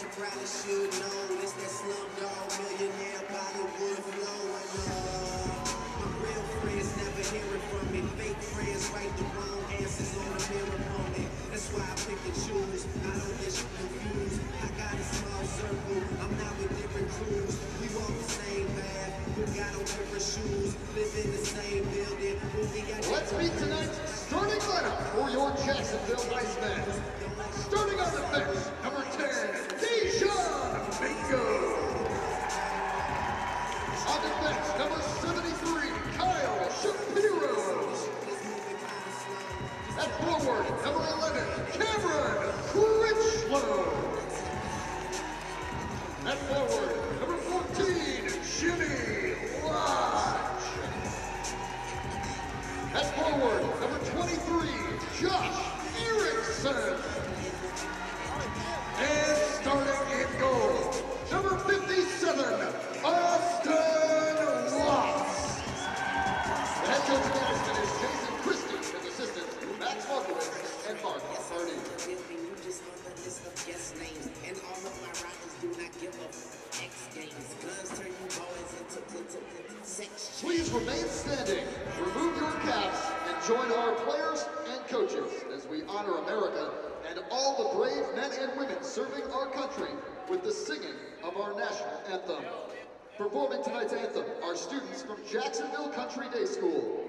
you probably should know. It's that Slumdog Millionaire Bollywood flow. My real friends never hearing from me. Fake friends write the wrong answers on the mirror on me. That's why I pick and choose. I don't get you confused. I got a small circle. I'm not with different crews. We walk the same path. We got on different shoes. Live in the same building. Let's meet tonight's starting lineup for your Jacksonville Icemen. Starting on the bench, number 10, Dejan Bingo. On the bench, number 73, Kyle Shapiro. At forward, number 11, Cameron Critchlow. At forward, number 14, Jimmy Lodge. At forward, number 23, Josh Erickson. And starting in goal, number 57, Austin Watts. The head coach of the Icemen is Jason Christie, his assistants, Max Markowitz and Mark Hardy. And all of my rivals do not give up X games. Guns turn you boys into sex. Please remain standing, remove your caps, and join our players and coaches as we honor America and all the brave men and women serving our country with the singing of our national anthem. Performing tonight's anthem are students from Jacksonville Country Day School.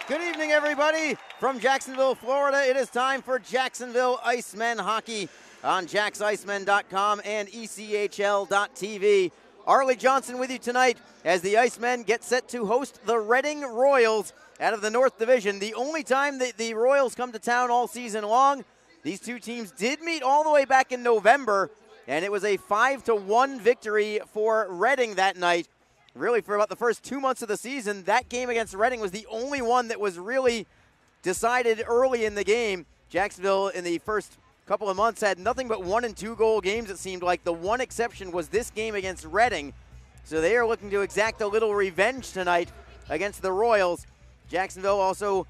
Good evening, everybody. From Jacksonville, Florida, it is time for Jacksonville Icemen hockey on JacksIcemen.com and ECHL.tv. Arlie Johnson with you tonight as the Icemen get set to host the Reading Royals out of the North Division. The only time that the Royals come to town all season long. These two teams did meet all the way back in November, and it was a 5-1 victory for Reading that night. Really, for about the first 2 months of the season, that game against Reading was the only one that was really decided early in the game. Jacksonville, in the first couple of months, had nothing but 1- and 2-goal games, it seemed like. The one exception was this game against Reading. So they are looking to exact a little revenge tonight against the Royals. Jacksonville also,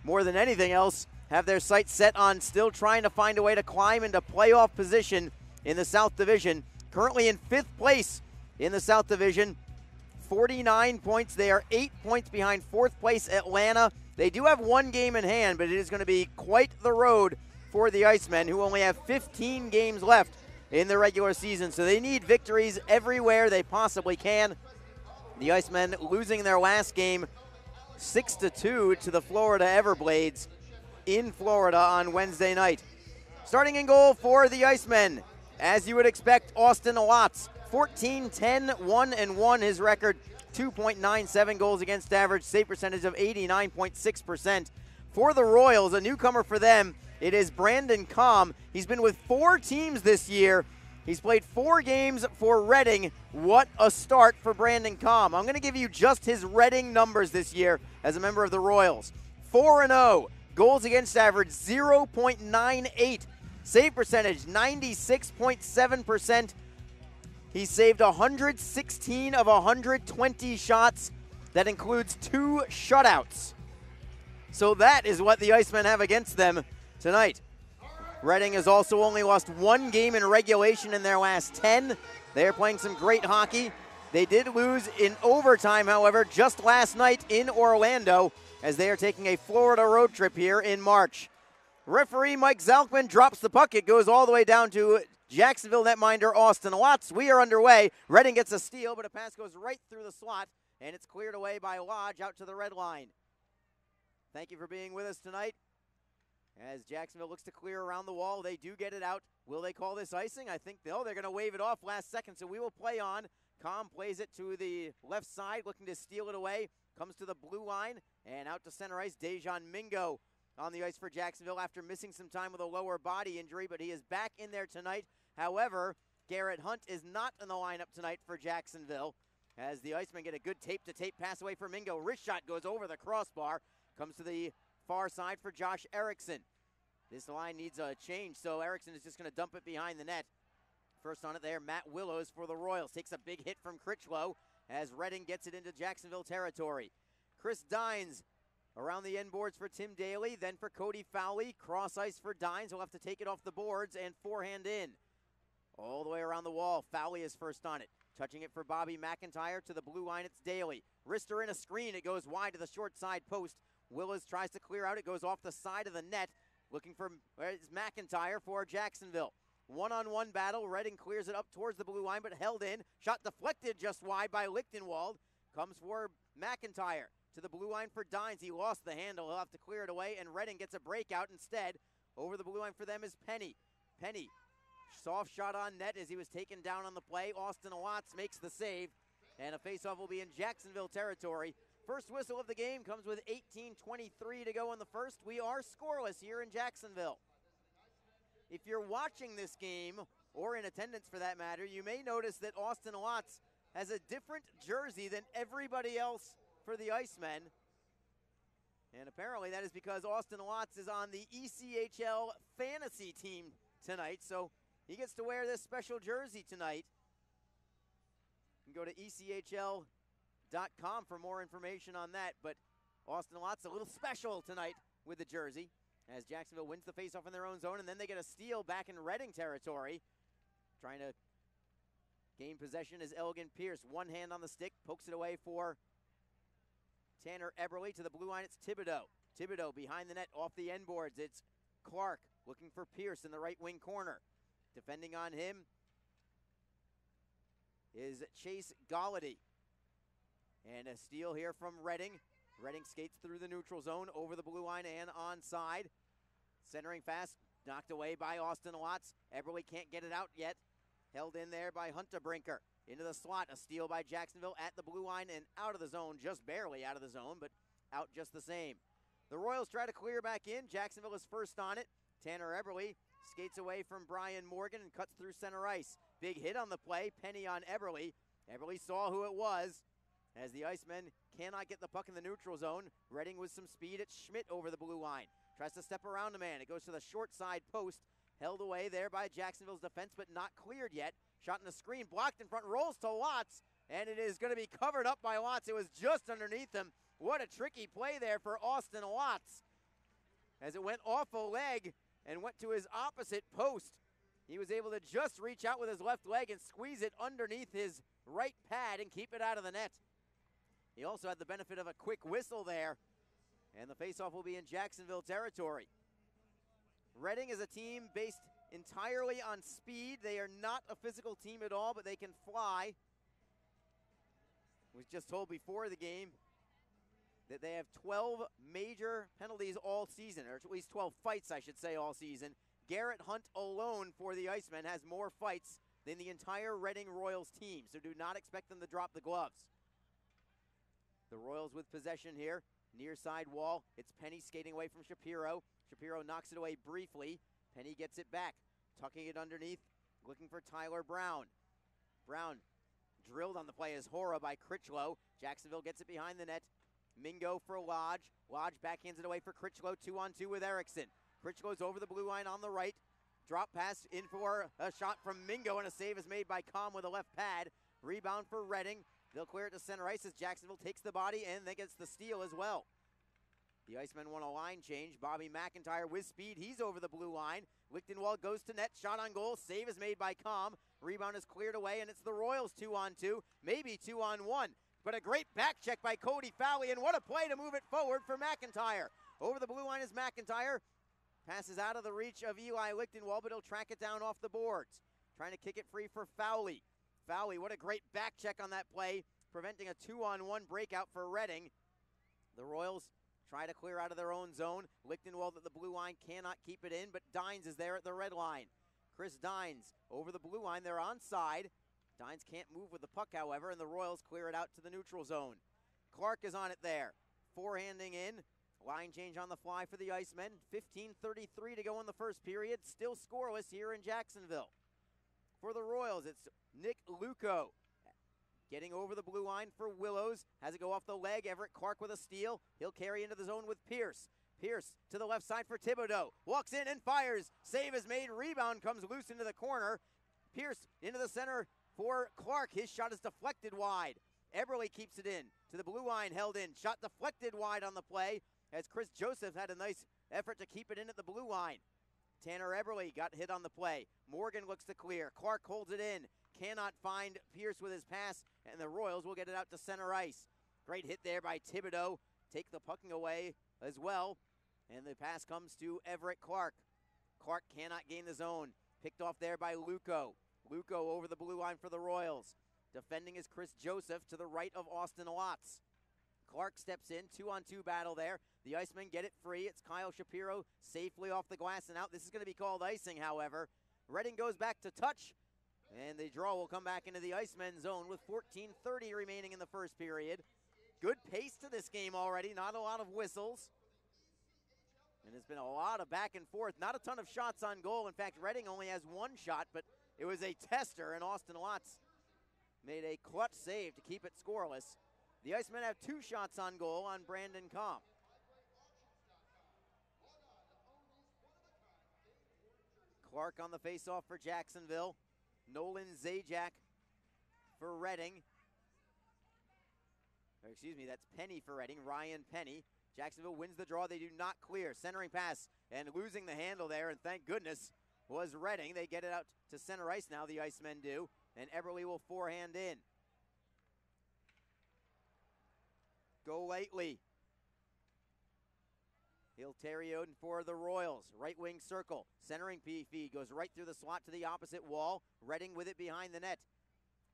more than anything else, have their sights set on still trying to find a way to climb into playoff position in the South Division. Currently in 5th place in the South Division. 49 points. They are 8 points behind 4th place Atlanta. They do have one game in hand, but it is going to be quite the road for the Icemen, who only have 15 games left in the regular season. So they need victories everywhere they possibly can. The Icemen losing their last game 6-2 to the Florida Everblades in Florida on Wednesday night. Starting in goal for the Icemen, as you would expect, Austin Watts. 14-10-1-1 his record, 2.97 goals against average, save percentage of 89.6%. For the Royals, a newcomer for them, it is Brandon Comm. He's been with 4 teams this year. He's played 4 games for Reading. What a start for Brandon Comm. I'm going to give you just his Reading numbers this year as a member of the Royals. 4-0, goals against average 0.98, save percentage 96.7%. He saved 116 of 120 shots. That includes 2 shutouts. So that is what the Icemen have against them tonight. Reading has also only lost 1 game in regulation in their last 10. They are playing some great hockey. They did lose in overtime, however, just last night in Orlando, as they are taking a Florida road trip here in March. Referee Mike Zalkman drops the puck. It goes all the way down to Jacksonville netminder Austin Watts. We are underway. Reading gets a steal, but a pass goes right through the slot, and it's cleared away by Lodge out to the red line. Thank you for being with us tonight. As Jacksonville looks to clear around the wall, they do get it out. Will they call this icing? I think they're going to wave it off last second, so we will play on. Com plays it to the left side, looking to steal it away. Comes to the blue line, and out to center ice, Dejan Mingo on the ice for Jacksonville after missing some time with a lower body injury, but he is back in there tonight. However, Garrett Hunt is not in the lineup tonight for Jacksonville, as the Icemen get a good tape-to-tape pass away for Mingo. Wrist shot goes over the crossbar, comes to the far side for Josh Erickson. This line needs a change, so Erickson is just going to dump it behind the net. First on it there, Matt Willows for the Royals. Takes a big hit from Critchlow as Reading gets it into Jacksonville territory. Chris Dines around the end boards for Tim Daly, then for Cody Fowley. Cross ice for Dines. He'll have to take it off the boards and forehand in. All the way around the wall, Fowley is first on it. Touching it for Bobby McIntyre to the blue line, it's Daly. Wrister in a screen, it goes wide to the short side post. Willis tries to clear out, it goes off the side of the net. Looking for McIntyre for Jacksonville. One-on-one battle, Reading clears it up towards the blue line, but held in. Shot deflected just wide by Lichtenwald. Comes for McIntyre to the blue line for Dines. He lost the handle, he'll have to clear it away, and Reading gets a breakout instead. Over the blue line for them is Penny. Penny, soft shot on net as he was taken down on the play. Austin Watts makes the save, and a faceoff will be in Jacksonville territory. First whistle of the game comes with 18:23 to go in the first. We are scoreless here in Jacksonville. If you're watching this game, or in attendance for that matter, you may notice that Austin Watts has a different jersey than everybody else for the Icemen. And apparently that is because Austin Watts is on the ECHL fantasy team tonight, so he gets to wear this special jersey tonight. You can go to ECHL.com for more information on that, but Austin Watts a little special tonight with the jersey as Jacksonville wins the faceoff in their own zone, and then they get a steal back in Reading territory. Trying to gain possession is Elgin Pierce. One hand on the stick, pokes it away for Tanner Eberle. To the blue line, it's Thibodeau. Thibodeau behind the net, off the end boards. It's Clark looking for Pierce in the right wing corner. Defending on him is Chase Gallaty. And a steal here from Reading. Reading skates through the neutral zone, over the blue line and onside. Centering fast, knocked away by Austin Watts. Eberle can't get it out yet. Held in there by Huntebrinker. Into the slot, a steal by Jacksonville at the blue line and out of the zone, just barely out of the zone, but out just the same. The Royals try to clear back in. Jacksonville is first on it. Tanner Eberle skates away from Brian Morgan and cuts through center ice. Big hit on the play, Penny on Eberle. Eberle saw who it was, as the Icemen cannot get the puck in the neutral zone. Reading with some speed. It's Schmidt over the blue line. Tries to step around a man. It goes to the short side post. Held away there by Jacksonville's defense, but not cleared yet. Shot in the screen, blocked in front, rolls to Watts, and it is going to be covered up by Watts. It was just underneath him. What a tricky play there for Austin Watts, as it went off a leg and went to his opposite post. He was able to just reach out with his left leg and squeeze it underneath his right pad and keep it out of the net. He also had the benefit of a quick whistle there, and the faceoff will be in Jacksonville territory. Reading is a team based entirely on speed. They are not a physical team at all, but they can fly. Was just told before the game that they have 12 major penalties all season, or at least 12 fights, I should say, all season. Garrett Hunt alone for the Icemen has more fights than the entire Reading Royals team, so do not expect them to drop the gloves. The Royals with possession here, near side wall. It's Penny skating away from Shapiro. Shapiro knocks it away briefly. Penny gets it back, tucking it underneath, looking for Tyler Brown. Brown drilled on the play as Hora by Critchlow. Jacksonville gets it behind the net. Mingo for Lodge. Lodge backhands it away for Critchlow, 2-on-2 with Erickson. Critchlow's over the blue line on the right. Drop pass in for a shot from Mingo, and a save is made by Com with a left pad. Rebound for Reading. They'll clear it to center ice as Jacksonville takes the body and then gets the steal as well. The Icemen want a line change. Bobby McIntyre with speed. He's over the blue line. Lichtenwald goes to net, shot on goal, save is made by Com. Rebound is cleared away, and it's the Royals 2-on-2, maybe 2-on-1. But a great back check by Cody Fowley, and what a play to move it forward for McIntyre. Over the blue line is McIntyre. Passes out of the reach of Eli Lichtenwald, but he'll track it down off the boards. Trying to kick it free for Fowley. Fowley, what a great back check on that play, preventing a 2-on-1 breakout for Reading. The Royals try to clear out of their own zone. Lichtenwald at the blue line cannot keep it in, but Dines is there at the red line. Chris Dines over the blue line. They're onside. Dines can't move with the puck, however, and the Royals clear it out to the neutral zone. Clark is on it there. Forehanding in. Line change on the fly for the Icemen. 15:33 to go in the first period. Still scoreless here in Jacksonville. For the Royals, it's Nick Luco. Getting over the blue line for Willows. Has it go off the leg. Everett Clark with a steal. He'll carry into the zone with Pierce. Pierce to the left side for Thibodeau. Walks in and fires. Save is made. Rebound comes loose into the corner. Pierce into the center for Clark. His shot is deflected wide. Eberle keeps it in. To the blue line, held in. Shot deflected wide on the play, as Chris Joseph had a nice effort to keep it in at the blue line. Tanner Eberle got hit on the play. Morgan looks to clear. Clark holds it in. Cannot find Pierce with his pass, and the Royals will get it out to center ice. Great hit there by Thibodeau. Take the pucking away as well, and the pass comes to Everett Clark. Clark cannot gain the zone. Picked off there by Luco. Luco over the blue line for the Royals. Defending is Chris Joseph to the right of Austin Watts. Clark steps in, 2-on-2 battle there. The Icemen get it free. It's Kyle Shapiro safely off the glass and out. This is going to be called icing, however. Reading goes back to touch, and the draw will come back into the Icemen zone with 14:30 remaining in the first period. Good pace to this game already, not a lot of whistles. And there's been a lot of back and forth. Not a ton of shots on goal. In fact, Reading only has one shot, but it was a tester, and Austin Watts made a clutch save to keep it scoreless. The Icemen have 2 shots on goal on Brandon Comp. Clark on the faceoff for Jacksonville. Nolan Zajac for Reading. Or excuse me, that's Penny for Reading, Ryan Penny. Jacksonville wins the draw. They do not clear. Centering pass and losing the handle there, and thank goodness was Reading. They get it out to center ice now, the Icemen do, and Eberle will forehand in. Go Lately. He'll carry in for the Royals. Right wing circle. Centering feed goes right through the slot to the opposite wall. Reading with it behind the net.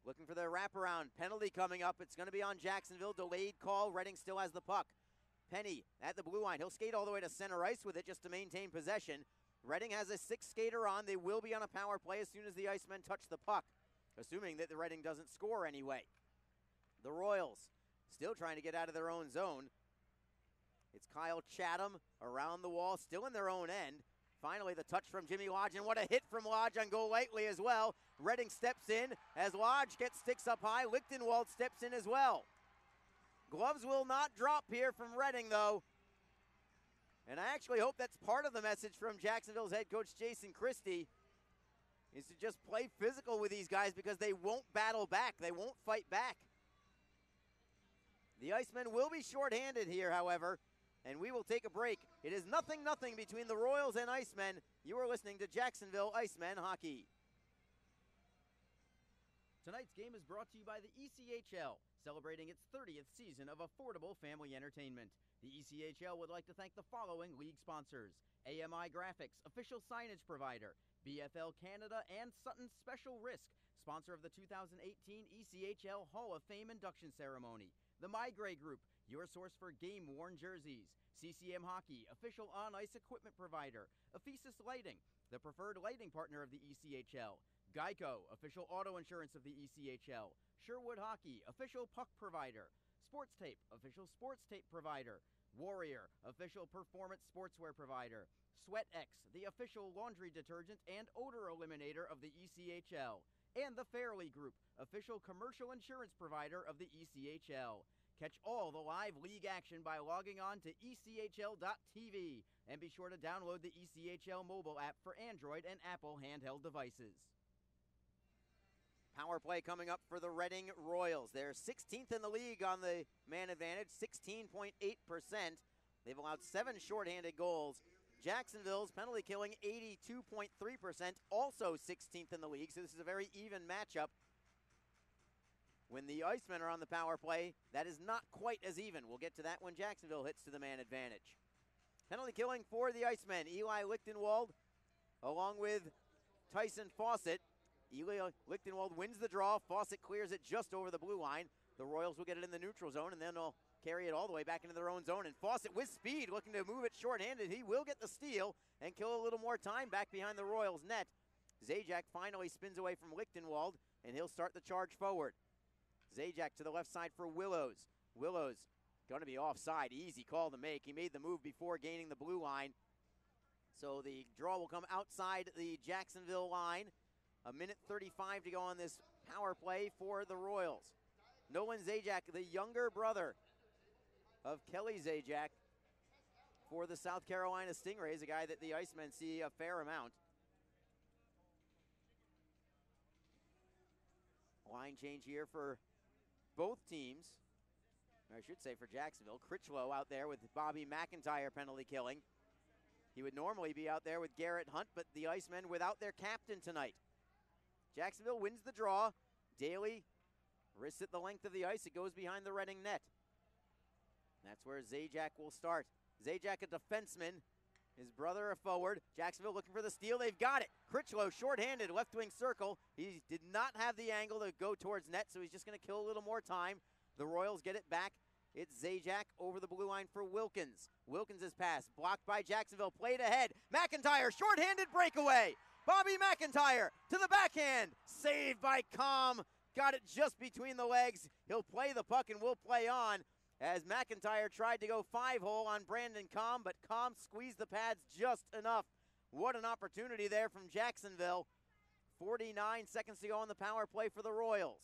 Looking for their wraparound. Penalty coming up. It's going to be on Jacksonville. Delayed call. Reading still has the puck. Penny at the blue line. He'll skate all the way to center ice with it just to maintain possession. Reading has a 6th skater on. They will be on a power play as soon as the Icemen touch the puck, assuming that the Reading doesn't score anyway. The Royals still trying to get out of their own zone. It's Kyle Chatham around the wall, still in their own end. Finally, the touch from Jimmy Lodge, and what a hit from Lodge on Go Lightly as well. Reading steps in as Lodge gets sticks up high. Lichtenwald steps in as well. Gloves will not drop here from Reading, though. And I actually hope that's part of the message from Jacksonville's head coach Jason Christie, is to just play physical with these guys because they won't battle back. They won't fight back. The Icemen will be shorthanded here, however, and we will take a break. It is 0-0 between the Royals and Icemen. You are listening to Jacksonville Icemen Hockey. Tonight's game is brought to you by the ECHL, celebrating its 30th season of affordable family entertainment. The ECHL would like to thank the following league sponsors: AMI Graphics, official signage provider; BFL Canada; and Sutton Special Risk, sponsor of the 2018 ECHL Hall of Fame induction ceremony. The Migray Group, your source for game-worn jerseys. CCM Hockey, official on-ice equipment provider. Ephesus Lighting, the preferred lighting partner of the ECHL. Geico, official auto insurance of the ECHL. Sherwood Hockey, official puck provider. Sports Tape, official sports tape provider. Warrior, official performance sportswear provider. SweatX, the official laundry detergent and odor eliminator of the ECHL. And the Fairley Group, official commercial insurance provider of the ECHL. Catch all the live league action by logging on to ECHL.tv, and be sure to download the ECHL mobile app for Android and Apple handheld devices. Power play coming up for the Reading Royals. They're 16th in the league on the man advantage, 16.8%. They've allowed 7 shorthanded goals Jacksonville's penalty killing 82.3%, also 16th in the league, so this is a very even matchup. When the Icemen are on the power play, that is not quite as even. We'll get to that when Jacksonville hits to the man advantage. Penalty killing for the Icemen, Eli Lichtenwald, along with Tyson Fawcett. Eli Lichtenwald wins the draw. Fawcett clears it just over the blue line. The Royals will get it in the neutral zone, and then they'll carry it all the way back into their own zone. And Fawcett with speed, looking to move it shorthanded. He will get the steal and kill a little more time back behind the Royals' net. Zajac finally spins away from Lichtenwald, and he'll start the charge forward. Zajac to the left side for Willows. Willows going to be offside. Easy call to make. He made the move before gaining the blue line. So the draw will come outside the Jacksonville line. A minute 35 to go on this power play for the Royals. Nolan Zajac, the younger brother of Kelly Zajac for the South Carolina Stingrays, a guy that the Icemen see a fair amount. Line change here for both teams. Or I should say for Jacksonville. Critchlow out there with Bobby McIntyre penalty killing. He would normally be out there with Garrett Hunt, but the Icemen without their captain tonight. Jacksonville wins the draw. Daly wrists it the length of the ice. It goes behind the Reading net. That's where Zajac will start. Zajac a defenseman. His brother a forward. Jacksonville looking for the steal. They've got it. Critchlow shorthanded, left wing circle. He did not have the angle to go towards net, so he's just going to kill a little more time. The Royals get it back. It's Zajac over the blue line for Wilkins. Wilkins' pass blocked by Jacksonville. Played ahead. McIntyre, shorthanded breakaway. Bobby McIntyre to the backhand. Saved by Com. Got it just between the legs. He'll play the puck and will play on as McIntyre tried to go 5-hole on Brandon Com, but Com squeezed the pads just enough. What an opportunity there from Jacksonville. 49 seconds to go on the power play for the Royals.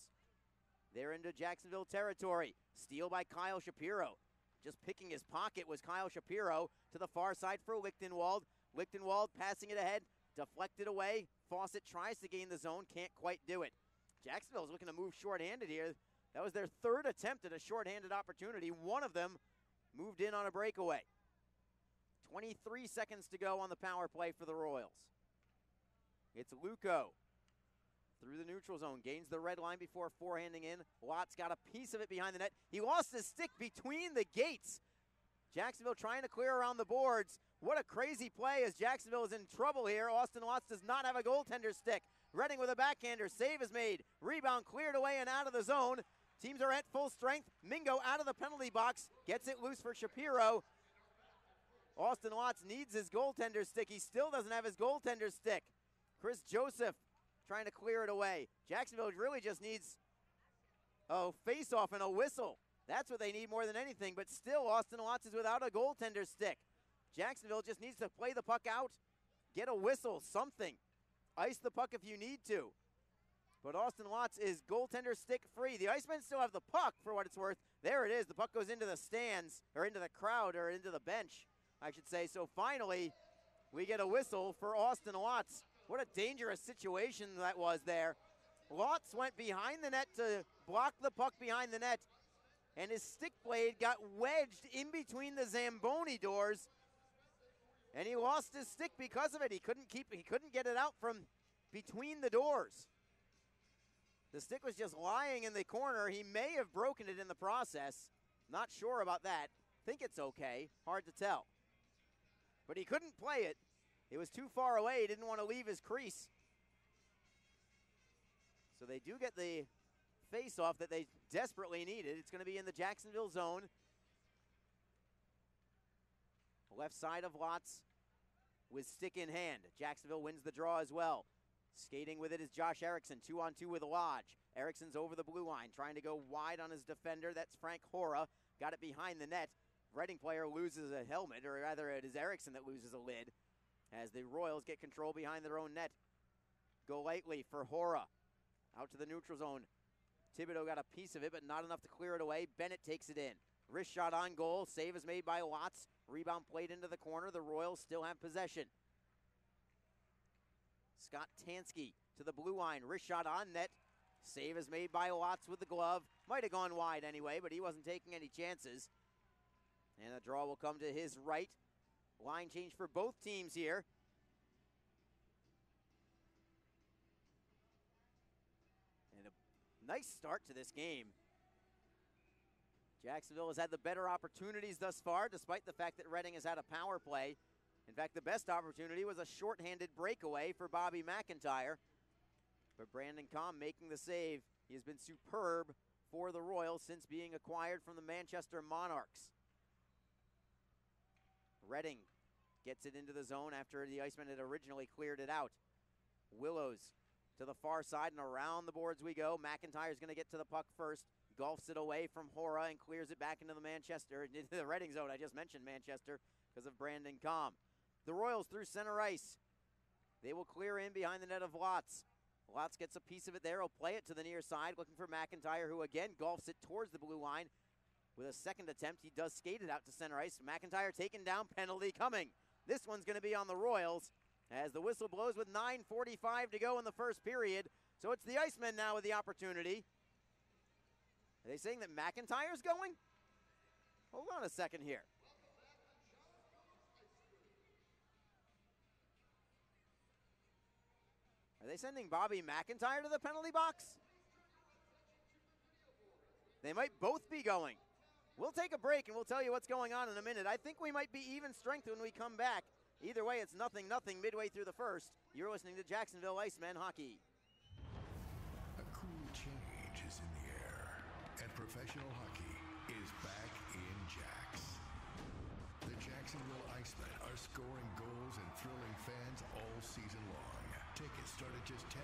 They're into Jacksonville territory. Steal by Kyle Shapiro. Just picking his pocket was Kyle Shapiro to the far side for Lichtenwald. Lichtenwald passing it ahead, deflected away. Fawcett tries to gain the zone, can't quite do it. Jacksonville's looking to move shorthanded here. That was their third attempt at a shorthanded opportunity. One of them moved in on a breakaway. 23 seconds to go on the power play for the Royals. It's Luco through the neutral zone, gains the red line before forehanding in. Lott's got a piece of it behind the net. He lost his stick between the gates. Jacksonville trying to clear around the boards. What a crazy play as Jacksonville is in trouble here. Austin Lotz does not have a goaltender stick. Reading with a backhander. Save is made. Rebound cleared away and out of the zone. Teams are at full strength. Mingo out of the penalty box. Gets it loose for Shapiro. Austin Lotz needs his goaltender stick. He still doesn't have his goaltender stick. Chris Joseph trying to clear it away. Jacksonville really just needs a face-off and a whistle. That's what they need more than anything, but still Austin Lotz is without a goaltender stick. Jacksonville just needs to play the puck out, get a whistle, something. Ice the puck if you need to. But Austin Lotz is goaltender stick free. The Icemen still have the puck for what it's worth. There it is. The puck goes into the stands, or into the crowd, or into the bench, I should say. So finally, we get a whistle for Austin Lotz. What a dangerous situation that was there. Lotz went behind the net to block the puck behind the net, and his stick blade got wedged in between the Zamboni doors, and he lost his stick because of it. He couldn't get it out from between the doors. The stick was just lying in the corner. He may have broken it in the process. Not sure about that. Think it's okay. Hard to tell. But he couldn't play it. It was too far away. He didn't want to leave his crease. So they do get the face-off that they desperately needed. It's going to be in the Jacksonville zone. Left side of Lotz with stick in hand. Jacksonville wins the draw as well. Skating with it is Josh Erickson, 2-on-2 with Lodge. Erickson's over the blue line, trying to go wide on his defender. That's Frank Hora. Got it behind the net. Reading player loses a helmet, or rather it is Erickson that loses a lid, as the Royals get control behind their own net. Go lightly for Hora. Out to the neutral zone. Thibodeau got a piece of it, but not enough to clear it away. Bennett takes it in. Wrist shot on goal. Save is made by Lotz. Rebound played into the corner. The Royals still have possession. Scott Tansky to the blue line. Wrist shot on net. Save is made by Lotz with the glove. Might have gone wide anyway, but he wasn't taking any chances. And the draw will come to his right. line change for both teams here. And a nice start to this game. Jacksonville has had the better opportunities thus far, despite the fact that Reading has had a power play. In fact, the best opportunity was a shorthanded breakaway for Bobby McIntyre. But Brandon Comm making the save. He has been superb for the Royals since being acquired from the Manchester Monarchs. Reading gets it into the zone after the Icemen had originally cleared it out. Willows to the far side, and around the boards we go. McIntyre's going to get to the puck first. Golfs it away from Hora and clears it back into the Reading zone. I just mentioned Manchester because of Brandon Comm. The Royals through center ice. They will clear in behind the net of Lotz. Lotz gets a piece of it there. He'll play it to the near side, looking for McIntyre, who again golfs it towards the blue line. With a second attempt, he does skate it out to center ice. McIntyre taken down, penalty coming. This one's going to be on the Royals as the whistle blows with 9:45 to go in the first period. So it's the Icemen now with the opportunity. Are they saying that McIntyre's going? Hold on a second here. Are they sending Bobby McIntyre to the penalty box? They might both be going. We'll take a break and we'll tell you what's going on in a minute. I think we might be even strength when we come back. Either way, it's 0-0 midway through the first. You're listening to Jacksonville Icemen Hockey. A cool change is in the air, and professional hockey is back in Jax. The Jacksonville Icemen are scoring goals and thrilling fans all season long. Tickets start at just $10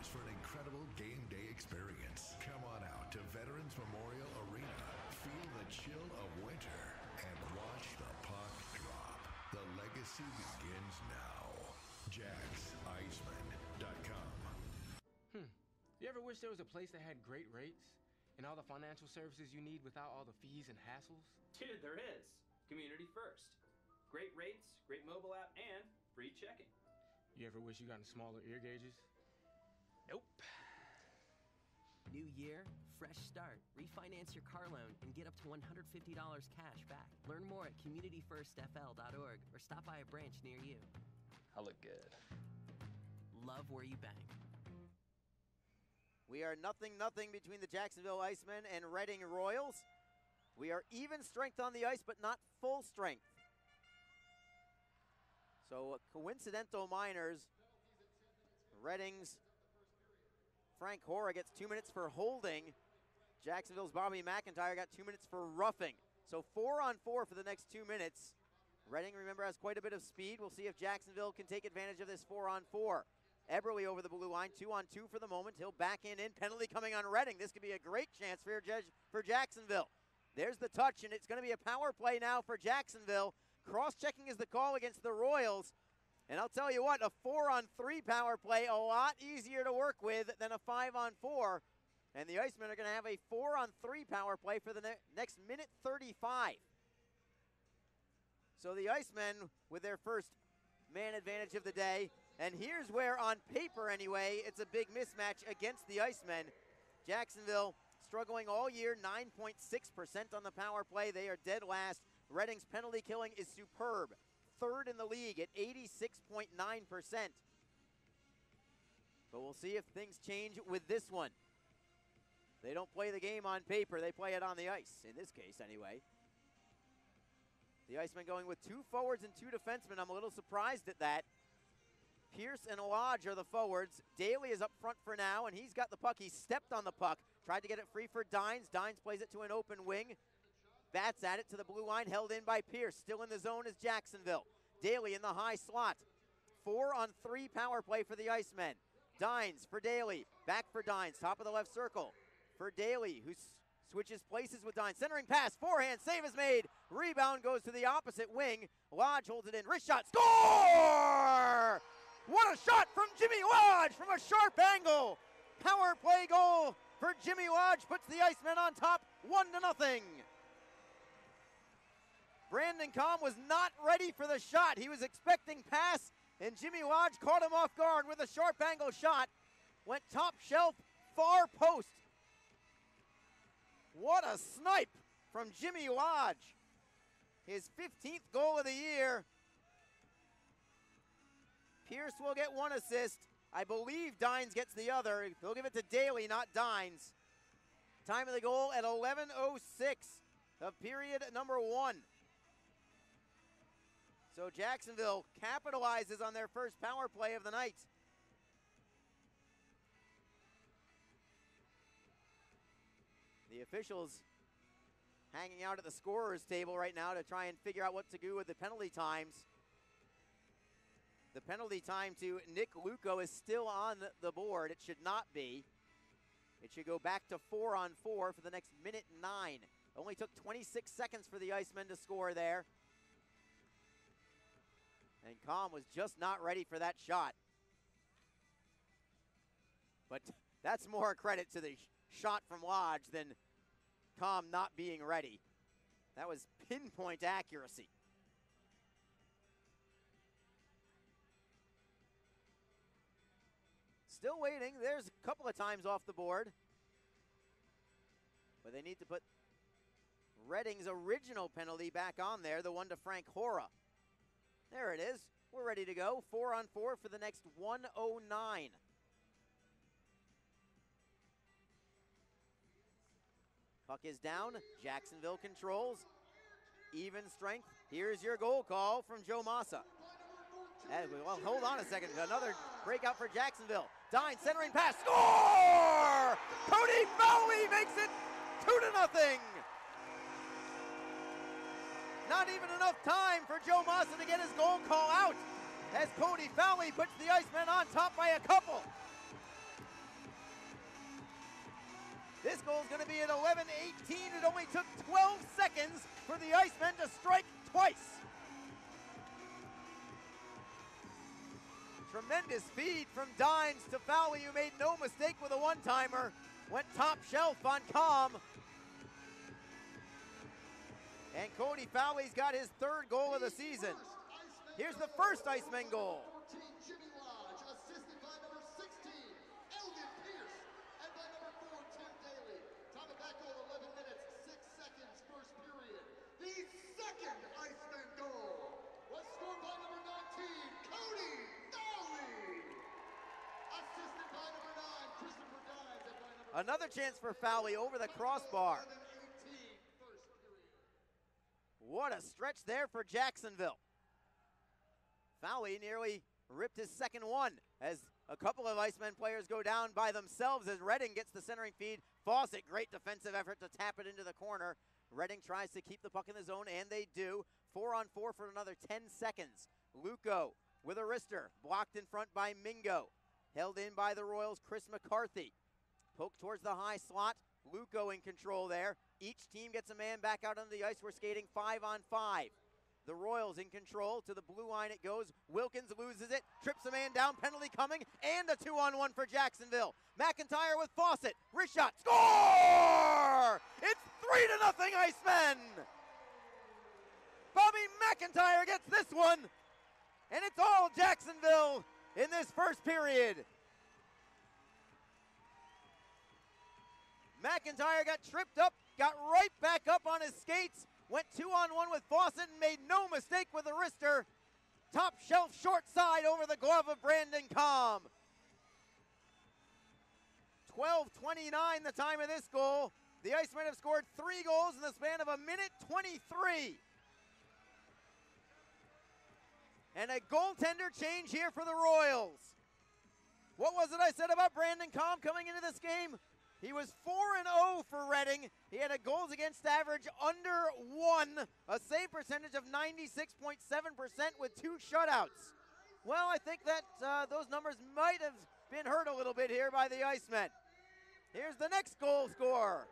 for an incredible game day experience. Come on out to Veterans Memorial Arena. Feel the chill of winter and watch the puck drop. The legacy begins now. JacksIcemen.com. You ever wish there was a place that had great rates and all the financial services you need without all the fees and hassles? Dude, there is. Community First. Great rates, great mobile app, and free checking. You ever wish you got smaller ear gauges? Nope. New year, fresh start. Refinance your car loan and get up to $150 cash back. Learn more at communityfirstfl.org or stop by a branch near you. I look good. Love where you bank. We are 0-0 between the Jacksonville Icemen and Reading Royals. We are even strength on the ice, but not full strength. So coincidental minors. Reading's Frank Hora gets 2 minutes for holding. Jacksonville's Bobby McIntyre got 2 minutes for roughing. So 4-on-4 for the next 2 minutes. Reading, remember, has quite a bit of speed. We'll see if Jacksonville can take advantage of this 4-on-4. Eberle over the blue line, 2-on-2 for the moment. He'll back in. Penalty coming on Reading. This could be a great chance for Jacksonville. There's the touch, and it's going to be a power play now for Jacksonville. Cross-checking is the call against the Royals. And I'll tell you what, a 4-on-3 power play, a lot easier to work with than a 5-on-4. And the Icemen are going to have a 4-on-3 power play for the next minute 35. So the Icemen with their first man advantage of the day. And here's where, on paper anyway, it's a big mismatch against the Icemen. Jacksonville struggling all year, 9.6% on the power play. They are dead last. Reading's penalty killing is superb. Third in the league at 86.9%. But we'll see if things change with this one. They don't play the game on paper, they play it on the ice, in this case anyway. The Icemen going with 2 forwards and 2 defensemen. I'm a little surprised at that. Pierce and Lodge are the forwards. Daly is up front for now, and he's got the puck. He stepped on the puck. Tried to get it free for Dines. Dines plays it to an open wing. Bats at it to the blue line, held in by Pierce. Still in the zone is Jacksonville. Daly in the high slot. 4-on-3 power play for the Icemen. Dines for Daly. Back for Dines. Top of the left circle for Daly, who switches places with Dines. Centering pass, forehand, save is made. Rebound goes to the opposite wing. Lodge holds it in. Wrist shot, score! What a shot from Jimmy Lodge from a sharp angle. Power play goal for Jimmy Lodge puts the Icemen on top, 1-0. Brandon Comm was not ready for the shot. He was expecting pass, and Jimmy Lodge caught him off guard with a sharp angle shot. Went top shelf, far post. What a snipe from Jimmy Lodge. His 15th goal of the year, Pierce will get one assist. I believe Dines gets the other. They'll give it to Daly, not Dines. Time of the goal at 11:06 of period number 1. So Jacksonville capitalizes on their first power play of the night. The officials hanging out at the scorer's table right now to try and figure out what to do with the penalty times. The penalty time to Nick Luco is still on the board. It should not be. It should go back to 4-on-4 for the next minute 9. Only took 26 seconds for the Icemen to score there. And Calm was just not ready for that shot. But that's more credit to the shot from Lodge than Calm not being ready. That was pinpoint accuracy. Still waiting. There's a couple of times off the board. But they need to put Reading's original penalty back on there, the one to Frank Hora. There it is. We're ready to go. 4-on-4 for the next 1:09. Puck is down. Jacksonville controls. Even strength. Here's your goal call from Joe Massa. Well, hold on a second. Another breakout for Jacksonville. Dine centering pass. Score! Cody Fowley makes it 2-0. Not even enough time for Joe Massa to get his goal call out as Cody Fowley puts the Icemen on top by a couple. This goal is going to be at 11:18. It only took 12 seconds for the Icemen to strike twice. Tremendous feed from Dines to Fowley, who made no mistake with a one-timer. Went top shelf on Calm. And Cody Fowley's got his 3rd goal of the season. Here's the first Iceman goal. 14, Jimmy Lodge, assisted by number 16, Elgin Pierce, and by number 4, Tim Daly. Time of that goal, 11 minutes, 6 seconds, first period. The second Iceman goal was scored by number 19, Cody Fowley. Assisted by number 9, Christopher Dines, and by number Another chance for Fowley over the crossbar. 11-18, first period. What a stretch there for Jacksonville. Fowley nearly ripped his second one as a couple of Icemen players go down by themselves as Reading gets the centering feed. Fawcett, great defensive effort to tap it into the corner. Reading tries to keep the puck in the zone, and they do. 4-on-4 for another 10 seconds. Luco with a wrister, blocked in front by Mingo. Held in by the Royals' Chris McCarthy. Poke towards the high slot. Luco in control there. Each team gets a man back out on the ice. We're skating 5-on-5. The Royals in control. To the blue line it goes. Wilkins loses it. Trips a man down. Penalty coming. And a 2-on-1 for Jacksonville. McIntyre with Fawcett. Wrist shot. Score! It's 3-0 Icemen! Bobby McIntyre gets this one. And it's all Jacksonville in this first period. McIntyre got tripped up, got right back up on his skates, went 2-on-1 with Fawcett and made no mistake with the wrister. Top shelf short side over the glove of Brandon Calm. 12:29 the time of this goal. The Icemen have scored 3 goals in the span of 1:23. And a goaltender change here for the Royals. What was it I said about Brandon Calm coming into this game? He was 4-0 for Reading. He had a goals against average under 1, a save percentage of 96.7% with 2 shutouts. Well, I think that those numbers might have been hurt a little bit here by the Icemen. Here's the next goal scorer.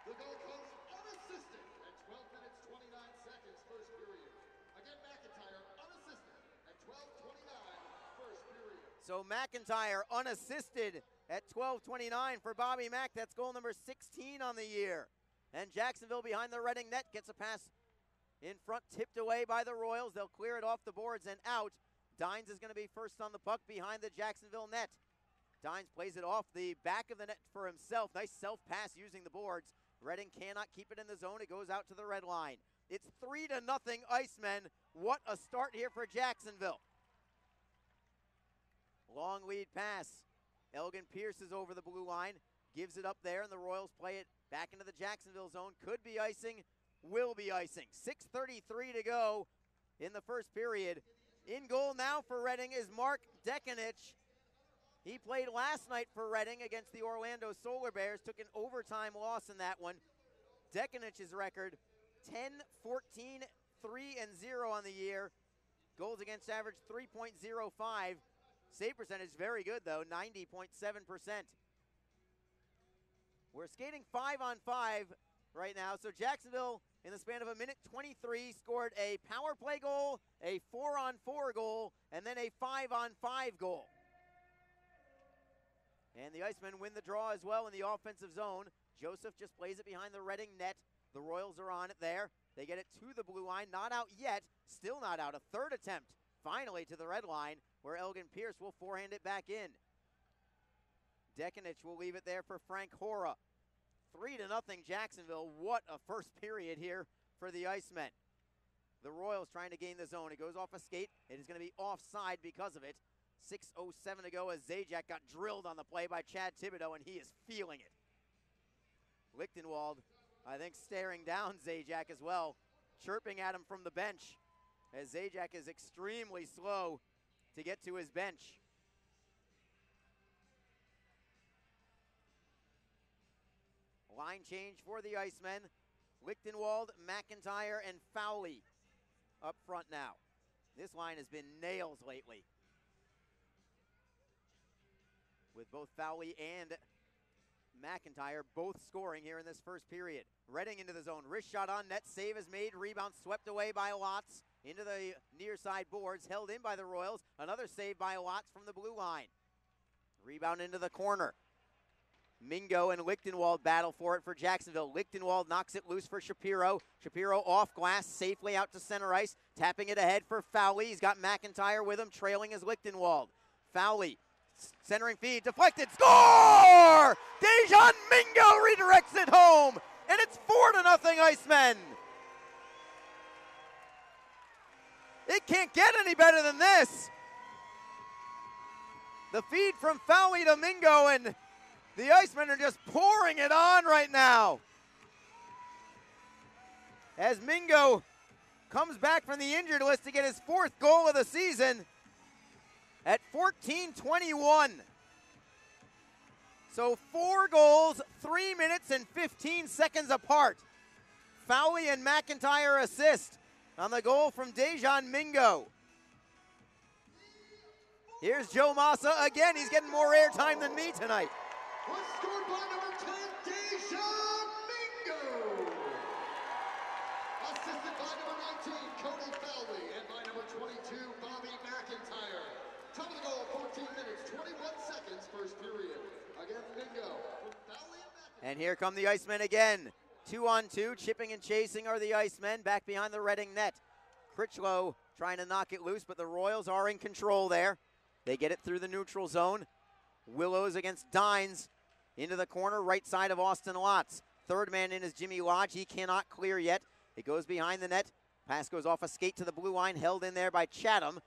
The goal comes unassisted at 12 minutes, 29 seconds, first period. Again, McIntyre unassisted at 12:29, first period. So McIntyre unassisted at 12:29 for Bobby Mack. That's goal number 16 on the year. And Jacksonville behind the Reading net gets a pass in front, tipped away by the Royals. They'll clear it off the boards and out. Dines is going to be first on the puck behind the Jacksonville net. Dines plays it off the back of the net for himself. Nice self-pass using the boards. Reading cannot keep it in the zone. It goes out to the red line. It's 3-0 Icemen. What a start here for Jacksonville. Long lead pass. Elgin Pierce is over the blue line, gives it up there, and the Royals play it back into the Jacksonville zone. Could be icing, will be icing. 6:33 to go in the first period. In goal now for Reading is Mark Dekanich. He played last night for Reading against the Orlando Solar Bears, took an overtime loss in that one. Dekanich's record, 10-14, 3-0 on the year. Goals against average, 3.05. Save percentage very good, though, 90.7%. We're skating 5-on-5 right now, so Jacksonville, in the span of 1:23, scored a power play goal, a 4-on-4 goal, and then a 5-on-5 goal. And the Icemen win the draw as well in the offensive zone. Joseph just plays it behind the Reading net. The Royals are on it there. They get it to the blue line, not out yet, still not out. A third attempt, finally to the red line, where Elgin Pierce will forehand it back in. Dekanich will leave it there for Frank Hora. 3-0 Jacksonville. What a first period here for the Icemen. The Royals trying to gain the zone. It goes off a skate. It is going to be offside because of it. 6:07 to go as Zajac got drilled on the play by Chad Thibodeau, and he is feeling it. Lichtenwald, I think, staring down Zajac as well, chirping at him from the bench, as Zajac is extremely slow to get to his bench. Line change for the Icemen. Lichtenwald, McIntyre, and Fowley up front now. This line has been nails lately, with both Fowley and McIntyre both scoring here in this first period. Reading into the zone. Wrist shot on net. Save is made. Rebound swept away by Lotz into the near side boards. Held in by the Royals. Another save by Lotz from the blue line. Rebound into the corner. Mingo and Lichtenwald battle for it for Jacksonville. Lichtenwald knocks it loose for Shapiro. Shapiro off glass, safely out to center ice. Tapping it ahead for Fowley. He's got McIntyre with him, trailing is Lichtenwald. Fowley, centering feed, deflected, score! Dejan Mingo redirects it home, and it's 4-0 Icemen. It can't get any better than this. The feed from Fowley to Mingo, and the Icemen are just pouring it on right now. As Mingo comes back from the injured list to get his 4th goal of the season at 14:21. So 4 goals, 3 minutes and 15 seconds apart. Fowley and McIntyre assist on the goal from Dejan Mingo. Here's Joe Massa again. He's getting more airtime than me tonight. Was scored by number 10, Dejan Mingo. Assisted by number 19, Cody Fowley, and by number 22, Bobby McIntyre. Time of the goal, 14 minutes, 21 seconds, first period. Again, Mingo. Fowley and here come the Icemen again. 2-on-2, chipping and chasing are the Icemen back behind the Reading net. Critchlow trying to knock it loose, but the Royals are in control there. They get it through the neutral zone. Willows against Dines into the corner, right side of Austin Lotz. Third man in is Jimmy Lodge. He cannot clear yet. It goes behind the net. Pass goes off a skate to the blue line, held in there by Chatham.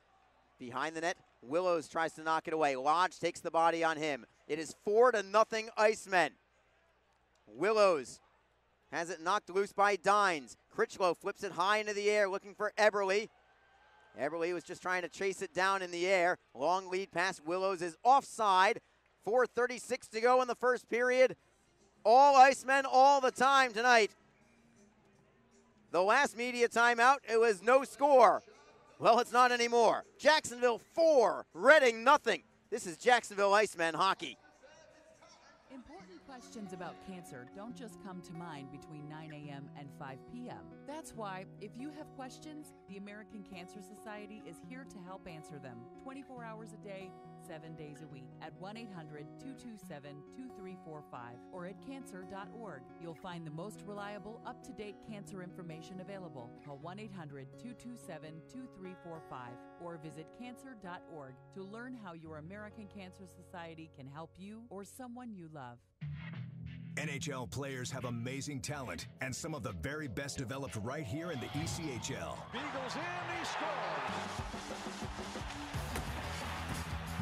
Behind the net, Willows tries to knock it away. Lodge takes the body on him. It is 4-0 Icemen. Willows has it knocked loose by Dines. Critchlow flips it high into the air, looking for Eberle. Eberle was just trying to chase it down in the air. Long lead pass. Willows is offside. 4:36 to go in the first period. All Icemen all the time tonight. The last media timeout, it was no score. Well, it's not anymore. Jacksonville 4, Reading nothing. This is Jacksonville Icemen hockey. Important questions about cancer don't just come to mind between 9 a.m. and 5 p.m. That's why, if you have questions, the American Cancer Society is here to help answer them 24 hours a day, 7 days a week at 1-800-227-2345 or at cancer.org. You'll find the most reliable, up-to-date cancer information available. Call 1-800-227-2345 or visit cancer.org to learn how your American Cancer Society can help you or someone you love. NHL players have amazing talent, and some of the very best developed right here in the ECHL. Beagles in, he scores!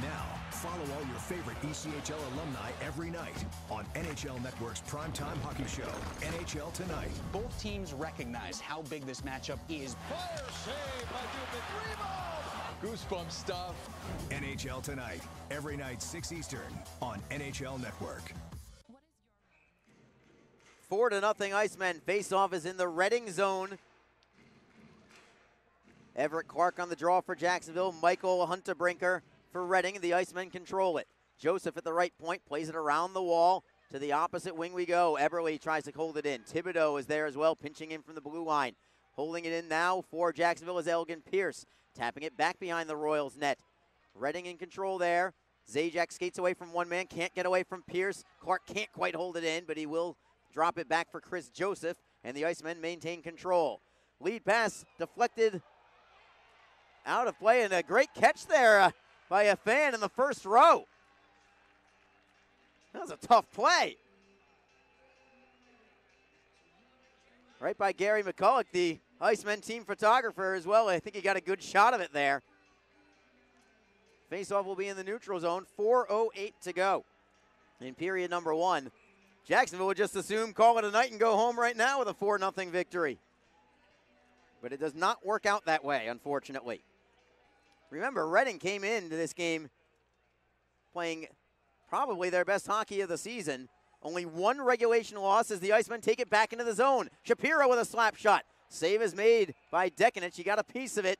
Now, Follow all your favorite ECHL alumni every night on NHL Network's primetime hockey show, NHL Tonight. Both teams recognize how big this matchup is. Fire save by Dubin. Rebound! Goosebump stuff. NHL Tonight, every night 6 Eastern on NHL Network. 4-0 Icemen. Face-off is in the Reading zone. Everett Clark on the draw for Jacksonville. Michael Huntebrinker for Reading. The Icemen control it. Joseph at the right point plays it around the wall. To the opposite wing we go. Eberle tries to hold it in. Thibodeau is there as well, pinching in from the blue line. Holding it in now for Jacksonville is Elgin Pierce. Tapping it back behind the Royals net. Reading in control there. Zajac skates away from one man. Can't get away from Pierce. Clark can't quite hold it in, but he will drop it back for Chris Joseph. And the Icemen maintain control. Lead pass deflected out of play. And a great catch there by a fan in the first row. That was a tough play. Right by Gary McCulloch, the Icemen team photographer as well. I think he got a good shot of it there. Faceoff will be in the neutral zone. 4:08 to go in period number one. Jacksonville would just assume call it a night and go home right now with a 4-0 victory. But it does not work out that way, unfortunately. Remember, Reading came into this game playing probably their best hockey of the season. Only one regulation loss as the Icemen take it back into the zone. Shapiro with a slap shot. Save is made by Dekanich. He got a piece of it.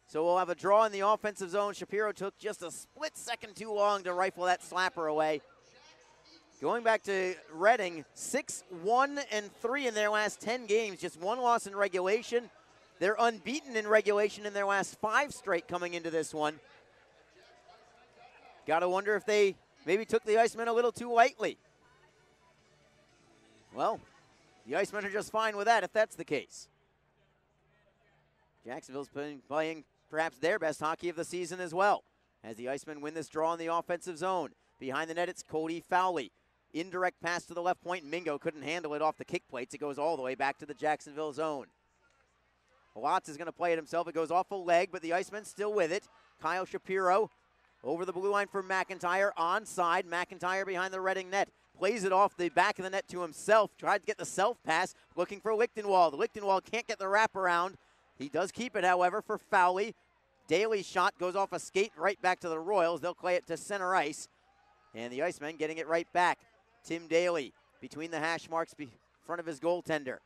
So we'll have a draw in the offensive zone. Shapiro took just a split second too long to rifle that slapper away. Going back to Reading, 6-1-3 in their last 10 games. Just one loss in regulation. They're unbeaten in regulation in their last 5 straight coming into this one. Got to wonder if they maybe took the Icemen a little too lightly. Well, the Icemen are just fine with that if that's the case. Jacksonville's been playing perhaps their best hockey of the season as well, as the Icemen win this draw in the offensive zone. Behind the net, it's Cody Fowley. Indirect pass to the left point. Mingo couldn't handle it off the kick plates. It goes all the way back to the Jacksonville zone. Watts is going to play it himself. It goes off a leg, but the Icemen still with it. Kyle Shapiro over the blue line for McIntyre. Onside. McIntyre behind the Reading net. Plays it off the back of the net to himself. Tried to get the self pass. Looking for Lichtenwald. Lichtenwald can't get the wraparound. He does keep it, however, for Fowley. Daly's shot goes off a skate right back to the Royals. They'll play it to center ice. And the Icemen getting it right back. Tim Daly between the hash marks in front of his goaltender.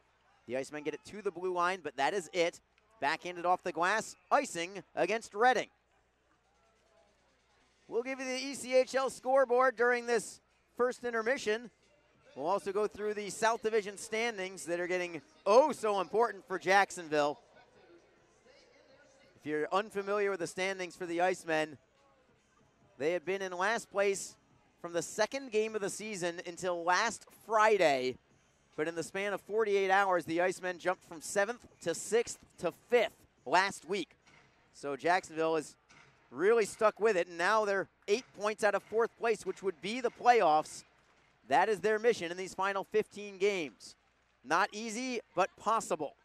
The Icemen get it to the blue line, but that is it. Backhanded off the glass. Icing against Reading. We'll give you the ECHL scoreboard during this first intermission. We'll also go through the South Division standings that are getting oh so important for Jacksonville. If you're unfamiliar with the standings for the Icemen, they had been in last place from the second game of the season until last Friday. But in the span of 48 hours, the Icemen jumped from 7th to 6th to 5th last week. So Jacksonville is really stuck with it, and now they're 8 points out of 4th place, which would be the playoffs. That is their mission in these final 15 games. Not easy, but possible.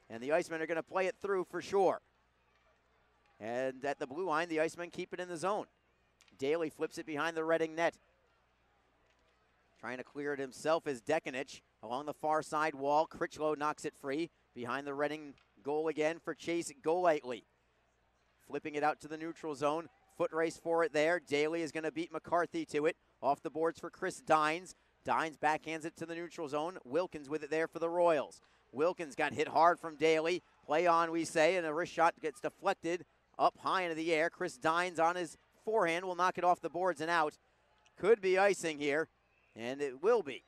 And the Icemen are going to play it through for sure. And at the blue line, the Icemen keep it in the zone. Daly flips it behind the Reading net. Trying to clear it himself is Dekanich. Along the far side wall, Critchlow knocks it free. Behind the Reading goal again for Chase Golightly. Flipping it out to the neutral zone. Foot race for it there. Daly is going to beat McCarthy to it. Off the boards for Chris Dines. Dines backhands it to the neutral zone. Wilkins with it there for the Royals. Wilkins got hit hard from Daly. Play on, we say, and a wrist shot gets deflected up high into the air. Chris Dines on his forehand will knock it off the boards and out. Could be icing here, and it will be.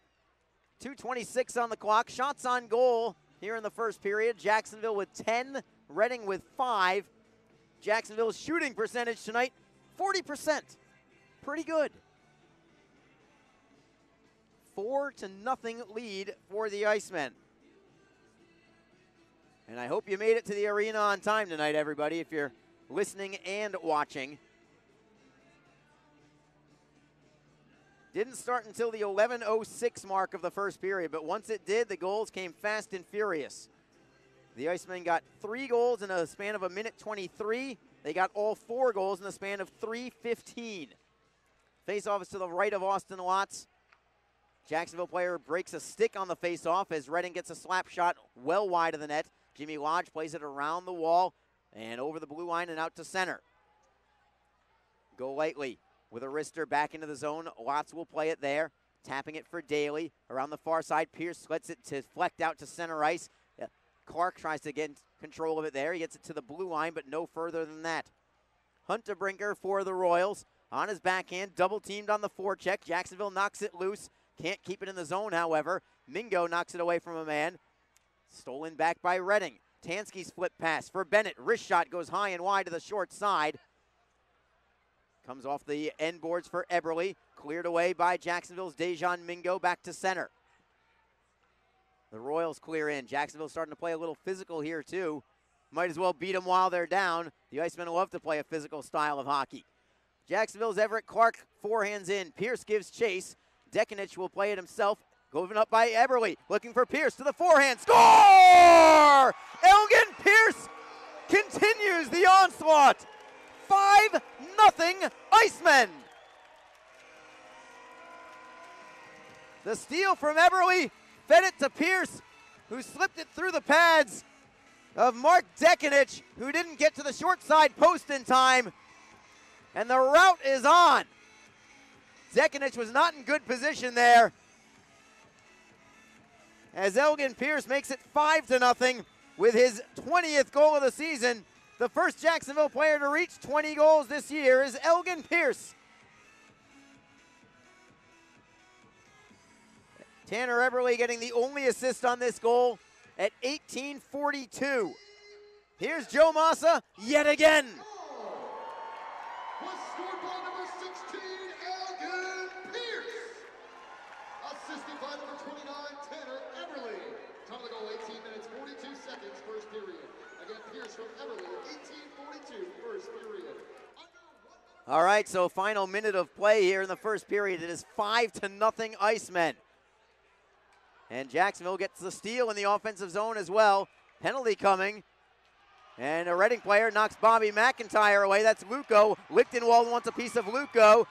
2:26 on the clock. Shots on goal here in the first period. Jacksonville with 10, Reading with 5. Jacksonville's shooting percentage tonight, 40%. Pretty good. 4-0 lead for the Icemen. And I hope you made it to the arena on time tonight, everybody, if you're listening and watching. Didn't start until the 11:06 mark of the first period, but once it did, the goals came fast and furious. The Icemen got 3 goals in a span of 1:23. They got all 4 goals in the span of 3:15. Face-off is to the right of Austin Watts. Jacksonville player breaks a stick on the face-off as Redding gets a slap shot well wide of the net. Jimmy Lodge plays it around the wall and over the blue line and out to center. Go lightly with a wrister back into the zone. Watts will play it there. Tapping it for Daly. Around the far side, Pierce lets it to deflect out to center ice. Clark tries to get control of it there. He gets it to the blue line, but no further than that. Huntebrinker for the Royals. On his backhand, double teamed on the forecheck. Jacksonville knocks it loose. Can't keep it in the zone, however. Mingo knocks it away from a man. Stolen back by Redding. Tansky's flip pass for Bennett. Wrist shot goes high and wide to the short side. Comes off the end boards for Eberle. Cleared away by Jacksonville's Dejan Mingo back to center. The Royals clear in. Jacksonville starting to play a little physical here too. Might as well beat them while they're down. The Icemen love to play a physical style of hockey. Jacksonville's Everett Clark forehands in. Pierce gives chase. Dekanich will play it himself. Going up by Eberle. Looking for Pierce to the forehand. Score! Elgin Pierce continues the onslaught. 5-0 Icemen. The steal from Eberle fed it to Pierce, who slipped it through the pads of Mark Dekanich, who didn't get to the short side post in time. And the route is on. Dekanich was not in good position there, as Elgin Pierce makes it 5-0 with his 20th goal of the season. The first Jacksonville player to reach 20 goals this year is Elgin Pierce. Tanner Eberle getting the only assist on this goal at 18:42. Here's Joe Massa yet again. Was scored by number 16, Elgin Pierce. Assisted by number 29, Tanner Eberle. Time of the goal, 18 minutes, 42 seconds, first period. Again, Pierce from Eberle, 18:42, first period. All right, so final minute of play here in the first period. It is 5-0 Icemen. And Jacksonville gets the steal in the offensive zone as well. Penalty coming. And a Reading player knocks Bobby McIntyre away. That's Luco. Lichtenwald wants a piece of Luco.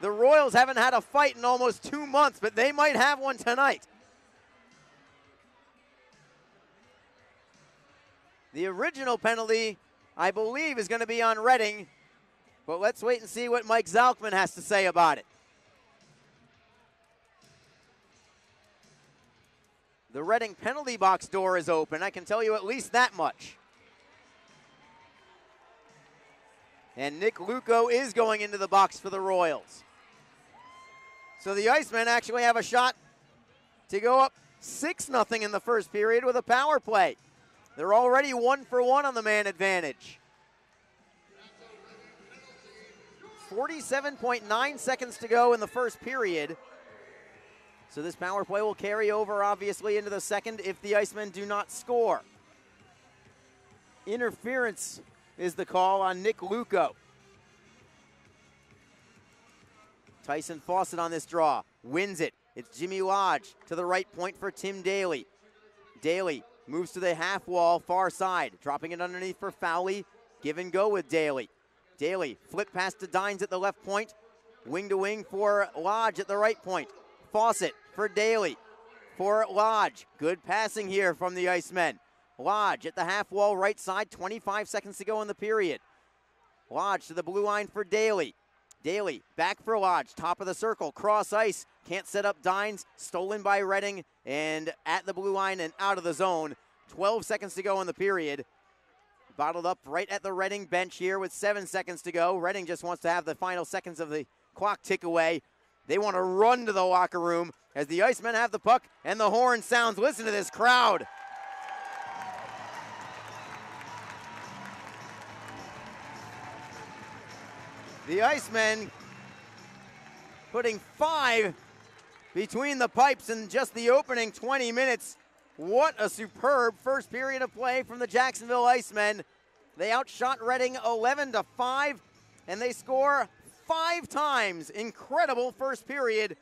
The Royals haven't had a fight in almost 2 months, but they might have one tonight. The original penalty, I believe, is going to be on Reading. But let's wait and see what Mike Zalkman has to say about it. The Reading penalty box door is open. I can tell you at least that much. And Nick Luco is going into the box for the Royals. So the Icemen actually have a shot to go up 6-0 in the first period with a power play. They're already 1 for 1 on the man advantage. 47.9 seconds to go in the first period. So this power play will carry over, obviously, into the second if the Icemen do not score. Interference is the call on Nick Luco. Tyson Fawcett on this draw. Wins it. It's Jimmy Lodge to the right point for Tim Daly. Daly moves to the half wall, far side. Dropping it underneath for Fowley. Give and go with Daly. Daly, flip pass to Dines at the left point. Wing to wing for Lodge at the right point. Fawcett for Daly, for Lodge. Good passing here from the Icemen. Lodge at the half wall right side, 25 seconds to go in the period. Lodge to the blue line for Daly. Daly back for Lodge, top of the circle, cross ice. Can't set up Dines, stolen by Redding, and at the blue line and out of the zone. 12 seconds to go in the period. Bottled up right at the Redding bench here with 7 seconds to go. Redding just wants to have the final seconds of the clock tick away. They want to run to the locker room as the Icemen have the puck and the horn sounds. Listen to this crowd. The Icemen putting 5 between the pipes in just the opening 20 minutes. What a superb first period of play from the Jacksonville Icemen. They outshot Reading 11-5, and they score 5 times. Incredible first period.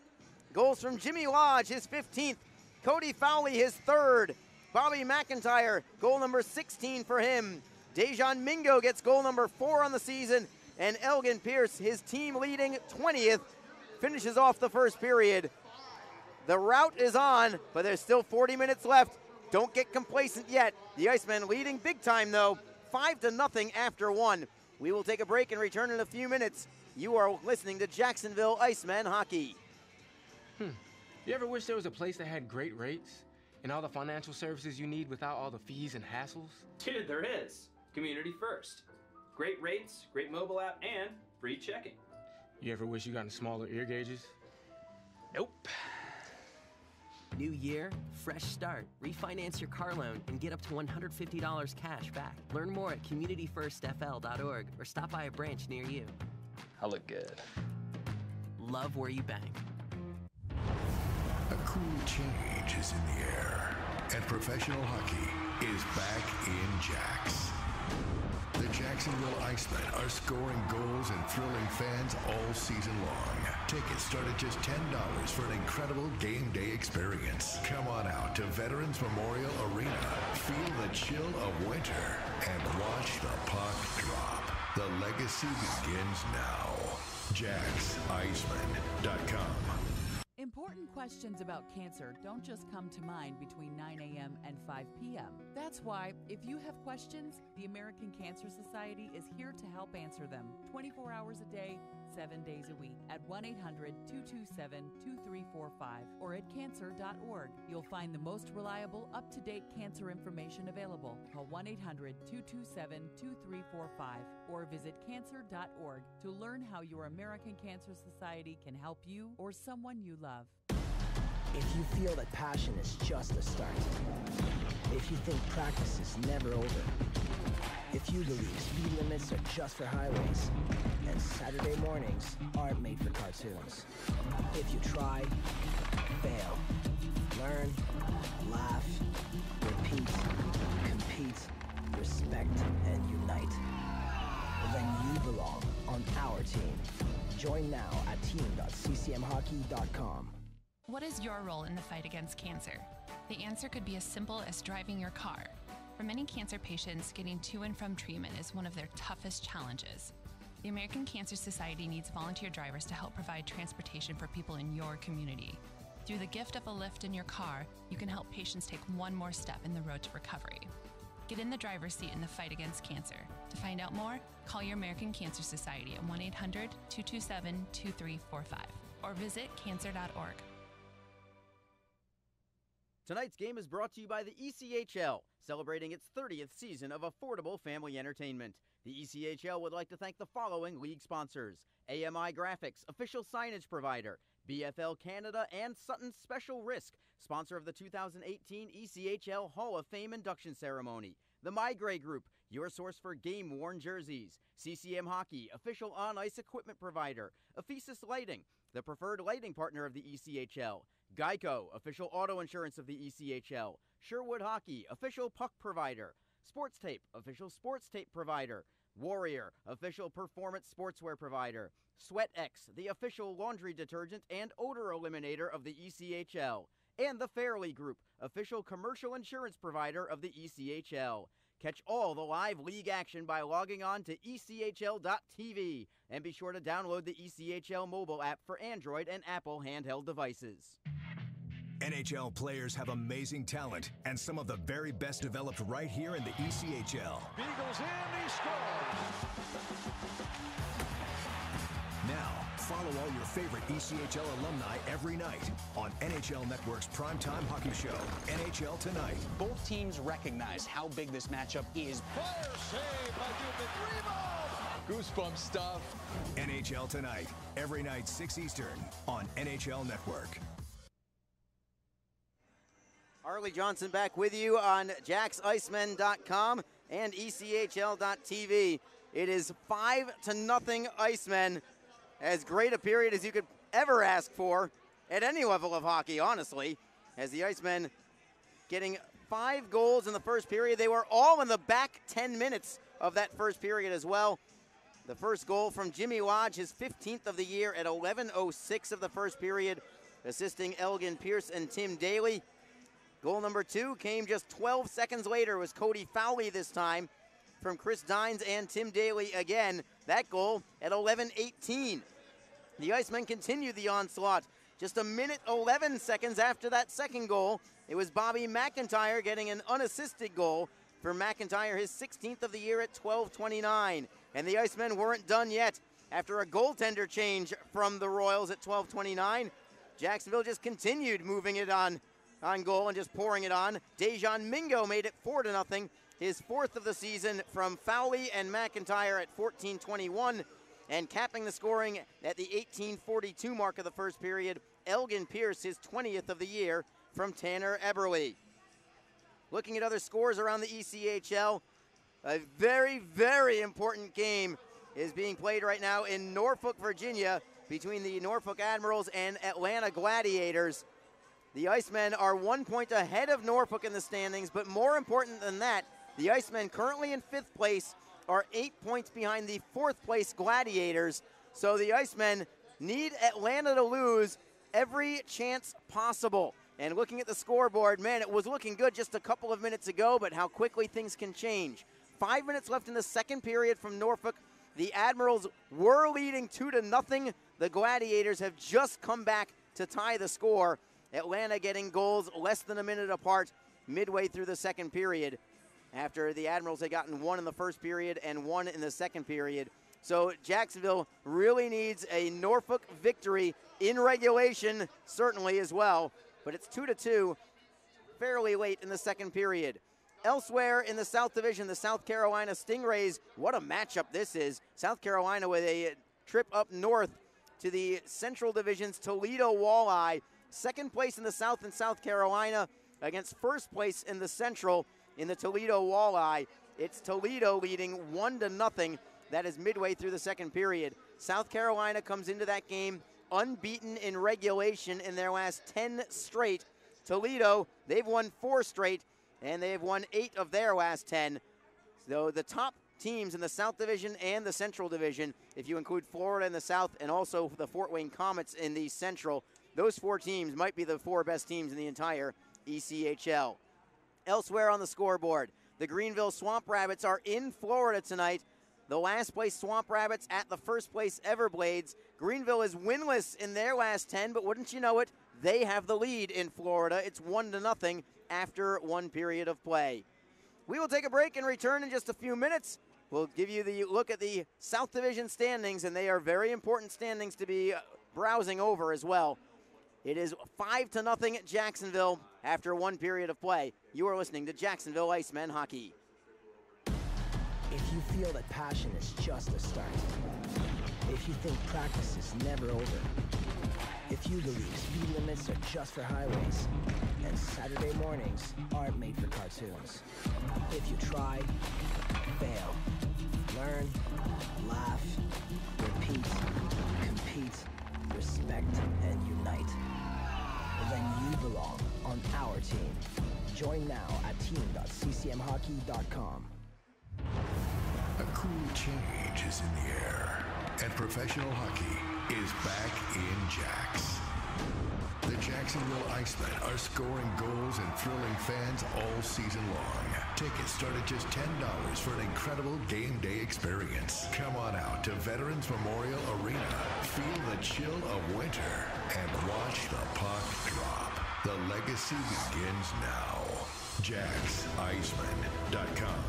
Goals from Jimmy Lodge, his 15th. Cody Fowley, his 3rd. Bobby McIntyre, goal number 16 for him. Dejan Mingo gets goal number 4 on the season. And Elgin Pierce, his team leading 20th finishes off the first period. The rout is on, but there's still 40 minutes left. Don't get complacent yet. The Icemen leading big time, though, 5-0 after one. We will take a break and return in a few minutes. You are listening to Jacksonville Icemen Hockey. You ever wish there was a place that had great rates and all the financial services you need without all the fees and hassles? Dude, there is. Community First. Great rates, great mobile app, and free checking. You ever wish you got smaller ear gauges? Nope. New year, fresh start. Refinance your car loan and get up to $150 cash back. Learn more at communityfirstfl.org or stop by a branch near you. I look good. Love where you bank. A cool change is in the air, and professional hockey is back in Jax. The Jacksonville Icemen are scoring goals and thrilling fans all season long. Tickets start at just $10 for an incredible game day experience. Come on out to Veterans Memorial Arena, feel the chill of winter, and watch the puck drop. The legacy begins now. JacksIcemen.com. Important questions about cancer don't just come to mind between 9 a.m. and 5 p.m. That's why, if you have questions, the American Cancer Society is here to help answer them 24 hours a day, 7 days a week at 1-800-227-2345 or at cancer.org. You'll find the most reliable, up-to-date cancer information available. Call 1-800-227-2345 or visit cancer.org to learn how your American Cancer Society can help you or someone you love. If you feel that passion is just a start, if you think practice is never over, if you believe speed limits are just for highways, and Saturday mornings aren't made for cartoons, if you try, fail, learn, laugh, repeat, compete, respect, and unite, then you belong on our team. Join now at team.ccmhockey.com. What is your role in the fight against cancer? The answer could be as simple as driving your car. For many cancer patients, getting to and from treatment is one of their toughest challenges. The American Cancer Society needs volunteer drivers to help provide transportation for people in your community. Through the gift of a lift in your car, you can help patients take one more step in the road to recovery. Get in the driver's seat in the fight against cancer. To find out more, call your American Cancer Society at 1-800-227-2345 or visit cancer.org. Tonight's game is brought to you by the ECHL, celebrating its 30th season of affordable family entertainment. The ECHL would like to thank the following league sponsors: AMI Graphics, official signage provider; BFL Canada; and Sutton Special Risk, sponsor of the 2018 ECHL Hall of Fame induction ceremony; the Migray Group, your source for game-worn jerseys; CCM Hockey, official on-ice equipment provider; Ephesus Lighting, the preferred lighting partner of the ECHL; Geico, official auto insurance of the ECHL; Sherwood Hockey, official puck provider; Sports Tape, official sports tape provider; Warrior, official performance sportswear provider; SweatX, the official laundry detergent and odor eliminator of the ECHL; and the Fairley Group, official commercial insurance provider of the ECHL. Catch all the live league action by logging on to ECHL.tv, and be sure to download the ECHL mobile app for Android and Apple handheld devices. NHL players have amazing talent, and some of the very best developed right here in the ECHL. Beagles in, he scores! Now, follow all your favorite ECHL alumni every night on NHL Network's primetime hockey show, NHL Tonight. Both teams recognize how big this matchup is. Fire save by Dubin. Rebound! Goosebump stuff. NHL Tonight, every night 6 Eastern on NHL Network. Harley Johnson back with you on JacksIcemen.com and ECHL.tv. It is 5-0 Icemen. As great a period as you could ever ask for at any level of hockey, honestly. As the Icemen getting 5 goals in the first period. They were all in the back 10 minutes of that first period as well. The first goal from Jimmy Lodge, his 15th of the year at 11:06 of the first period, assisting Elgin Pierce and Tim Daly. Goal number 2 came just 12 seconds later. It was Cody Fowley this time from Chris Dines and Tim Daly again. That goal at 11:18. The Icemen continued the onslaught. Just a minute 11 seconds after that second goal, it was Bobby McIntyre getting an unassisted goal for McIntyre, his 16th of the year at 12:29. And the Icemen weren't done yet. After a goaltender change from the Royals at 12:29, Jacksonville just continued moving it on goal and just pouring it on. Dejan Mingo made it 4-0, his 4th of the season from Fowley and McIntyre at 14:21. And capping the scoring at the 18:42 mark of the first period, Elgin Pierce, his 20th of the year from Tanner Eberle. Looking at other scores around the ECHL, a very, very important game is being played right now in Norfolk, Virginia, between the Norfolk Admirals and Atlanta Gladiators. The Icemen are 1 point ahead of Norfolk in the standings, but more important than that, the Icemen currently in 5th place are 8 points behind the 4th place Gladiators. So the Icemen need Atlanta to lose every chance possible. And looking at the scoreboard, man, it was looking good just a couple of minutes ago, but how quickly things can change. 5 minutes left in the second period from Norfolk. The Admirals were leading 2-0. The Gladiators have just come back to tie the score. Atlanta getting goals less than a minute apart midway through the second period, after the Admirals had gotten one in the first period and one in the second period. So Jacksonville really needs a Norfolk victory in regulation, certainly as well. But it's 2-2 fairly late in the second period. Elsewhere in the South Division, the South Carolina Stingrays, what a matchup this is. South Carolina with a trip up north to the Central Division's Toledo Walleye. Second place in the South in South Carolina against first place in the Central in the Toledo Walleye. It's Toledo leading 1-0. That is midway through the second period. South Carolina comes into that game unbeaten in regulation in their last 10 straight. Toledo, they've won 4 straight, and they've won 8 of their last 10. So the top teams in the South Division and the Central Division, if you include Florida in the South and also the Fort Wayne Comets in the Central, those 4 teams might be the 4 best teams in the entire ECHL. Elsewhere on the scoreboard, the Greenville Swamp Rabbits are in Florida tonight. The last place Swamp Rabbits at the first place Everblades. Greenville is winless in their last 10, but wouldn't you know it, they have the lead in Florida. It's 1-0 after one period of play. We will take a break and return in just a few minutes. We'll give you the look at the South Division standings, and they are very important standings to be browsing over as well. It is 5-0 at Jacksonville after one period of play. You are listening to Jacksonville Icemen Hockey. If you feel that passion is just a start, if you think practice is never over, if you believe speed limits are just for highways, and Saturday mornings aren't made for cartoons, if you try, fail, learn, laugh, repeat, compete, respect, and unite, then you belong on our team. Join now at team.ccmhockey.com. A cool change is in the air, and professional hockey is back in Jax. The Jacksonville Icemen are scoring goals and thrilling fans all season long. Tickets start at just $10 for an incredible game day experience. Come on out to Veterans Memorial Arena, feel the chill of winter, and watch the puck drop. The legacy begins now. JacksIcemen.com.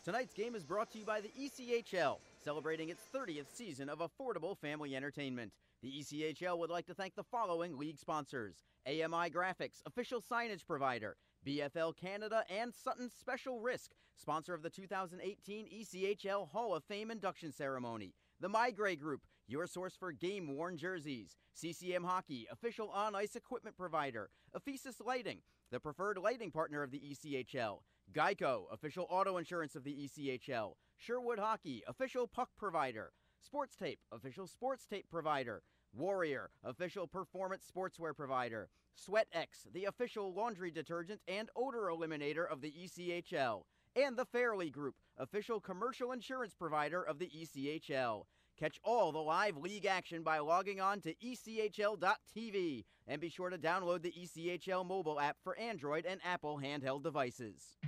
Tonight's game is brought to you by the ECHL, celebrating its 30th season of affordable family entertainment. The ECHL would like to thank the following league sponsors: AMI Graphics, official signage provider; BFL Canada; and Sutton Special Risk, sponsor of the 2018 ECHL Hall of Fame induction ceremony; the Migray Group, your source for game-worn jerseys; CCM Hockey, official on-ice equipment provider; Ephesus Lighting, the preferred lighting partner of the ECHL; Geico, official auto insurance of the ECHL; Sherwood Hockey, official puck provider; Sports Tape, official sports tape provider; Warrior, official performance sportswear provider; SweatX, the official laundry detergent and odor eliminator of the ECHL; and the Fairley Group, official commercial insurance provider of the ECHL. Catch all the live league action by logging on to ECHL.tv, and be sure to download the ECHL mobile app for Android and Apple handheld devices.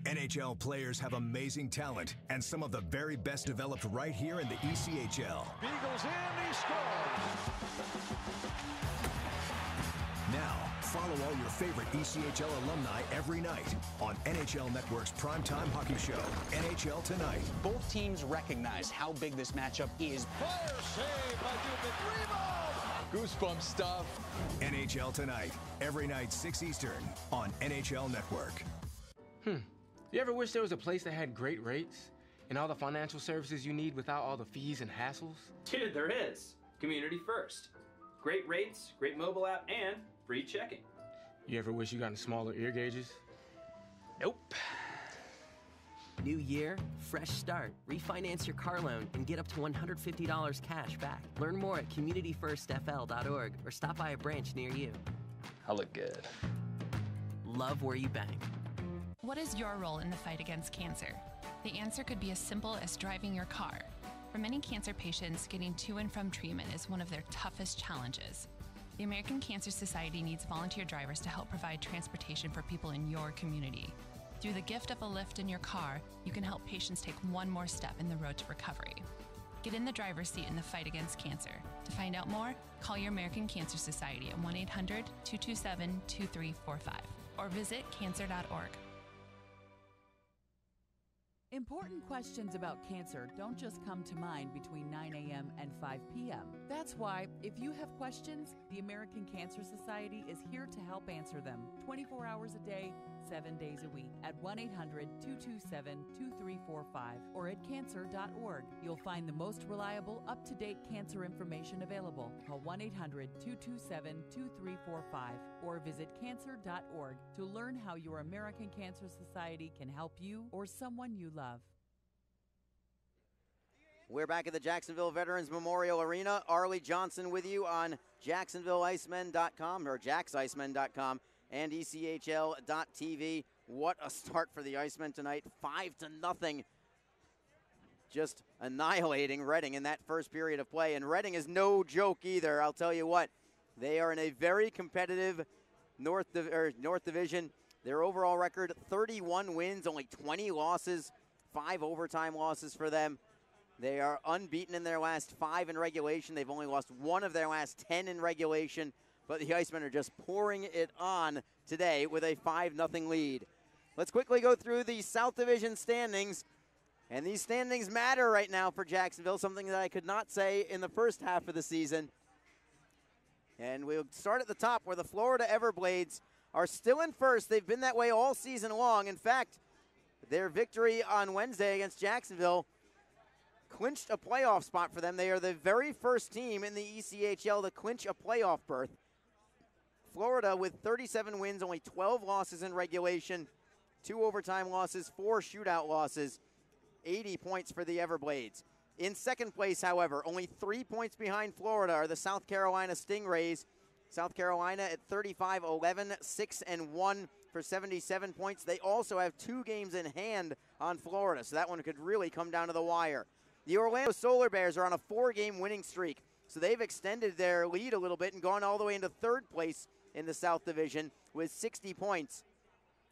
NHL players have amazing talent, and some of the very best developed right here in the ECHL. Beagles in, he scores! Now, follow all your favorite ECHL alumni every night on NHL Network's primetime hockey show, NHL Tonight. Both teams recognize how big this matchup is. Fire save by Dubin. Rebound! Goosebump stuff. NHL Tonight, every night 6 Eastern on NHL Network. You ever wish there was a place that had great rates and all the financial services you need without all the fees and hassles? Dude, there is. Community First. Great rates, great mobile app, and free checking. You ever wish you got smaller ear gauges? Nope. New year, fresh start. Refinance your car loan and get up to $150 cash back. Learn more at communityfirstfl.org or stop by a branch near you. I look good. Love where you bank. What is your role in the fight against cancer? The answer could be as simple as driving your car. For many cancer patients, getting to and from treatment is one of their toughest challenges. The American Cancer Society needs volunteer drivers to help provide transportation for people in your community. Through the gift of a lift in your car, you can help patients take one more step in the road to recovery. Get in the driver's seat in the fight against cancer. To find out more, call your American Cancer Society at 1-800-227-2345 or visit cancer.org. Important questions about cancer don't just come to mind between 9 a.m. and 5 p.m. That's why, if you have questions, the American Cancer Society is here to help answer them 24 hours a day, 7 days a week at 1-800-227-2345 or at cancer.org. You'll find the most reliable, up-to-date cancer information available. Call 1-800-227-2345 or visit cancer.org to learn how your American Cancer Society can help you or someone you love. We're back at the Jacksonville Veterans Memorial Arena. Arlie Johnson with you on JacksonvilleIcemen.com or JacksIcemen.com and ECHL.tv. What a start for the Icemen tonight. 5-0. Just annihilating Reading in that first period of play. And Reading is no joke either, I'll tell you what. They are in a very competitive North Division. Their overall record, 31 wins, only 20 losses, 5 overtime losses for them. They are unbeaten in their last 5 in regulation. They've only lost 1 of their last 10 in regulation, but the Icemen are just pouring it on today with a 5-0 lead. Let's quickly go through the South Division standings, and these standings matter right now for Jacksonville, something that I could not say in the first half of the season. And we'll start at the top where the Florida Everblades are still in first. They've been that way all season long. In fact, their victory on Wednesday against Jacksonville clinched a playoff spot for them. They are the very first team in the ECHL to clinch a playoff berth. Florida with 37 wins, only 12 losses in regulation, 2 overtime losses, 4 shootout losses, 80 points for the Everblades. In second place, however, only 3 points behind Florida are the South Carolina Stingrays. South Carolina at 35-11, 6-1 for 77 points. They also have 2 games in hand on Florida, so that one could really come down to the wire. The Orlando Solar Bears are on a 4-game winning streak, so they've extended their lead a little bit and gone all the way into third place in the South Division with 60 points.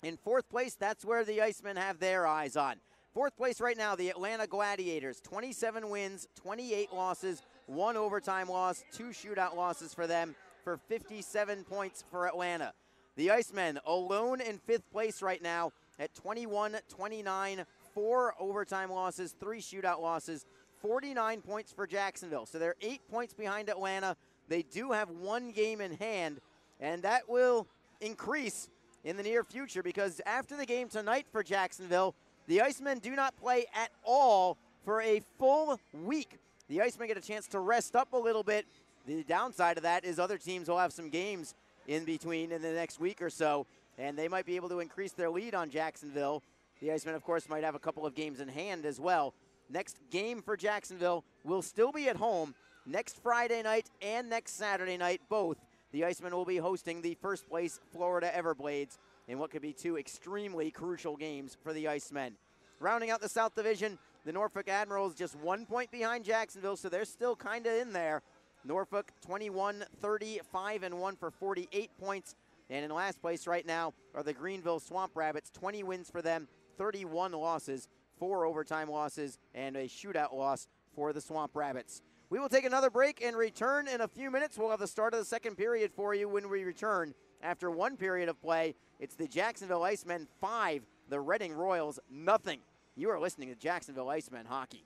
In fourth place, that's where the Icemen have their eyes on. Fourth place right now, the Atlanta Gladiators, 27 wins, 28 losses, 1 overtime loss, 2 shootout losses for them for 57 points for Atlanta. The Icemen alone in fifth place right now at 21-29, 4 overtime losses, 3 shootout losses, 49 points for Jacksonville. So they're 8 points behind Atlanta. They do have 1 game in hand, and that will increase in the near future because after the game tonight for Jacksonville, the Icemen do not play at all for a full week. The Icemen get a chance to rest up a little bit. The downside of that is other teams will have some games in between in the next week or so, and they might be able to increase their lead on Jacksonville. The Icemen, of course, might have a couple of games in hand as well. Next game for Jacksonville will still be at home next Friday night and next Saturday night, both. The Icemen will be hosting the first place Florida Everblades in what could be 2 extremely crucial games for the Icemen. Rounding out the South Division, the Norfolk Admirals just 1 point behind Jacksonville, so they're still kind of in there. Norfolk 21-30, 5-1 for 48 points. And in last place right now are the Greenville Swamp Rabbits, 20 wins for them, 31 losses, 4 overtime losses, and a shootout loss for the Swamp Rabbits. We will take another break and return in a few minutes. We'll have the start of the second period for you when we return. After one period of play, it's the Jacksonville Icemen 5, the Reading Royals nothing. You are listening to Jacksonville Icemen Hockey.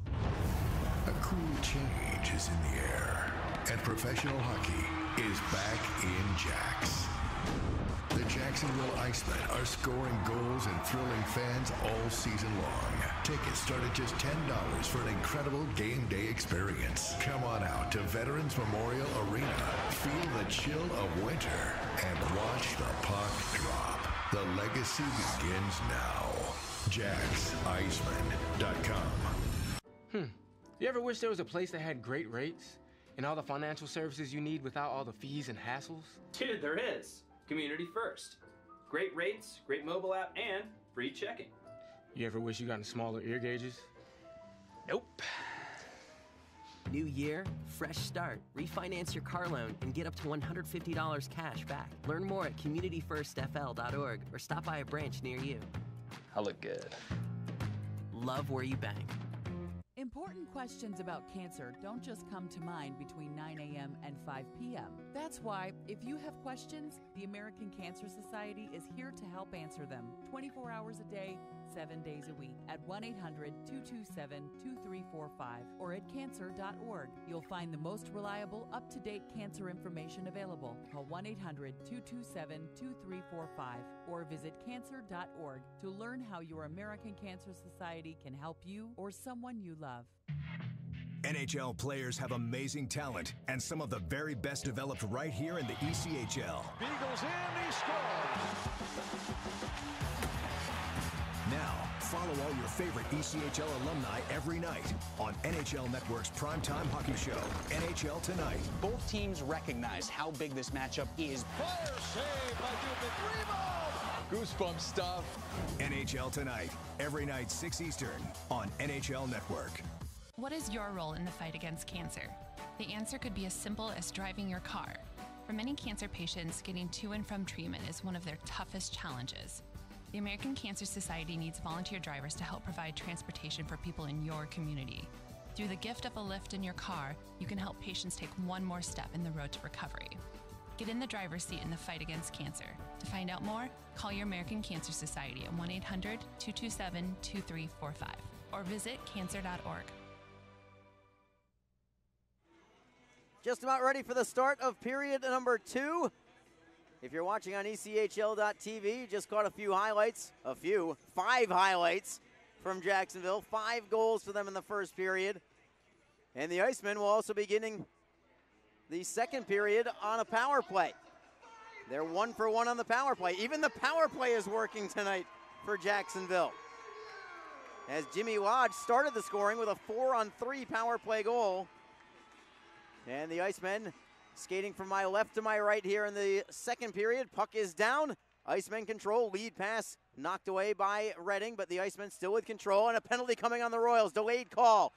A cool change is in the air, and professional hockey is back in Jax. The Jacksonville Icemen are scoring goals and thrilling fans all season long. Tickets start at just $10 for an incredible game day experience. Come on out to Veterans Memorial Arena, feel the chill of winter, and watch the puck drop. The legacy begins now. JacksIcemen.com. You ever wish there was a place that had great rates and all the financial services you need without all the fees and hassles? Dude, there is. Community First. Great rates, great mobile app, and free checking. You ever wish you got smaller ear gauges? Nope. New year, fresh start. Refinance your car loan and get up to $150 cash back. Learn more at communityfirstfl.org or stop by a branch near you. I look good. Love where you bank. Important questions about cancer don't just come to mind between 9 a.m. and 5 p.m. That's why, if you have questions, the American Cancer Society is here to help answer them 24 hours a day, 7 days a week at 1-800-227-2345 or at cancer.org. You'll find the most reliable, up-to-date cancer information available. Call 1-800-227-2345 or visit cancer.org to learn how your American Cancer Society can help you or someone you love. NHL players have amazing talent, and some of the very best developed right here in the ECHL. Beagles in, he scores! Now, follow all your favorite ECHL alumni every night on NHL Network's primetime hockey show, NHL Tonight. Both teams recognize how big this matchup is. Fire save by Dubin. Rebound! Goosebump stuff. NHL Tonight, every night 6 Eastern on NHL Network. What is your role in the fight against cancer? The answer could be as simple as driving your car. For many cancer patients, getting to and from treatment is one of their toughest challenges. The American Cancer Society needs volunteer drivers to help provide transportation for people in your community. Through the gift of a lift in your car, you can help patients take one more step in the road to recovery. Get in the driver's seat in the fight against cancer. To find out more, call your American Cancer Society at 1-800-227-2345 or visit cancer.org. Just about ready for the start of period number 2. If you're watching on ECHL.TV, you just caught a few highlights. 5 highlights from Jacksonville. 5 goals for them in the first period. And the Icemen will also be beginning the second period on a power play. They're 1 for 1 on the power play. Even the power play is working tonight for Jacksonville, as Jimmy Lodge started the scoring with a 4-on-3 power play goal. And the Icemen skating from my left to my right here in the second period. Puck is down. Icemen control. Lead pass knocked away by Reading, but the Icemen still with control, and a penalty coming on the Royals. Delayed call.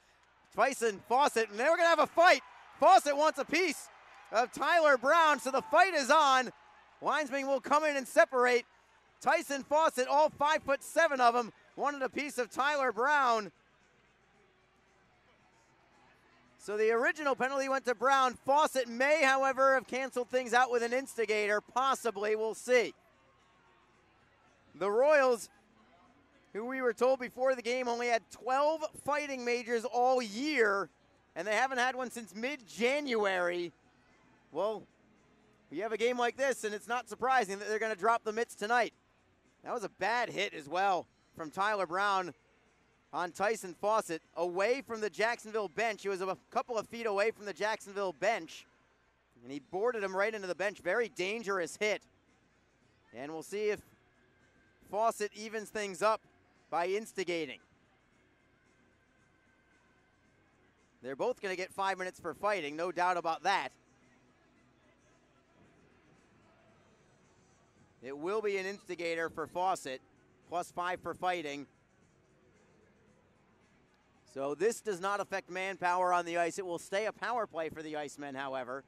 Tyson Fawcett, and they're going to have a fight. Fawcett wants a piece of Tyler Brown, so the fight is on. Linesmen will come in and separate. Tyson Fawcett, all 5'7" of them, wanted a piece of Tyler Brown. So the original penalty went to Brown. Fawcett may, however, have canceled things out with an instigator. Possibly, we'll see. The Royals, who we were told before the game only had 12 fighting majors all year, and they haven't had one since mid-January. Well, you have a game like this, and it's not surprising that they're going to drop the mitts tonight. That was a bad hit as well from Tyler Brown on Tyson Fawcett, away from the Jacksonville bench. He was a couple of feet away from the Jacksonville bench, and he boarded him right into the bench. Very dangerous hit. And we'll see if Fawcett evens things up by instigating. They're both going to get 5 minutes for fighting, no doubt about that. It will be an instigator for Fawcett, +5 for fighting. So this does not affect manpower on the ice. It will stay a power play for the Icemen, however.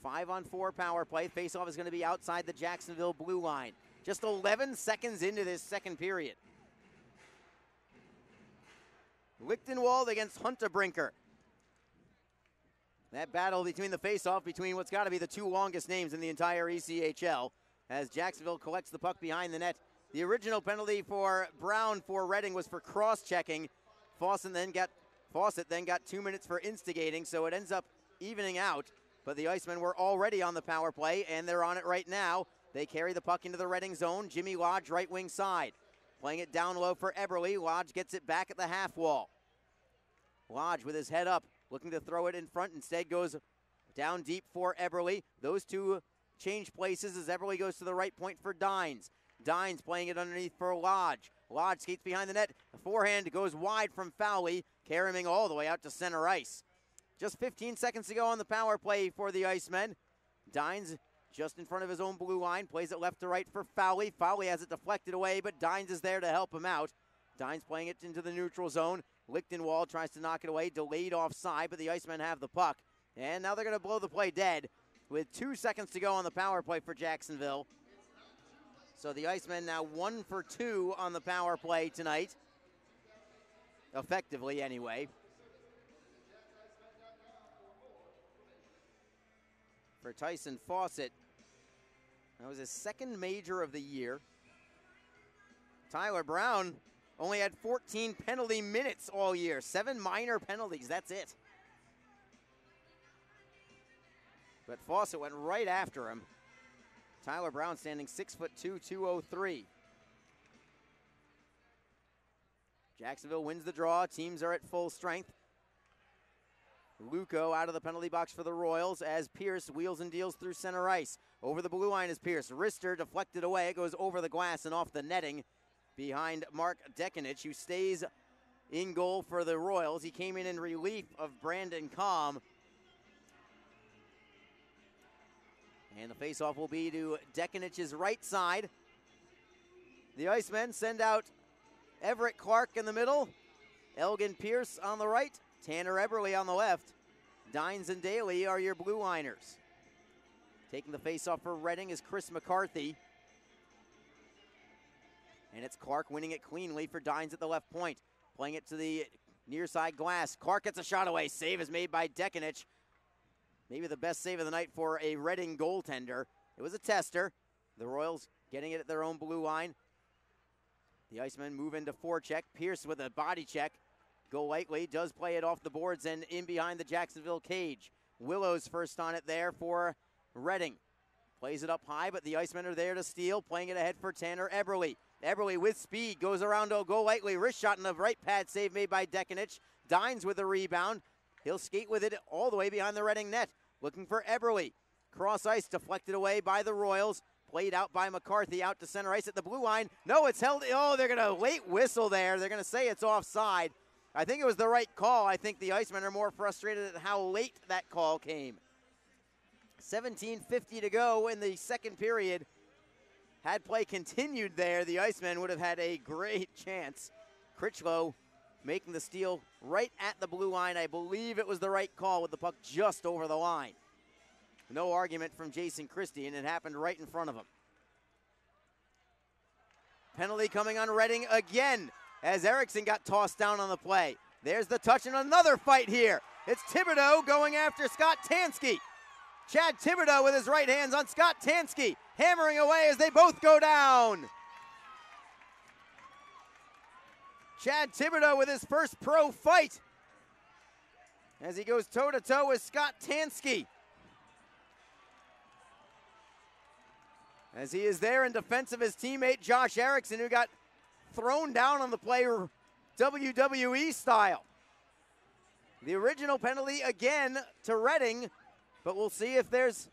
5-on-4 power play. Faceoff is going to be outside the Jacksonville blue line. Just 11 seconds into this second period. Lichtenwald against Huntebrinker. That battle between the faceoff between what's got to be the two longest names in the entire ECHL as Jacksonville collects the puck behind the net. The original penalty for Brown for Reading was for cross-checking. Fawcett then got 2 minutes for instigating, so it ends up evening out. But the Icemen were already on the power play, and they're on it right now. They carry the puck into the Reading zone. Jimmy Lodge, right wing side. Playing it down low for Eberle. Lodge gets it back at the half wall. Lodge with his head up, looking to throw it in front. Instead goes down deep for Eberle. Those two change places as Eberle goes to the right point for Dines. Dines playing it underneath for Lodge. Lodge skates behind the net. The forehand goes wide from Fowley, carrying all the way out to center ice. Just 15 seconds to go on the power play for the Icemen. Dines just in front of his own blue line, plays it left to right for Fowley. Fowley has it deflected away, but Dines is there to help him out. Dines playing it into the neutral zone. Lichtenwald tries to knock it away, delayed offside, but the Icemen have the puck. And now they're going to blow the play dead with 2 seconds to go on the power play for Jacksonville. So the Icemen now 1 for 2 on the power play tonight. Effectively, anyway. For Tyson Fawcett, that was his second major of the year. Tyler Brown only had 14 penalty minutes all year. 7 minor penalties, that's it. But Fawcett went right after him. Tyler Brown standing 6'2", 203. Jacksonville wins the draw. Teams are at full strength. Luco out of the penalty box for the Royals as Pierce wheels and deals through center ice. Over the blue line is Pierce. Rister deflected away. It goes over the glass and off the netting behind Mark Dekanich, who stays in goal for the Royals. He came in relief of Brandon Kalm. And the faceoff will be to Dekanich's right side. The Icemen send out Everett Clark in the middle. Elgin Pierce on the right. Tanner Eberle on the left. Dines and Daly are your blue liners. Taking the faceoff for Reading is Chris McCarthy. And it's Clark winning it cleanly for Dines at the left point. Playing it to the near side glass. Clark gets a shot away. Save is made by Dekanich. Maybe the best save of the night for a Reading goaltender. It was a tester. The Royals getting it at their own blue line. The Icemen move into forecheck. Pierce with a body check. Golightly does play it off the boards and in behind the Jacksonville cage. Willows first on it there for Reading. Plays it up high, but the Icemen are there to steal. Playing it ahead for Tanner Eberle. Eberle with speed goes around to Golightly. Wrist shot in the right pad save made by Dekanich. Dines with the rebound. He'll skate with it all the way behind the Reading net. Looking for Eberle. Cross ice deflected away by the Royals. Played out by McCarthy out to center ice at the blue line. No, it's held. Oh, they're going to late whistle there. They're going to say it's offside. I think it was the right call. I think the Icemen are more frustrated at how late that call came. 17:50 to go in the second period. Had play continued there, the Icemen would have had a great chance. Critchlow making the steal right at the blue line. I believe it was the right call with the puck just over the line. No argument from Jason Christie, and it happened right in front of him. Penalty coming on Reading again as Erickson got tossed down on the play. There's the touch and another fight here. It's Thibodeau going after Scott Tansky. Chad Thibodeau with his right hands on Scott Tansky, hammering away as they both go down. Chad Thibodeau with his first pro fight as he goes toe-to-toe with Scott Tansky. As he is there in defense of his teammate Josh Erickson, who got thrown down on the play WWE style. The original penalty again to Reading, but we'll see if there's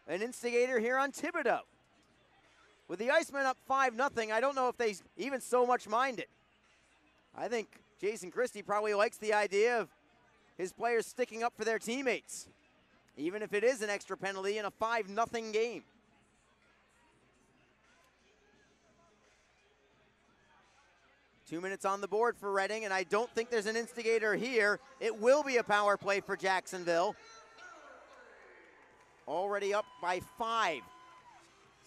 an instigator here on Thibodeau. With the Icemen up 5-0, I don't know if they even so much mind it. I think Jason Christie probably likes the idea of his players sticking up for their teammates, even if it is an extra penalty in a 5-0 game. Two minutes on the board for Reading, and I don't think there's an instigator here. It will be a power play for Jacksonville. already up by 5.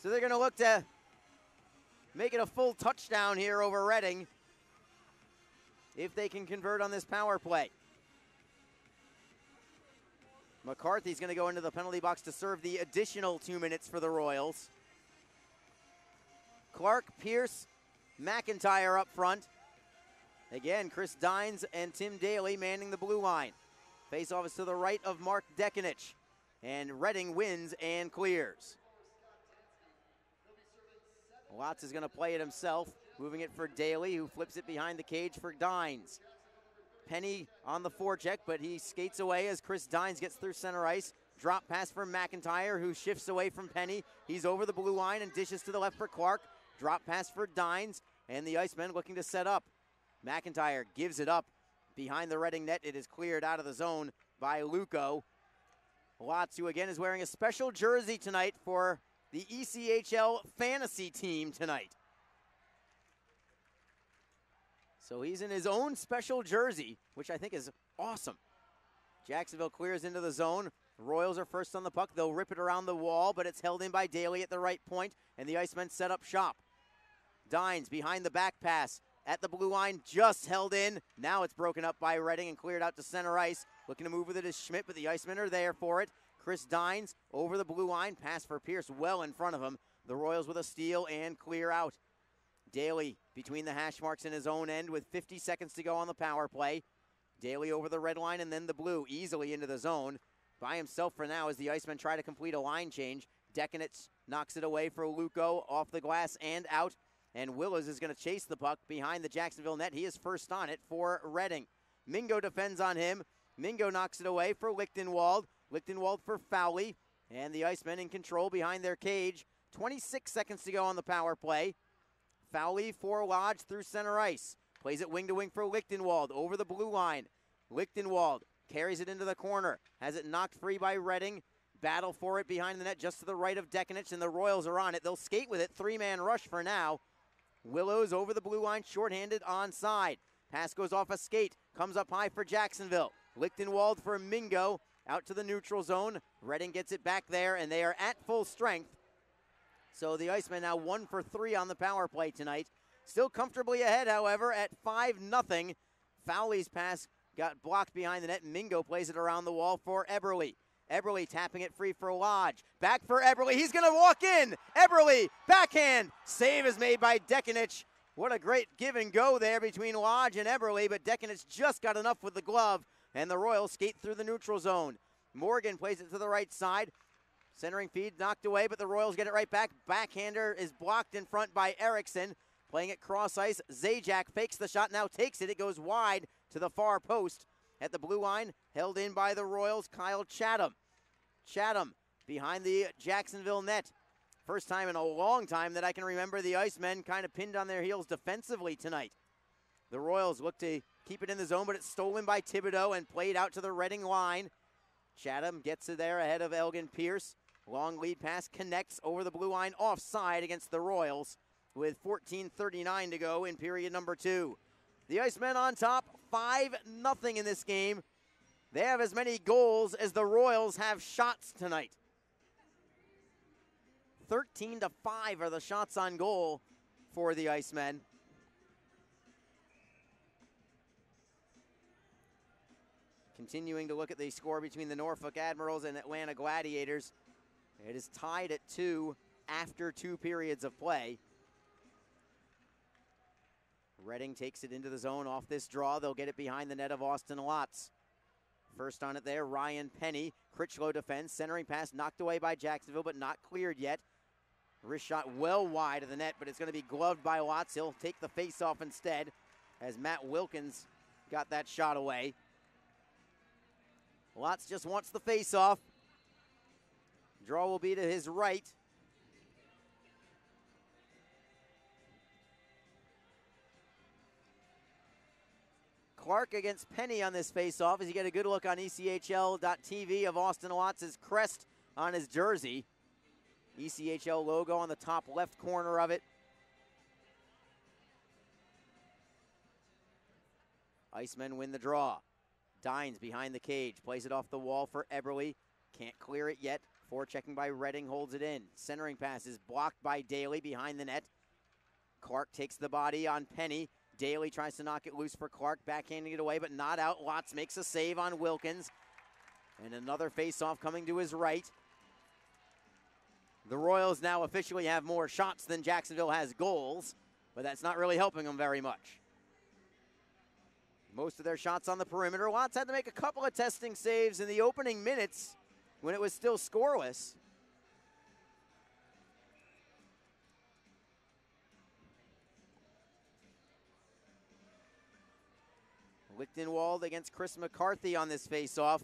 So they're going to look to make it a full touchdown here over Reading if they can convert on this power play. McCarthy's going to go into the penalty box to serve the additional 2 minutes for the Royals. Clark, Pierce, McIntyre up front. Again, Chris Dines and Tim Daly manning the blue line. Face-off is to the right of Mark Dekanich. And Reading wins and clears. Watts is going to play it himself, moving it for Daly, who flips it behind the cage for Dines. Penny on the forecheck, but he skates away as Chris Dines gets through center ice. Drop pass for McIntyre, who shifts away from Penny. He's over the blue line and dishes to the left for Clark. Drop pass for Dines, and the Icemen looking to set up. McIntyre gives it up behind the Reading net. It is cleared out of the zone by Luco. Watts, who again is wearing a special jersey tonight for the ECHL fantasy team tonight. So he's in his own special jersey, which I think is awesome. Jacksonville clears into the zone. Royals are first on the puck. They'll rip it around the wall, but it's held in by Daly at the right point, and the Icemen set up shop. Dines behind the back pass at the blue line, just held in. Now it's broken up by Reading and cleared out to center ice. Looking to move with it is Schmidt, but the Icemen are there for it. Chris Dines over the blue line, pass for Pierce well in front of him. The Royals with a steal and clear out. Daly between the hash marks in his own end with 50 seconds to go on the power play. Daly over the red line and then the blue, easily into the zone. By himself for now as the Icemen try to complete a line change. Dekanich knocks it away for Luco, off the glass and out. And Willows is going to chase the puck behind the Jacksonville net. He is first on it for Reading. Mingo defends on him. Mingo knocks it away for Lichtenwald. Lichtenwald for Fowley. And the Icemen in control behind their cage. 26 seconds to go on the power play. Fowley for Lodge through center ice. Plays it wing to wing for Lichtenwald over the blue line. Lichtenwald carries it into the corner. Has it knocked free by Reading. Battle for it behind the net just to the right of Dekanich, and the Royals are on it. They'll skate with it. 3-man rush for now. Willows over the blue line, shorthanded onside. Pass goes off a skate. Comes up high for Jacksonville. Lichtenwald for Mingo. Out to the neutral zone. Reading gets it back there, and they are at full strength. So the Icemen now 1 for 3 on the power play tonight. Still comfortably ahead, however, at 5-0. Fowley's pass got blocked behind the net. Mingo plays it around the wall for Eberle. Eberle tapping it free for Lodge. Back for Eberle. He's going to walk in. Eberle, backhand. Save is made by Dekanich. What a great give and go there between Lodge and Eberle, but Dekanich just got enough with the glove, and the Royals skate through the neutral zone. Morgan plays it to the right side. Centering feed knocked away, but the Royals get it right back. Backhander is blocked in front by Erickson. Playing it cross ice. Zajac fakes the shot, now takes it. It goes wide to the far post. At the blue line, held in by the Royals, Kyle Chatham. Chatham behind the Jacksonville net. First time in a long time that I can remember the Icemen kind of pinned on their heels defensively tonight. The Royals look to keep it in the zone, but it's stolen by Thibodeau and played out to the Reading line. Chatham gets it there ahead of Elgin Pierce. Long lead pass connects over the blue line offside against the Royals with 14:39 to go in period number 2. The Icemen on top, 5-0 in this game. They have as many goals as the Royals have shots tonight. 13-5 are the shots on goal for the Icemen. Continuing to look at the score between the Norfolk Admirals and Atlanta Gladiators. It is tied at 2 after 2 periods of play. Reading takes it into the zone off this draw. They'll get it behind the net of Austin Lotz. First on it there, Ryan Penny. Critchlow defends. Centering pass knocked away by Jacksonville, but not cleared yet. Wrist shot well wide of the net, but it's going to be gloved by Lotz. He'll take the face-off instead as Matt Wilkins got that shot away. Lotz just wants the face-off. Draw will be to his right. Clark against Penny on this face-off as you get a good look on ECHL.TV of Austin Lotz's crest on his jersey. ECHL logo on the top left corner of it. Icemen win the draw. Dines behind the cage, plays it off the wall for Eberle. Can't clear it yet Forechecking by Redding holds it in. Centering pass is blocked by Daly behind the net. Clark takes the body on Penny. Daly tries to knock it loose for Clark, backhanding it away, but not out. Watts makes a save on Wilkins. And another face-off coming to his right. The Royals now officially have more shots than Jacksonville has goals, but that's not really helping them very much. Most of their shots on the perimeter. Watts had to make a couple of testing saves in the opening minutes when it was still scoreless. Lichtenwald against Chris McCarthy on this face-off.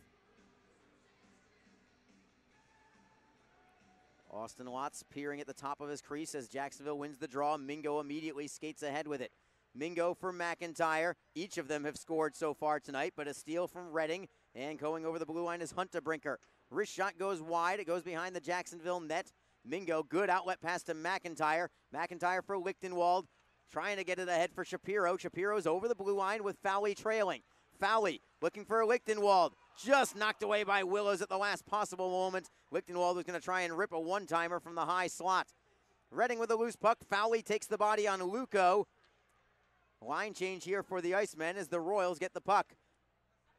Austin Watts peering at the top of his crease as Jacksonville wins the draw. Mingo immediately skates ahead with it. Mingo for McIntyre. Each of them have scored so far tonight, but a steal from Redding. And going over the blue line is Huntebrinker. Wrist shot goes wide. It goes behind the Jacksonville net. Mingo, good outlet pass to McIntyre. McIntyre for Lichtenwald. Trying to get it ahead for Shapiro. Shapiro's over the blue line with Fowley trailing. Fowley looking for Lichtenwald. Just knocked away by Willows at the last possible moment. Lichtenwald was going to try and rip a one-timer from the high slot. Redding with a loose puck. Fowley takes the body on Luco. Line change here for the Icemen as the Royals get the puck.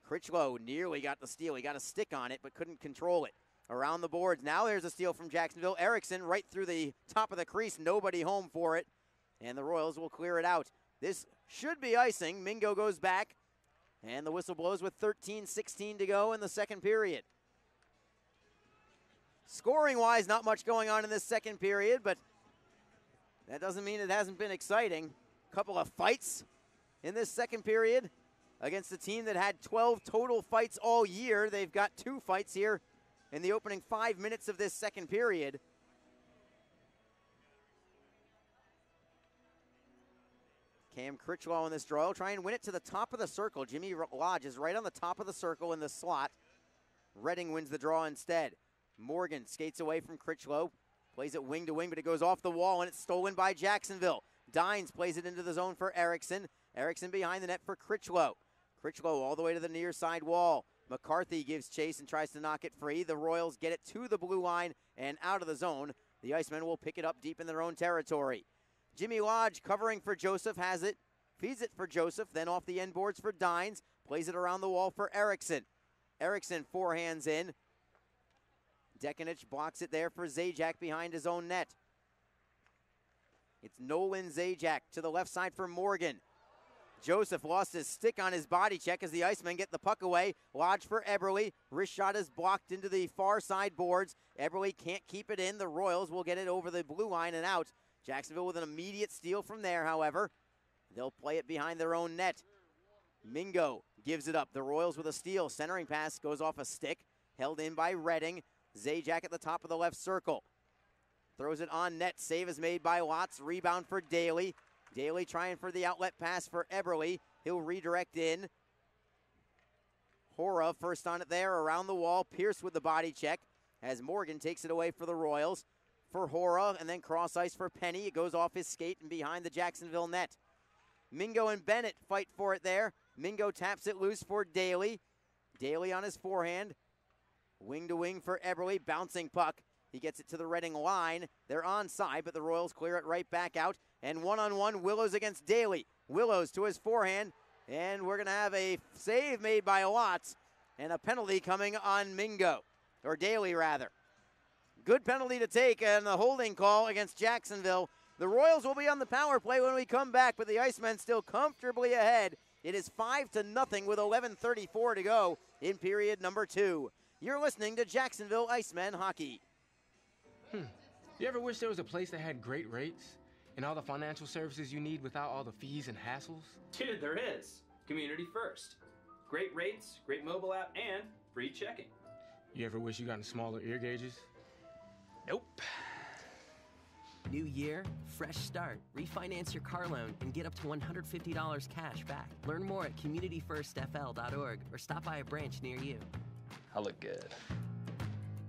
Critchlow nearly got the steal. He got a stick on it but couldn't control it. Around the boards. Now there's a steal from Jacksonville. Erickson right through the top of the crease. Nobody home for it. And the Royals will clear it out. This should be icing. Mingo goes back. And the whistle blows with 13:16 to go in the second period. Scoring-wise, not much going on in this second period, but that doesn't mean it hasn't been exciting. A couple of fights in this second period against a team that had 12 total fights all year. They've got 2 fights here in the opening 5 minutes of this second period. Cam Critchlow in this draw will try and win it to the top of the circle. Jimmy Lodge is right on the top of the circle in the slot. Redding wins the draw instead. Morgan skates away from Critchlow. Plays it wing to wing, but it goes off the wall, and it's stolen by Jacksonville. Dines plays it into the zone for Erickson. Erickson behind the net for Critchlow. Critchlow all the way to the near side wall. McCarthy gives chase and tries to knock it free. The Royals get it to the blue line and out of the zone. The Icemen will pick it up deep in their own territory. Jimmy Lodge covering for Joseph has it. Feeds it for Joseph, then off the end boards for Dines. Plays it around the wall for Erickson. Erickson forehands in. Dekanich blocks it there for Zajac behind his own net. It's Nolan Zajac to the left side for Morgan. Joseph lost his stick on his body check as the Icemen get the puck away. Lodge for Eberle. Wrist shot is blocked into the far side boards. Eberle can't keep it in. The Royals will get it over the blue line and out. Jacksonville with an immediate steal from there, however. They'll play it behind their own net. Mingo gives it up. The Royals with a steal. Centering pass goes off a stick. Held in by Redding. Zajac at the top of the left circle. Throws it on net. Save is made by Watts. Rebound for Daly. Daly trying for the outlet pass for Eberle. He'll redirect in. Hora first on it there around the wall. Pierce with the body check as Morgan takes it away for the Royals. For Hora and then cross ice for Penny. It goes off his skate and behind the Jacksonville net. Mingo and Bennett fight for it there. Mingo taps it loose for Daly. Daly on his forehand. Wing to wing for Eberle. Bouncing puck. He gets it to the Redding line. They're onside, but the Royals clear it right back out. And one-on-one, Willows against Daly. Willows to his forehand. And we're going to have a save made by Watts and a penalty coming on Mingo. Or Daly, rather. Good penalty to take and the holding call against Jacksonville. The Royals will be on the power play when we come back, but the Icemen still comfortably ahead. It is 5-0 with 11:34 to go in period number 2. You're listening to Jacksonville Icemen Hockey. You ever wish there was a place that had great rates and all the financial services you need without all the fees and hassles? Dude, there is. Community First. Great rates, great mobile app, and free checking. You ever wish you got smaller ear gauges? Nope. New year, fresh start. Refinance your car loan and get up to $150 cash back. Learn more at communityfirstfl.org or stop by a branch near you. I look good.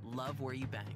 Love where you bank.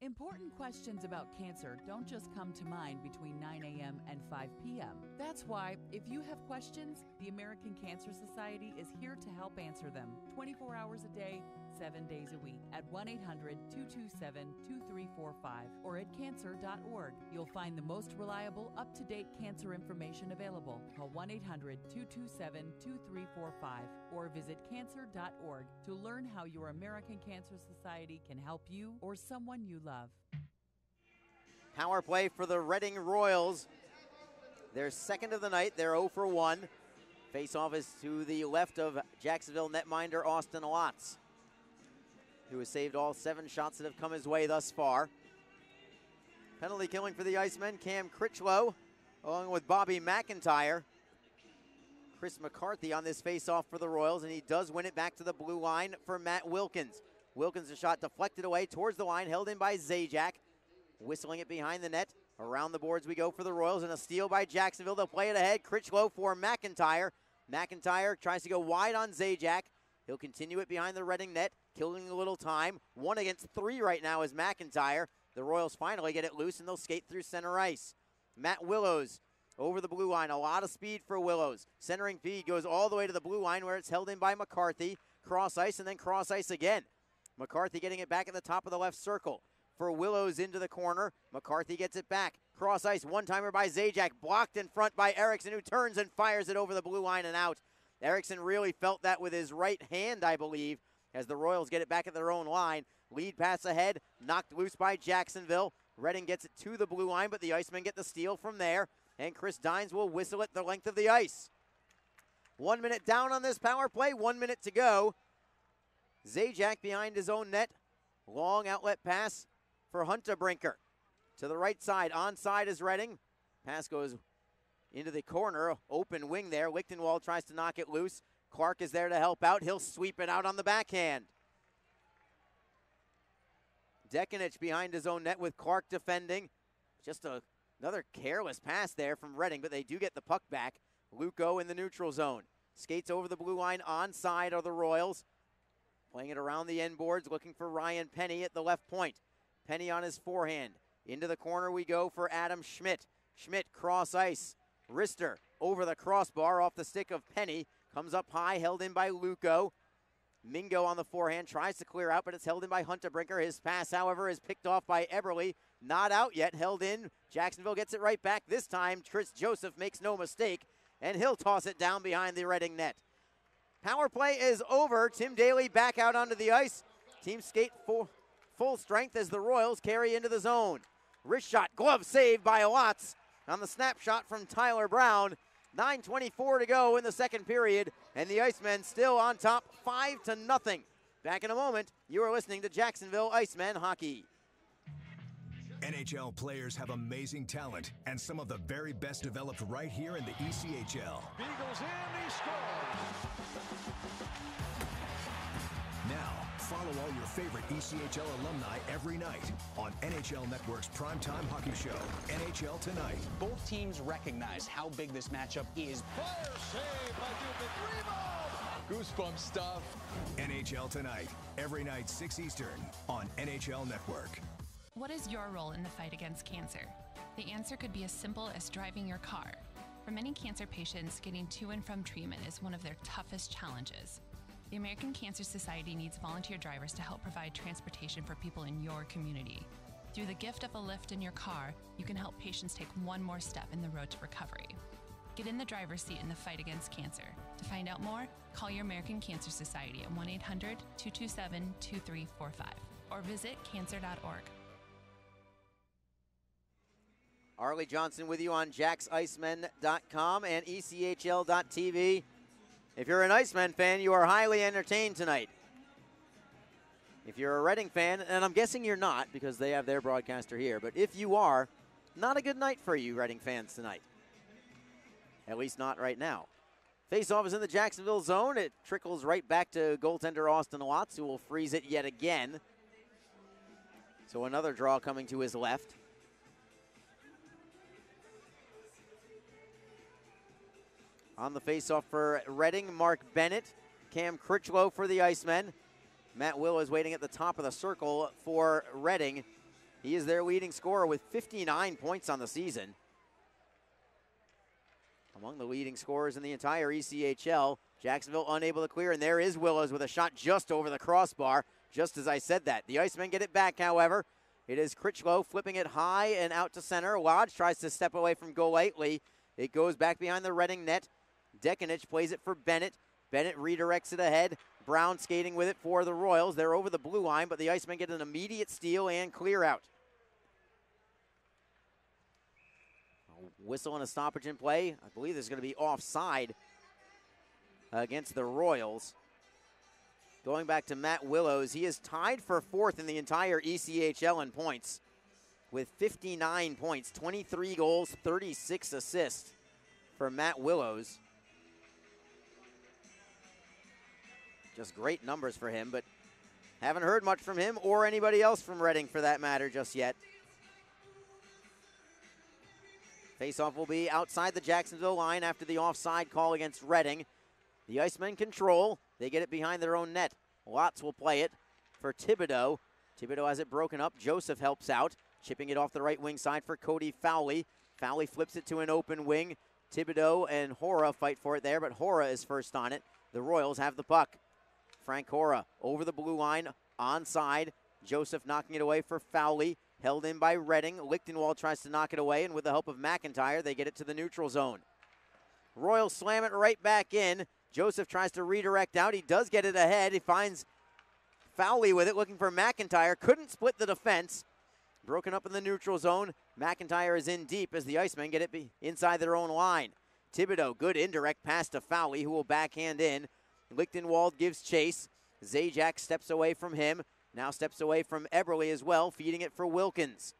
Important questions about cancer don't just come to mind between 9 a.m. and 5 p.m. That's why, if you have questions, the American Cancer Society is here to help answer them 24 hours a day, 7 days a week at 1-800-227-2345 or at cancer.org. You'll find the most reliable, up-to-date cancer information available. Call 1-800-227-2345 or visit cancer.org to learn how your American Cancer Society can help you or someone you love. Power play for the Reading Royals. Their second of the night. They're 0 for 1. Face-off is to the left of Jacksonville netminder Austin Lotz, who has saved all 7 shots that have come his way thus far. Penalty killing for the Icemen, Cam Critchlow, along with Bobby McIntyre. Chris McCarthy on this face-off for the Royals, and he does win it back to the blue line for Matt Wilkins. Wilkins, a shot deflected away towards the line, held in by Zajac. Whistling it behind the net. Around the boards we go for the Royals, and a steal by Jacksonville. They'll play it ahead. Critchlow for McIntyre. McIntyre tries to go wide on Zajac. He'll continue it behind the Reading net, killing a little time. 1 against 3 right now is McIntyre. The Royals finally get it loose, and they'll skate through center ice. Matt Willows over the blue line. A lot of speed for Willows. Centering feed goes all the way to the blue line where it's held in by McCarthy. Cross ice and then cross ice again. McCarthy getting it back at the top of the left circle. For Willows into the corner. McCarthy gets it back. Cross ice, one-timer by Zajac. Blocked in front by Erickson, who turns and fires it over the blue line and out. Erickson really felt that with his right hand, I believe, as the Royals get it back at their own line. Lead pass ahead, knocked loose by Jacksonville. Reading gets it to the blue line, but the Icemen get the steal from there. And Chris Dines will whistle it the length of the ice. 1 minute down on this power play, 1 minute to go. Zajac behind his own net. Long outlet pass for Huntebrinker. To the right side, onside is Reading. Pass goes into the corner, open wing there. Lichtenwald tries to knock it loose. Clark is there to help out. He'll sweep it out on the backhand. Dekanich behind his own net with Clark defending. Just another careless pass there from Reading, but they do get the puck back. Luco in the neutral zone. Skates over the blue line, onside are the Royals. Playing it around the end boards, looking for Ryan Penny at the left point. Penny on his forehand. Into the corner we go for Adam Schmidt. Schmidt cross ice. Rister over the crossbar off the stick of Penny. Comes up high, held in by Luco. Mingo on the forehand, tries to clear out, but it's held in by Huntebrinker. His pass, however, is picked off by Eberle. Not out yet, held in. Jacksonville gets it right back. This time, Chris Joseph makes no mistake, and he'll toss it down behind the Reading net. Power play is over. Tim Daly back out onto the ice. Team skate full strength as the Royals carry into the zone. Wrist shot, glove save by Lotz on the snapshot from Tyler Brown. 9:24 to go in the second period, and the Icemen still on top 5-0. Back in a moment, you are listening to Jacksonville Icemen Hockey. NHL players have amazing talent, and some of the very best developed right here in the ECHL. Beagles in, he scores! Now, follow all your favorite ECHL alumni every night on NHL Network's primetime hockey show, NHL Tonight. Both teams recognize how big this matchup is. Fire save by Dubin. Rebound! Goosebump stuff. NHL Tonight, every night 6 Eastern on NHL Network. What is your role in the fight against cancer? The answer could be as simple as driving your car. For many cancer patients, getting to and from treatment is one of their toughest challenges. The American Cancer Society needs volunteer drivers to help provide transportation for people in your community. Through the gift of a lift in your car, you can help patients take one more step in the road to recovery. Get in the driver's seat in the fight against cancer. To find out more, call your American Cancer Society at 1-800-227-2345 or visit cancer.org. Arlie Johnson with you on JacksIcemen.com and ECHL.tv. If you're an Icemen fan, you are highly entertained tonight. If you're a Reading fan, and I'm guessing you're not because they have their broadcaster here, but if you are, not a good night for you Reading fans tonight. At least not right now. Face-off is in the Jacksonville zone. It trickles right back to goaltender Austin Lotz, who will freeze it yet again. So another draw coming to his left. On the face-off for Reading, Mark Bennett. Cam Critchlow for the Icemen. Matt Will is waiting at the top of the circle for Reading. He is their leading scorer with 59 points on the season. among the leading scorers in the entire ECHL. Jacksonville unable to clear, and there is Willows with a shot just over the crossbar, just as I said that. The Icemen get it back, however. It is Critchlow flipping it high and out to center. Lodge tries to step away from goal lightly. It goes back behind the Reading net. Dekanich plays it for Bennett. Bennett redirects it ahead. Brown skating with it for the Royals. They're over the blue line, but the Icemen get an immediate steal and clear out. A whistle and a stoppage in play. I believe there's going to be offside against the Royals. Going back to Matt Willows, he is tied for fourth in the entire ECHL in points with 59 points, 23 goals, 36 assists for Matt Willows. Just great numbers for him, but haven't heard much from him or anybody else from Reading for that matter just yet. Faceoff will be outside the Jacksonville line after the offside call against Reading. The Icemen control. They get it behind their own net. Watts will play it for Thibodeau. Thibodeau has it broken up. Joseph helps out, chipping it off the right wing side for Cody Fowley. Fowley flips it to an open wing. Thibodeau and Hora fight for it there, but Hora is first on it. The Royals have the puck. Frank Hora over the blue line, onside. Joseph knocking it away for Fowley. Held in by Reading. Lichtenwald tries to knock it away, and with the help of McIntyre, they get it to the neutral zone. Royals slam it right back in. Joseph tries to redirect out. He does get it ahead. He finds Fowley with it, looking for McIntyre. Couldn't split the defense. Broken up in the neutral zone. McIntyre is in deep as the Icemen get it inside their own line. Thibodeau, good indirect pass to Fowley, who will backhand in. Lichtenwald gives chase. Zajac steps away from him. Now steps away from Eberle as well, feeding it for Wilkins.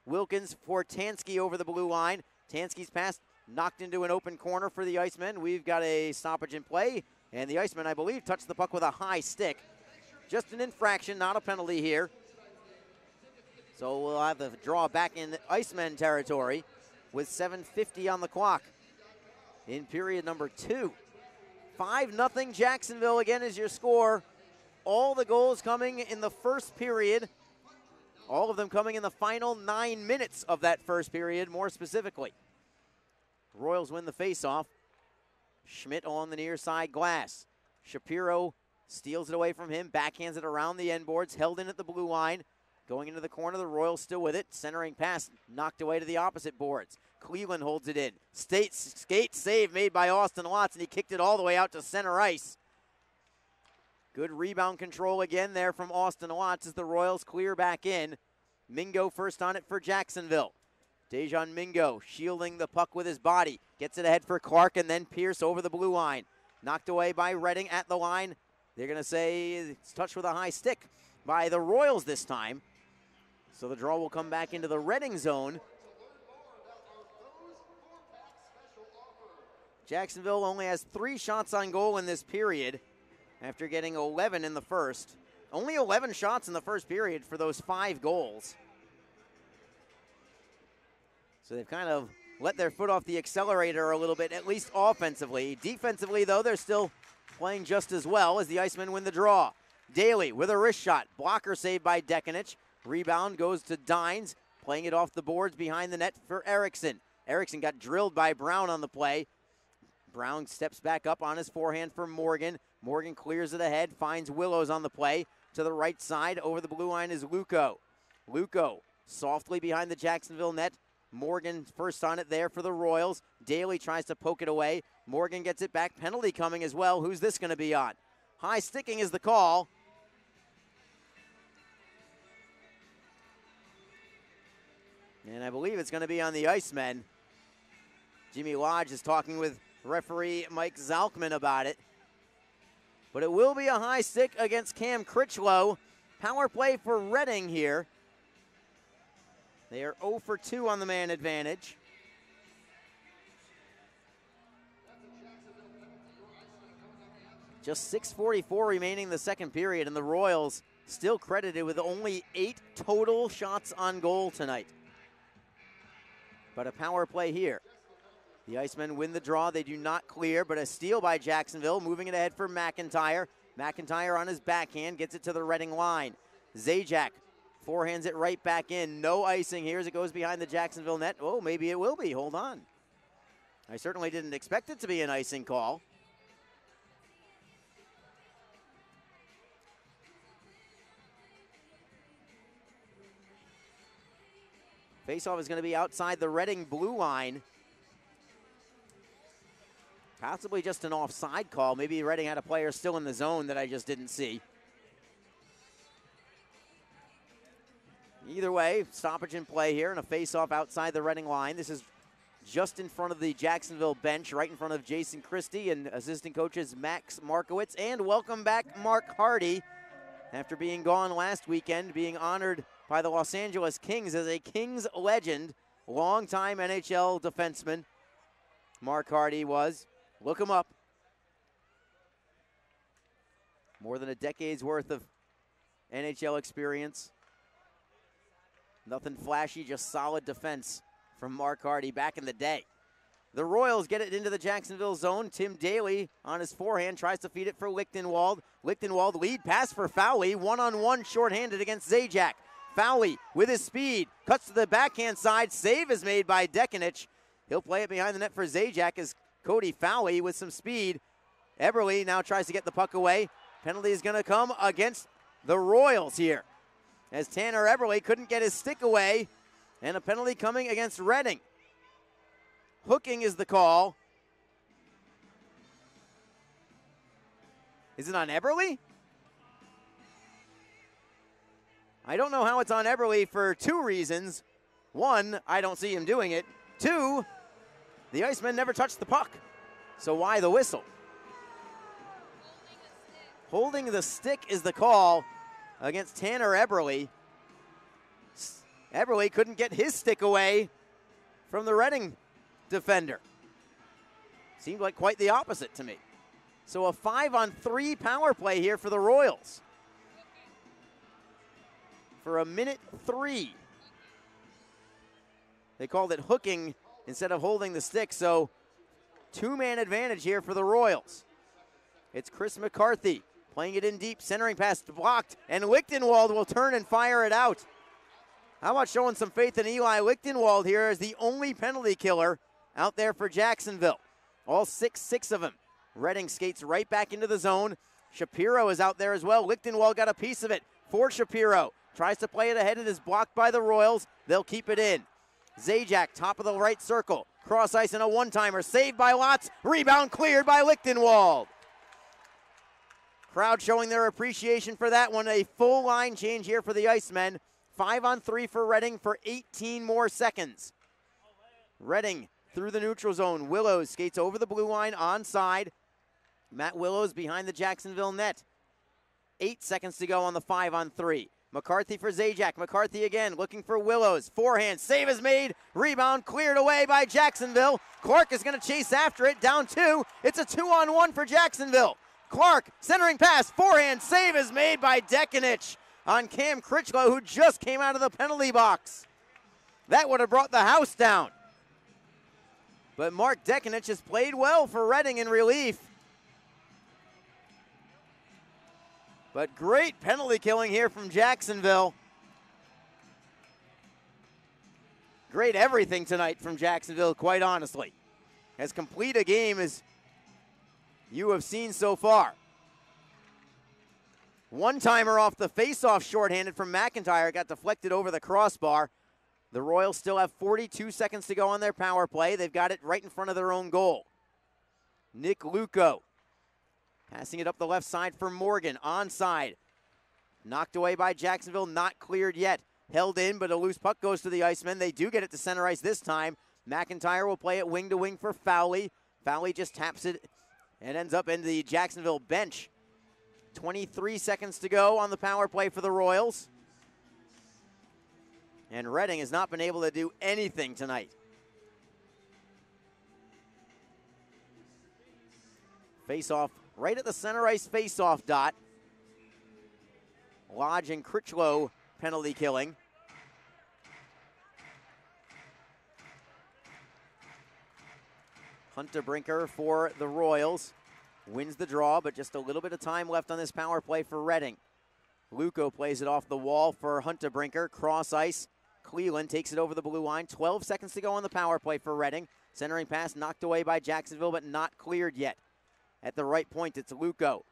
Wilkins for Tansky over the blue line. Tansky's pass knocked into an open corner for the Icemen. We've got a stoppage in play, and the Icemen, I believe, touched the puck with a high stick. Just an infraction, not a penalty here. So we'll have the draw back in Icemen territory with 7:50 on the clock in period number 2. 5-0 Jacksonville again is your score. All the goals coming in the first period. All of them coming in the final 9 minutes of that first period, more specifically. Royals win the faceoff. Schmidt on the near side glass. Shapiro steals it away from him, backhands it around the end boards, held in at the blue line. Going into the corner, the Royals still with it. Centering pass knocked away to the opposite boards. Cleveland holds it in. Skate save made by Austin Watts, and he kicked it all the way out to center ice. Good rebound control again there from Austin Watts as the Royals clear back in. Mingo first on it for Jacksonville. Dejan Mingo shielding the puck with his body. Gets it ahead for Clark and then Pierce over the blue line. Knocked away by Reading at the line. They're going to say it's touched with a high stick by the Royals this time. So the draw will come back into the Reading zone. Jacksonville only has 3 shots on goal in this period after getting 11 in the first. Only 11 shots in the first period for those 5 goals. So they've kind of let their foot off the accelerator a little bit, at least offensively. Defensively, though, they're still playing just as well as the Icemen win the draw. Daly with a wrist shot. Blocker saved by Dekanich. Rebound goes to Dines, playing it off the boards behind the net for Erickson. Erickson got drilled by Brown on the play. Brown steps back up on his forehand for Morgan. Morgan clears it ahead, finds Willows on the play. To the right side, over the blue line is Luco. Luco softly behind the Jacksonville net. Morgan first on it there for the Royals. Daly tries to poke it away. Morgan gets it back. Penalty coming as well. Who's this going to be on? High sticking is the call. And I believe it's going to be on the Icemen. Jimmy Lodge is talking with referee Mike Zalkman about it. But it will be a high stick against Cam Critchlow. Power play for Reading here. They are 0 for 2 on the man advantage. Just 6:44 remaining in the second period, and the Royals still credited with only 8 total shots on goal tonight. But a power play here. The Icemen win the draw. They do not clear, but a steal by Jacksonville, moving it ahead for McIntyre. McIntyre on his backhand, gets it to the Reading line. Zajac forehands it right back in. No icing here as it goes behind the Jacksonville net. Oh, maybe it will be. Hold on. I certainly didn't expect it to be an icing call. Faceoff is going to be outside the Reading blue line. Possibly just an offside call. Maybe Reading had a player still in the zone that I just didn't see. Either way, stoppage in play here and a faceoff outside the Reading line. This is just in front of the Jacksonville bench, right in front of Jason Christie and assistant coaches Max Markowitz. And welcome back Mark Hardy. After being gone last weekend, being honored by the Los Angeles Kings as a Kings legend, longtime NHL defenseman. Mark Hardy was. Look him up. More than a decade's worth of NHL experience. Nothing flashy, just solid defense from Mark Hardy back in the day. The Royals get it into the Jacksonville zone. Tim Daly on his forehand tries to feed it for Lichtenwald. Lichtenwald lead pass for Fowley. One-on-one shorthanded against Zajac. Fowley with his speed cuts to the backhand side. Save is made by Dekanich. He'll play it behind the net for Zajac as Cody Fowley with some speed. Eberle now tries to get the puck away. Penalty is going to come against the Royals here, as Tanner Eberle couldn't get his stick away, and a penalty coming against Reading. Hooking is the call. Is it on Eberle? I don't know how it's on Eberle for two reasons. One, I don't see him doing it. Two, the Icemen never touched the puck. So why the whistle? Holding the stick is the call against Tanner Eberle. Eberle couldn't get his stick away from the Reading defender. Seemed like quite the opposite to me. So a 5-on-3 power play here for the Royals. For a minute 3. They called it hooking instead of holding the stick, so two-man advantage here for the Royals. It's Chris McCarthy playing it in deep, centering pass blocked, and Lichtenwald will turn and fire it out. How about showing some faith in Eli Lichtenwald here as the only penalty killer out there for Jacksonville. All six of them. Reading skates right back into the zone. Shapiro is out there as well. Lichtenwald got a piece of it for Shapiro. Tries to play it ahead. It is blocked by the Royals. They'll keep it in. Zajac, top of the right circle. Cross ice and a one-timer. Saved by Lotz. Rebound cleared by Lichtenwald. Crowd showing their appreciation for that one. A full line change here for the Icemen. 5-on-3 for Reading for 18 more seconds. Reading through the neutral zone. Willows skates over the blue line onside. Matt Willows behind the Jacksonville net. 8 seconds to go on the 5-on-3. McCarthy for Zajac. McCarthy again looking for Willows. Forehand. Save is made. Rebound cleared away by Jacksonville. Clark is going to chase after it. Down 2. It's a 2-on-1 for Jacksonville. Clark centering pass. Forehand. Save is made by Dekanich on Cam Critchlow, who just came out of the penalty box. That would have brought the house down. But Mark Dekanich has played well for Reading in relief. But great penalty killing here from Jacksonville. Great everything tonight from Jacksonville, quite honestly. As complete a game as you have seen so far. One-timer off the face-off shorthanded from McIntyre. Got deflected over the crossbar. The Royals still have 42 seconds to go on their power play. They've got it right in front of their own goal. Nick Luco passing it up the left side for Morgan. Onside. Knocked away by Jacksonville. Not cleared yet. Held in, but a loose puck goes to the Icemen. They do get it to center ice this time. McIntyre will play it wing to wing for Fowley. Fowley just taps it and ends up in the Jacksonville bench. 23 seconds to go on the power play for the Royals. And Reading has not been able to do anything tonight. Face-off right at the center ice face-off dot. Lodge and Critchlow penalty killing. Hunter Brinker for the Royals. Wins the draw, but just a little bit of time left on this power play for Reading. Luco plays it off the wall for Hunter Brinker. Cross ice. Cleveland takes it over the blue line. 12 seconds to go on the power play for Reading. Centering pass knocked away by Jacksonville, but not cleared yet. At the right point, it's Luco.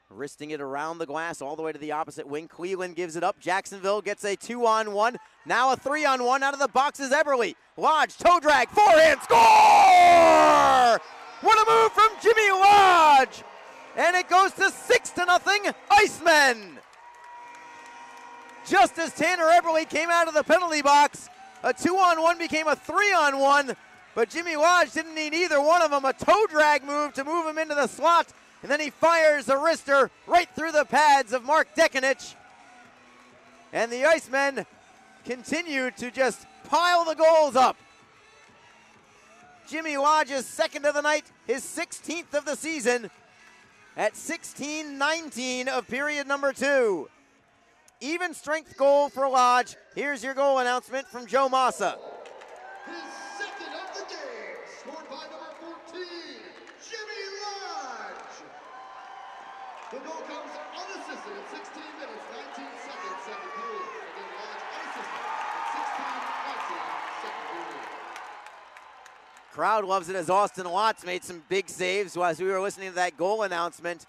Wristing it around the glass all the way to the opposite wing. Cleveland gives it up. Jacksonville gets a 2-on-1. Now a 3-on-1 out of the box is Everly. Lodge, toe drag, forehand, score! What a move from Jimmy Lodge! And it goes to 6-0 Icemen. Just as Tanner Everly came out of the penalty box, a 2-on-1 became a 3-on-1, but Jimmy Lodge didn't need either one of them. A toe drag move to move him into the slot, and then he fires a wrister right through the pads of Mark Dekanich. And the Icemen continue to just pile the goals up. Jimmy Lodge's second of the night, his 16th of the season, at 16-19 of period number 2. Even strength goal for Lodge. Here's your goal announcement from Joe Massa. His second of the game, scored by number 14, Jimmy Lodge. The goal comes unassisted at 16 minutes, 19 seconds, second period. Again, Lodge unassisted at 16-19, second period. Crowd loves it as Austin Watts made some big saves as we were listening to that goal announcement.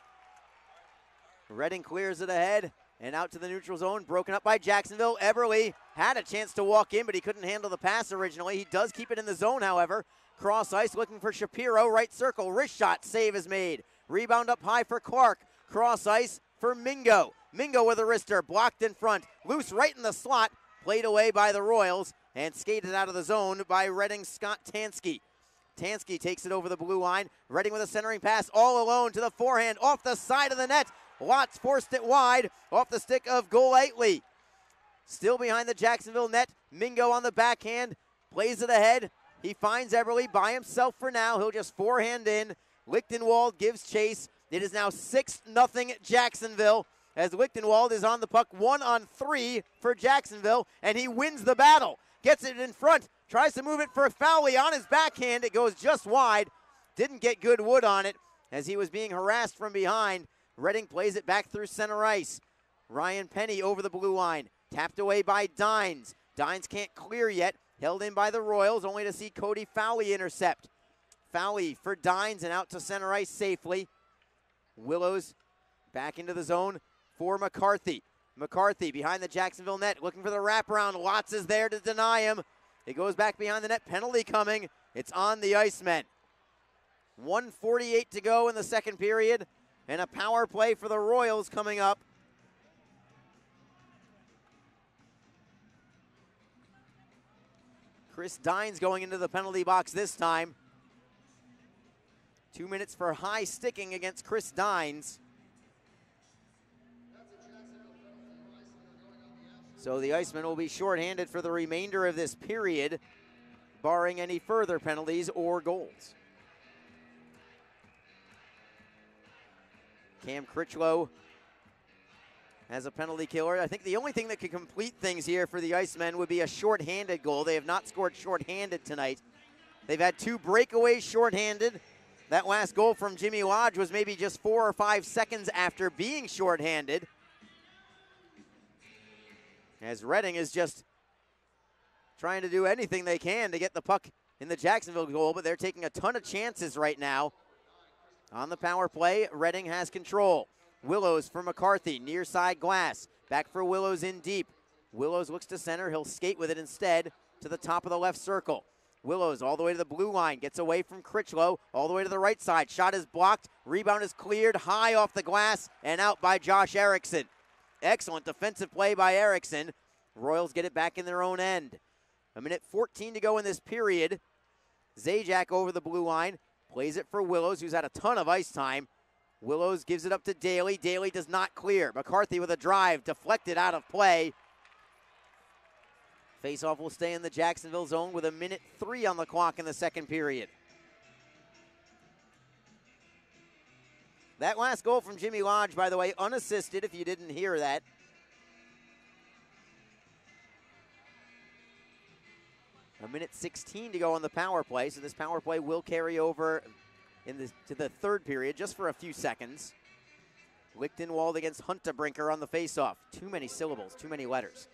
Reading clears it ahead and out to the neutral zone, broken up by Jacksonville. Everly had a chance to walk in, but he couldn't handle the pass originally. He does keep it in the zone, however. Cross ice looking for Shapiro, right circle, wrist shot, save is made. Rebound up high for Clark. Cross ice for Mingo. Mingo with a wrister, blocked in front. Loose right in the slot, played away by the Royals, and skated out of the zone by Reading's Scott Tansky. Tansky takes it over the blue line. Reading with a centering pass all alone to the forehand off the side of the net. Watts forced it wide off the stick of Golightly. Still behind the Jacksonville net. Mingo on the backhand. Plays it ahead. He finds Everly by himself for now. He'll just forehand in. Lichtenwald gives chase. It is now 6-0 Jacksonville as Lichtenwald is on the puck 1-on-3 for Jacksonville, and he wins the battle. Gets it in front. Tries to move it for Fowley on his backhand. It goes just wide. Didn't get good wood on it as he was being harassed from behind. Reading plays it back through center ice. Ryan Penny over the blue line. Tapped away by Dines. Dines can't clear yet. Held in by the Royals, only to see Cody Fowley intercept. Fowley for Dines and out to center ice safely. Willows back into the zone for McCarthy. McCarthy behind the Jacksonville net, looking for the wraparound. Watts is there to deny him. It goes back behind the net. Penalty coming. It's on the Icemen. 1:48 to go in the second period. And a power play for the Royals coming up. Chris Dines going into the penalty box this time. 2 minutes for high sticking against Chris Dines. So the Icemen will be shorthanded for the remainder of this period, barring any further penalties or goals. Cam Critchlow has a penalty killer. I think the only thing that could complete things here for the Icemen would be a shorthanded goal. They have not scored shorthanded tonight. They've had 2 breakaways shorthanded. That last goal from Jimmy Lodge was maybe just 4 or 5 seconds after being shorthanded. As Reading is just trying to do anything they can to get the puck in the Jacksonville goal, but they're taking a ton of chances right now. On the power play, Reading has control. Willows for McCarthy, near side glass. Back for Willows in deep. Willows looks to center. He'll skate with it instead to the top of the left circle. Willows all the way to the blue line. Gets away from Critchlow all the way to the right side. Shot is blocked. Rebound is cleared high off the glass and out by Josh Erickson. Excellent defensive play by Erickson. Royals get it back in their own end. 1:14 to go in this period. Zajac over the blue line. Plays it for Willows, who's had a ton of ice time. Willows gives it up to Daly. Daly does not clear. McCarthy with a drive, deflected out of play. Faceoff will stay in the Jacksonville zone with 1:03 on the clock in the second period. That last goal from Jimmy Lodge, by the way, unassisted, if you didn't hear that. A 1:16 to go on the power play, so this power play will carry over to the third period just for a few seconds. Lichtenwald against Huntebrinker on the faceoff. Too many syllables, too many letters.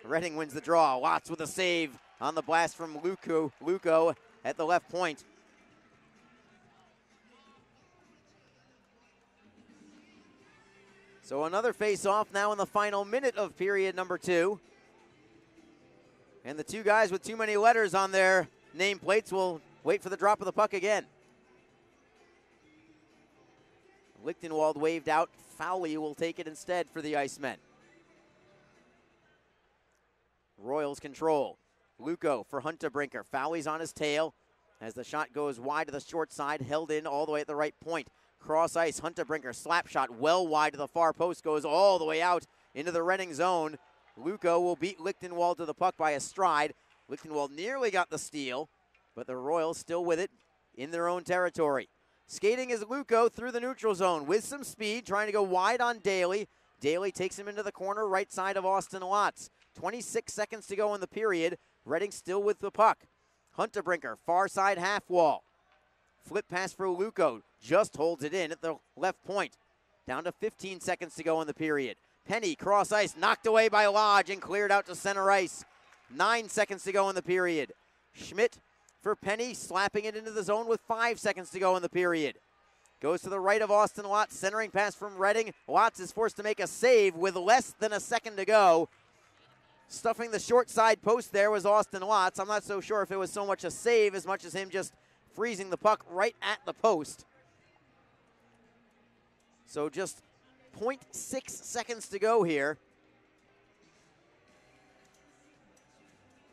Reading wins the draw. Watts with a save on the blast from Luco at the left point. So another face-off now in the final minute of period number 2. And the two guys with too many letters on their nameplates will wait for the drop of the puck again. Lichtenwald waved out. Fowley will take it instead for the Icemen. Royals control. Luco for Huntebrinker. Fowley's on his tail as the shot goes wide to the short side, held in all the way at the right point. Cross ice, Huntebrinker, slap shot well wide to the far post, goes all the way out into the Reading zone. Luco will beat Lichtenwald to the puck by a stride. Lichtenwald nearly got the steal, but the Royals still with it in their own territory. Skating is Luco through the neutral zone with some speed, trying to go wide on Daly. Daly takes him into the corner right side of Austin Lotz. 26 seconds to go in the period. Reading still with the puck. Huntebrinker, far side half wall. Flip pass for Luco, just holds it in at the left point. Down to 15 seconds to go in the period. Penny, cross ice, knocked away by Lodge and cleared out to center ice. 9 seconds to go in the period. Schmidt for Penny, slapping it into the zone with 5 seconds to go in the period. Goes to the right of Austin Lotz, centering pass from Reading. Lotz is forced to make a save with less than a second to go. Stuffing the short side post there was Austin Lotz. I'm not so sure if it was so much a save as much as him just freezing the puck right at the post. So just 0.6 seconds to go here.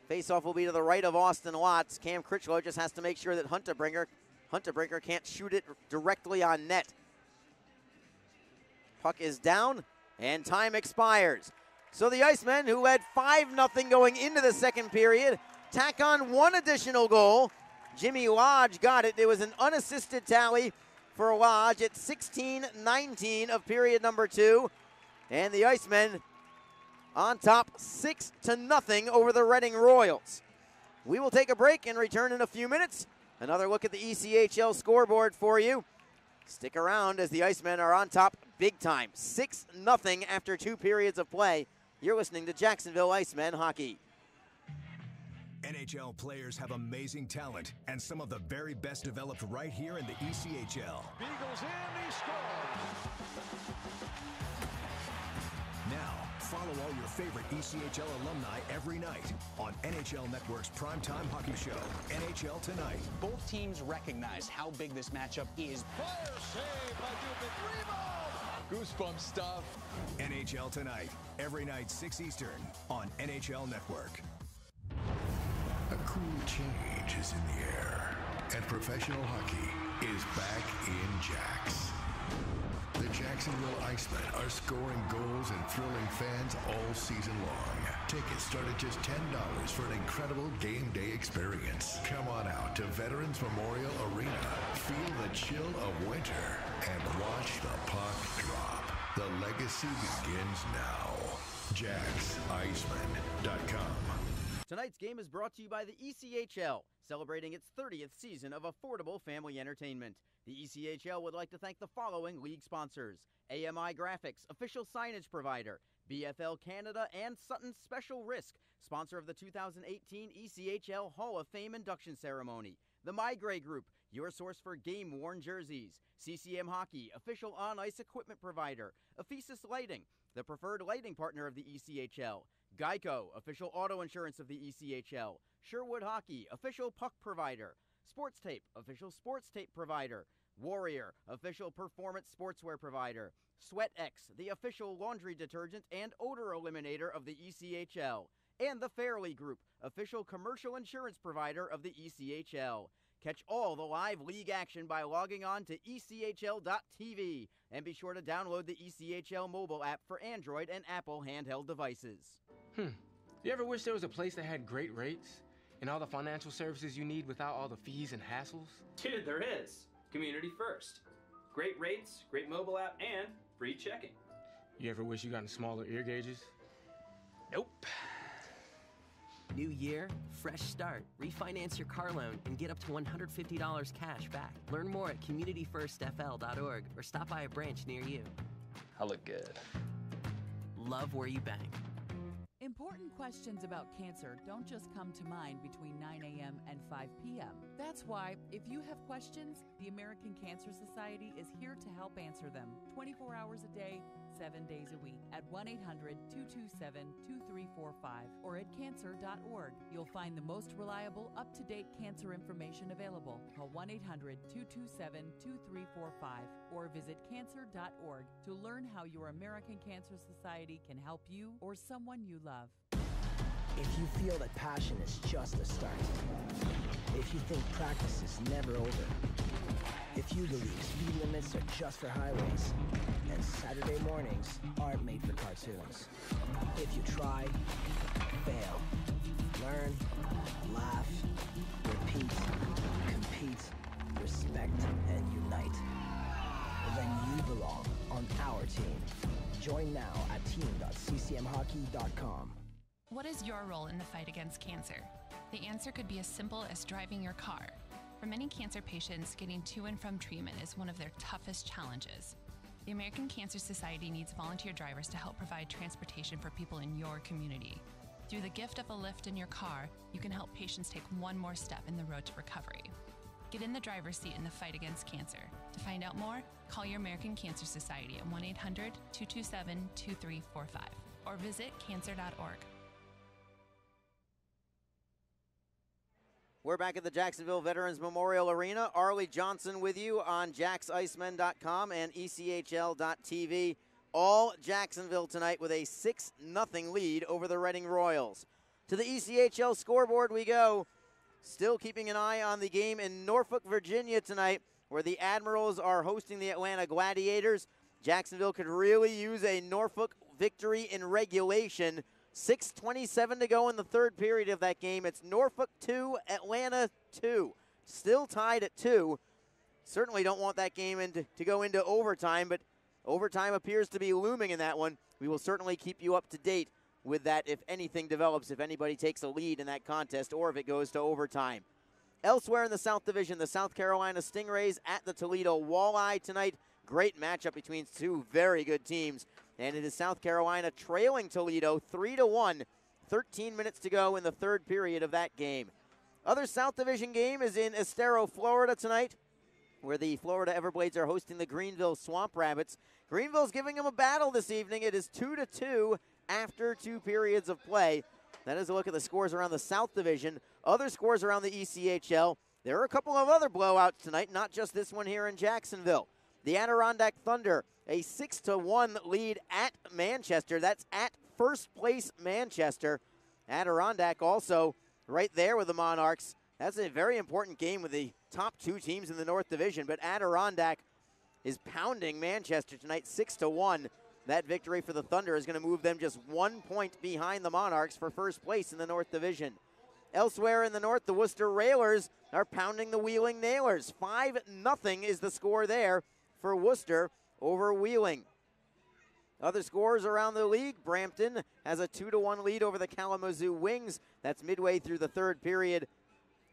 Faceoff will be to the right of Austin Lotz. Cam Critchlow just has to make sure that Huntebrinker can't shoot it directly on net. Puck is down, and time expires. So the Icemen, who led 5-0 going into the second period, tack on one additional goal. Jimmy Lodge got it. It was an unassisted tally for Lodge at 16:19 of period number 2. And the Icemen on top 6-0 over the Reading Royals. We will take a break and return in a few minutes. Another look at the ECHL scoreboard for you. Stick around as the Icemen are on top big time. 6-0 after 2 periods of play. You're listening to Jacksonville Icemen Hockey. NHL players have amazing talent, and some of the very best developed right here in the ECHL. Beagles in, he scores. Now, follow all your favorite ECHL alumni every night on NHL Network's primetime hockey show, NHL Tonight. Both teams recognize how big this matchup is. Fire save by Dubin. Goosebump stuff. NHL Tonight, every night 6 Eastern on NHL Network. A cool change is in the air, and professional hockey is back in Jax. The Jacksonville Icemen are scoring goals and thrilling fans all season long. Tickets start at just $10 for an incredible game day experience. Come on out to Veterans Memorial Arena, feel the chill of winter, and watch the puck drop. The legacy begins now. JacksIcemen.com. Tonight's game is brought to you by the ECHL, celebrating its 30th season of affordable family entertainment. The ECHL would like to thank the following league sponsors: AMI Graphics, official signage provider; BFL Canada; and Sutton Special Risk, sponsor of the 2018 ECHL Hall of Fame induction ceremony; the Migray Group, your source for game-worn jerseys; CCM Hockey, official on-ice equipment provider; Ephesus Lighting, the preferred lighting partner of the ECHL; Geico, official auto insurance of the ECHL; Sherwood Hockey, official puck provider; Sports Tape, official sports tape provider; Warrior, official performance sportswear provider; SweatX, the official laundry detergent and odor eliminator of the ECHL; and the Fairley Group, official commercial insurance provider of the ECHL. Catch all the live league action by logging on to ECHL.tv, and be sure to download the ECHL mobile app for Android and Apple handheld devices. You ever wish there was a place that had great rates and all the financial services you need without all the fees and hassles? Dude, there is. Community First. Great rates, great mobile app, and free checking. You ever wish you got smaller ear gauges? Nope. New year, fresh start. Refinance your car loan and get up to $150 cash back. Learn more at communityfirstfl.org or stop by a branch near you. I look good. Love where you bank. Important questions about cancer don't just come to mind between 9 a.m. and 5 p.m. That's why, if you have questions, the American Cancer Society is here to help answer them 24 hours a day, 7 days a week at 1-800-227-2345 or at cancer.org. You'll find the most reliable, up-to-date cancer information available. Call 1-800-227-2345 or visit cancer.org to learn how your American Cancer Society can help you or someone you love. If you feel that passion is just a start, if you think practice is never over, if you believe speed limits are just for highways, and Saturday mornings aren't made for cartoons, if you try, fail, learn, laugh, repeat, compete, respect, and unite, then you belong on our team. Join now at team.ccmhockey.com. What is your role in the fight against cancer? The answer could be as simple as driving your car. For many cancer patients, getting to and from treatment is one of their toughest challenges. The American Cancer Society needs volunteer drivers to help provide transportation for people in your community. Through the gift of a lift in your car, you can help patients take one more step in the road to recovery. Get in the driver's seat in the fight against cancer. To find out more, call your American Cancer Society at 1-800-227-2345 or visit cancer.org. We're back at the Jacksonville Veterans Memorial Arena. Arlie Johnson with you on JacksIcemen.com and ECHL.tv. All Jacksonville tonight with a 6-0 lead over the Reading Royals. To the ECHL scoreboard we go. Still keeping an eye on the game in Norfolk, Virginia tonight, where the Admirals are hosting the Atlanta Gladiators. Jacksonville could really use a Norfolk victory in regulation. 6:27 to go in the third period of that game. It's Norfolk 2, Atlanta 2. Still tied at 2. Certainly don't want that game to go into overtime, but overtime appears to be looming in that one. We will certainly keep you up to date with that if anything develops, if anybody takes a lead in that contest, or if it goes to overtime. Elsewhere in the South Division, the South Carolina Stingrays at the Toledo Walleye tonight. Great matchup between two very good teams. And it is South Carolina trailing Toledo 3-1. 13 minutes to go in the third period of that game. Other South Division game is in Estero, Florida tonight, where the Florida Everblades are hosting the Greenville Swamp Rabbits. Greenville's giving them a battle this evening. It is 2-2 after 2 periods of play. That is a look at the scores around the South Division. Other scores around the ECHL. There are a couple of other blowouts tonight, not just this one here in Jacksonville. The Adirondack Thunder, a 6-1 lead at Manchester. That's at first place Manchester. Adirondack also right there with the Monarchs. That's a very important game with the top 2 teams in the North Division, but Adirondack is pounding Manchester tonight 6-1. That victory for the Thunder is going to move them just 1 point behind the Monarchs for first place in the North Division. Elsewhere in the North, the Worcester Railers are pounding the Wheeling Nailers. 5-0 is the score there for Worcester over Wheeling. Other scores around the league, Brampton has a 2-1 lead over the Kalamazoo Wings. That's midway through the third period.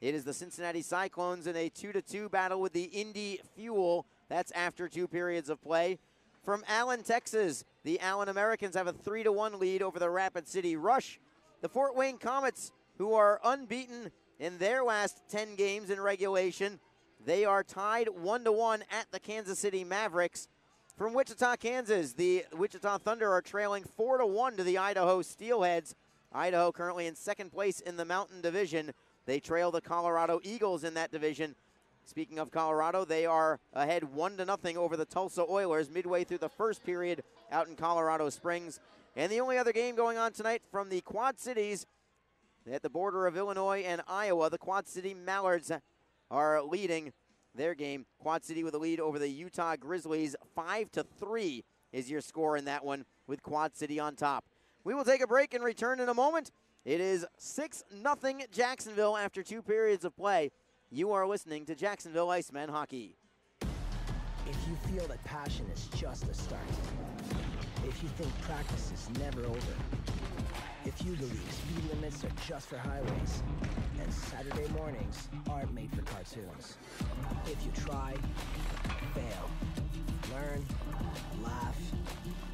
It is the Cincinnati Cyclones in a 2-2 battle with the Indy Fuel. That's after 2 periods of play. From Allen, Texas, the Allen Americans have a 3-1 lead over the Rapid City Rush. The Fort Wayne Comets, who are unbeaten in their last 10 games in regulation, they are tied 1-1 at the Kansas City Mavericks. From Wichita, Kansas, the Wichita Thunder are trailing 4-1 to the Idaho Steelheads. Idaho currently in second place in the Mountain Division. They trail the Colorado Eagles in that division. Speaking of Colorado, they are ahead 1-0 over the Tulsa Oilers midway through the first period out in Colorado Springs. And the only other game going on tonight from the Quad Cities at the border of Illinois and Iowa, the Quad City Mallards are leading their game. Quad City with a lead over the Utah Grizzlies. 5-3 is your score in that one, with Quad City on top. We will take a break and return in a moment. It is 6-0 Jacksonville after 2 periods of play. You are listening to Jacksonville Icemen Hockey. If you feel that passion is just a start, if you think practice is never over, if you believe speed limits are just for highways, and Saturday mornings aren't made for cartoons, if you try, fail, learn, laugh,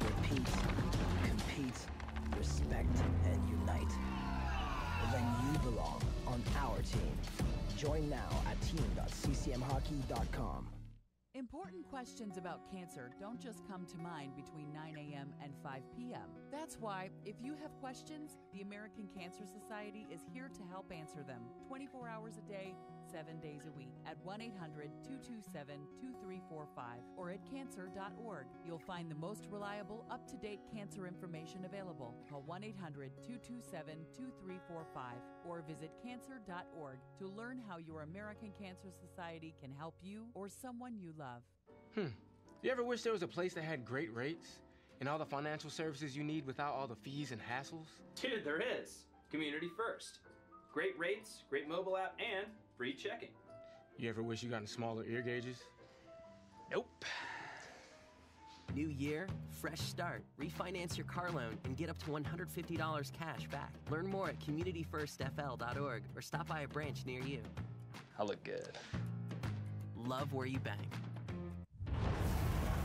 repeat, compete, respect, and team. Join now at team.ccmhockey.com. Important questions about cancer don't just come to mind between 9 a.m. and 5 p.m. That's why, if you have questions, the American Cancer Society is here to help answer them 24 hours a day, 7 days a week at 1-800-227-2345 or at cancer.org. You'll find the most reliable, up-to-date cancer information available. Call 1-800-227-2345 or visit cancer.org to learn how your American Cancer Society can help you or someone you love. You ever wish there was a place that had great rates and all the financial services you need without all the fees and hassles? Dude, there is. Community First. Great rates, great mobile app, and free checking. You ever wish you got smaller ear gauges? Nope. New year, fresh start. Refinance your car loan and get up to $150 cash back. Learn more at communityfirstfl.org or stop by a branch near you. I look good. Love where you bank.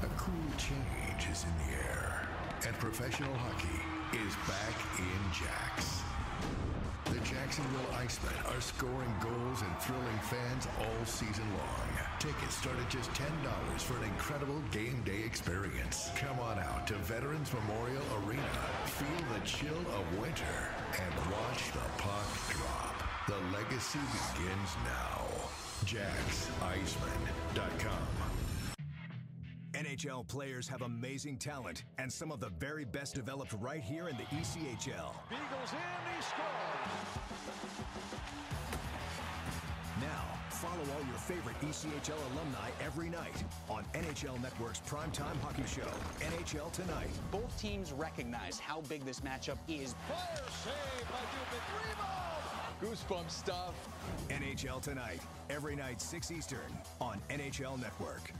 A cool change is in the air, and professional hockey is back in Jax. The Jacksonville Icemen are scoring goals and thrilling fans all season long. Tickets start at just $10 for an incredible game day experience. Come on out to Veterans Memorial Arena, feel the chill of winter, and watch the puck drop. The legacy begins now. JacksIcemen.com. NHL players have amazing talent, and some of the very best developed right here in the ECHL. Beagles in, he scores! Now, follow all your favorite ECHL alumni every night on NHL Network's primetime hockey show, NHL Tonight. Both teams recognize how big this matchup is. Fire save by Dubin. Rebound! Goosebump stuff. NHL Tonight, every night 6 Eastern on NHL Network.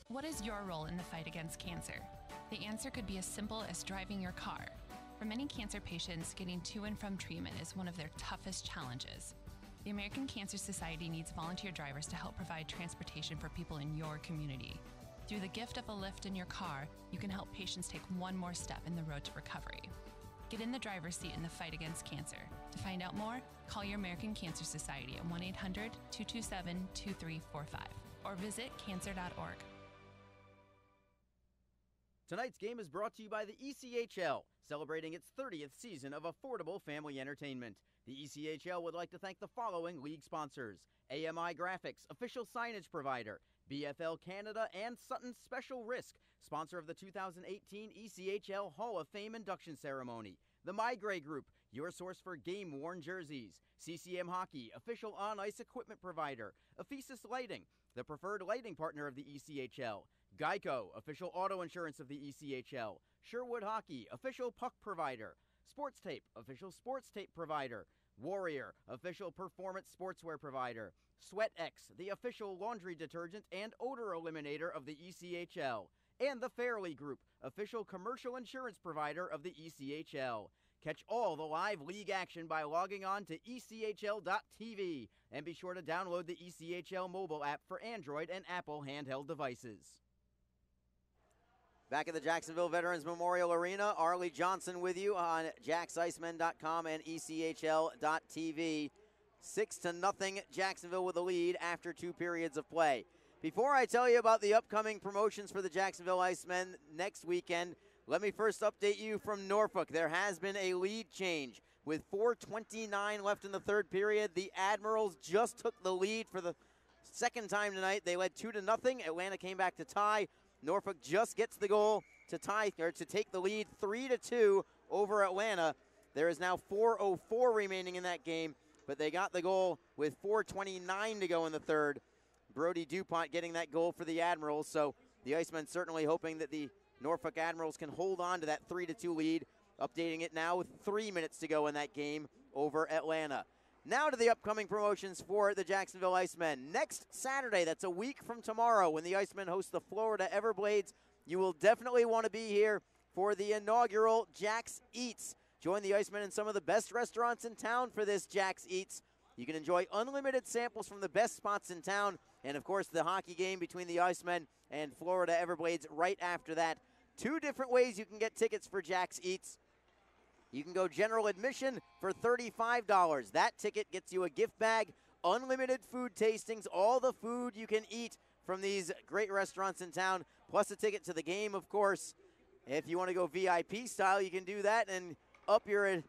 What is your role in the fight against cancer? The answer could be as simple as driving your car. For many cancer patients, getting to and from treatment is one of their toughest challenges. The American Cancer Society needs volunteer drivers to help provide transportation for people in your community. Through the gift of a lift in your car, you can help patients take one more step in the road to recovery. Get in the driver's seat in the fight against cancer. To find out more, call your American Cancer Society at 1-800-227-2345 or visit cancer.org. Tonight's game is brought to you by the ECHL, celebrating its 30th season of affordable family entertainment. The ECHL would like to thank the following league sponsors: AMI Graphics, official signage provider; BFL Canada; and Sutton Special Risk, sponsor of the 2018 ECHL Hall of Fame induction ceremony; the Migray Group, your source for game-worn jerseys; CCM Hockey, official on-ice equipment provider; Ephesus Lighting, the preferred lighting partner of the ECHL; Geico, official auto insurance of the ECHL; Sherwood Hockey, official puck provider; Sports Tape, official sports tape provider; Warrior, official performance sportswear provider; SweatX, the official laundry detergent and odor eliminator of the ECHL; and the Fairley Group, official commercial insurance provider of the ECHL. Catch all the live league action by logging on to ECHL.tv, and be sure to download the ECHL mobile app for Android and Apple handheld devices. Back at the Jacksonville Veterans Memorial Arena, Arlie Johnson with you on JacksIcemen.com and ECHL.tv. 6-0 Jacksonville with the lead after 2 periods of play. Before I tell you about the upcoming promotions for the Jacksonville Icemen next weekend, let me first update you from Norfolk. There has been a lead change. With 4:29 left in the third period, the Admirals just took the lead for the second time tonight. They led 2-0. Atlanta came back to tie. Norfolk just gets the goal to tie, or to take the lead 3-2 over Atlanta. There is now 4:04 remaining in that game, but they got the goal with 4:29 to go in the third. Brody DuPont getting that goal for the Admirals, so the Icemen certainly hoping that the Norfolk Admirals can hold on to that 3-2 lead, updating it now with 3 minutes to go in that game over Atlanta. Now to the upcoming promotions for the Jacksonville Icemen. Next Saturday, that's a week from tomorrow, when the Icemen host the Florida Everblades, you will definitely want to be here for the inaugural Jack's Eats. Join the Icemen in some of the best restaurants in town for this Jack's Eats. You can enjoy unlimited samples from the best spots in town, and of course the hockey game between the Icemen and Florida Everblades right after that. 2 different ways you can get tickets for Jack's Eats. You can go general admission for $35. That ticket gets you a gift bag unlimited food tastings, all the food you can eat from these great restaurants in town, plus a ticket to the game, of course. If you want to go VIP style, you can do that and up your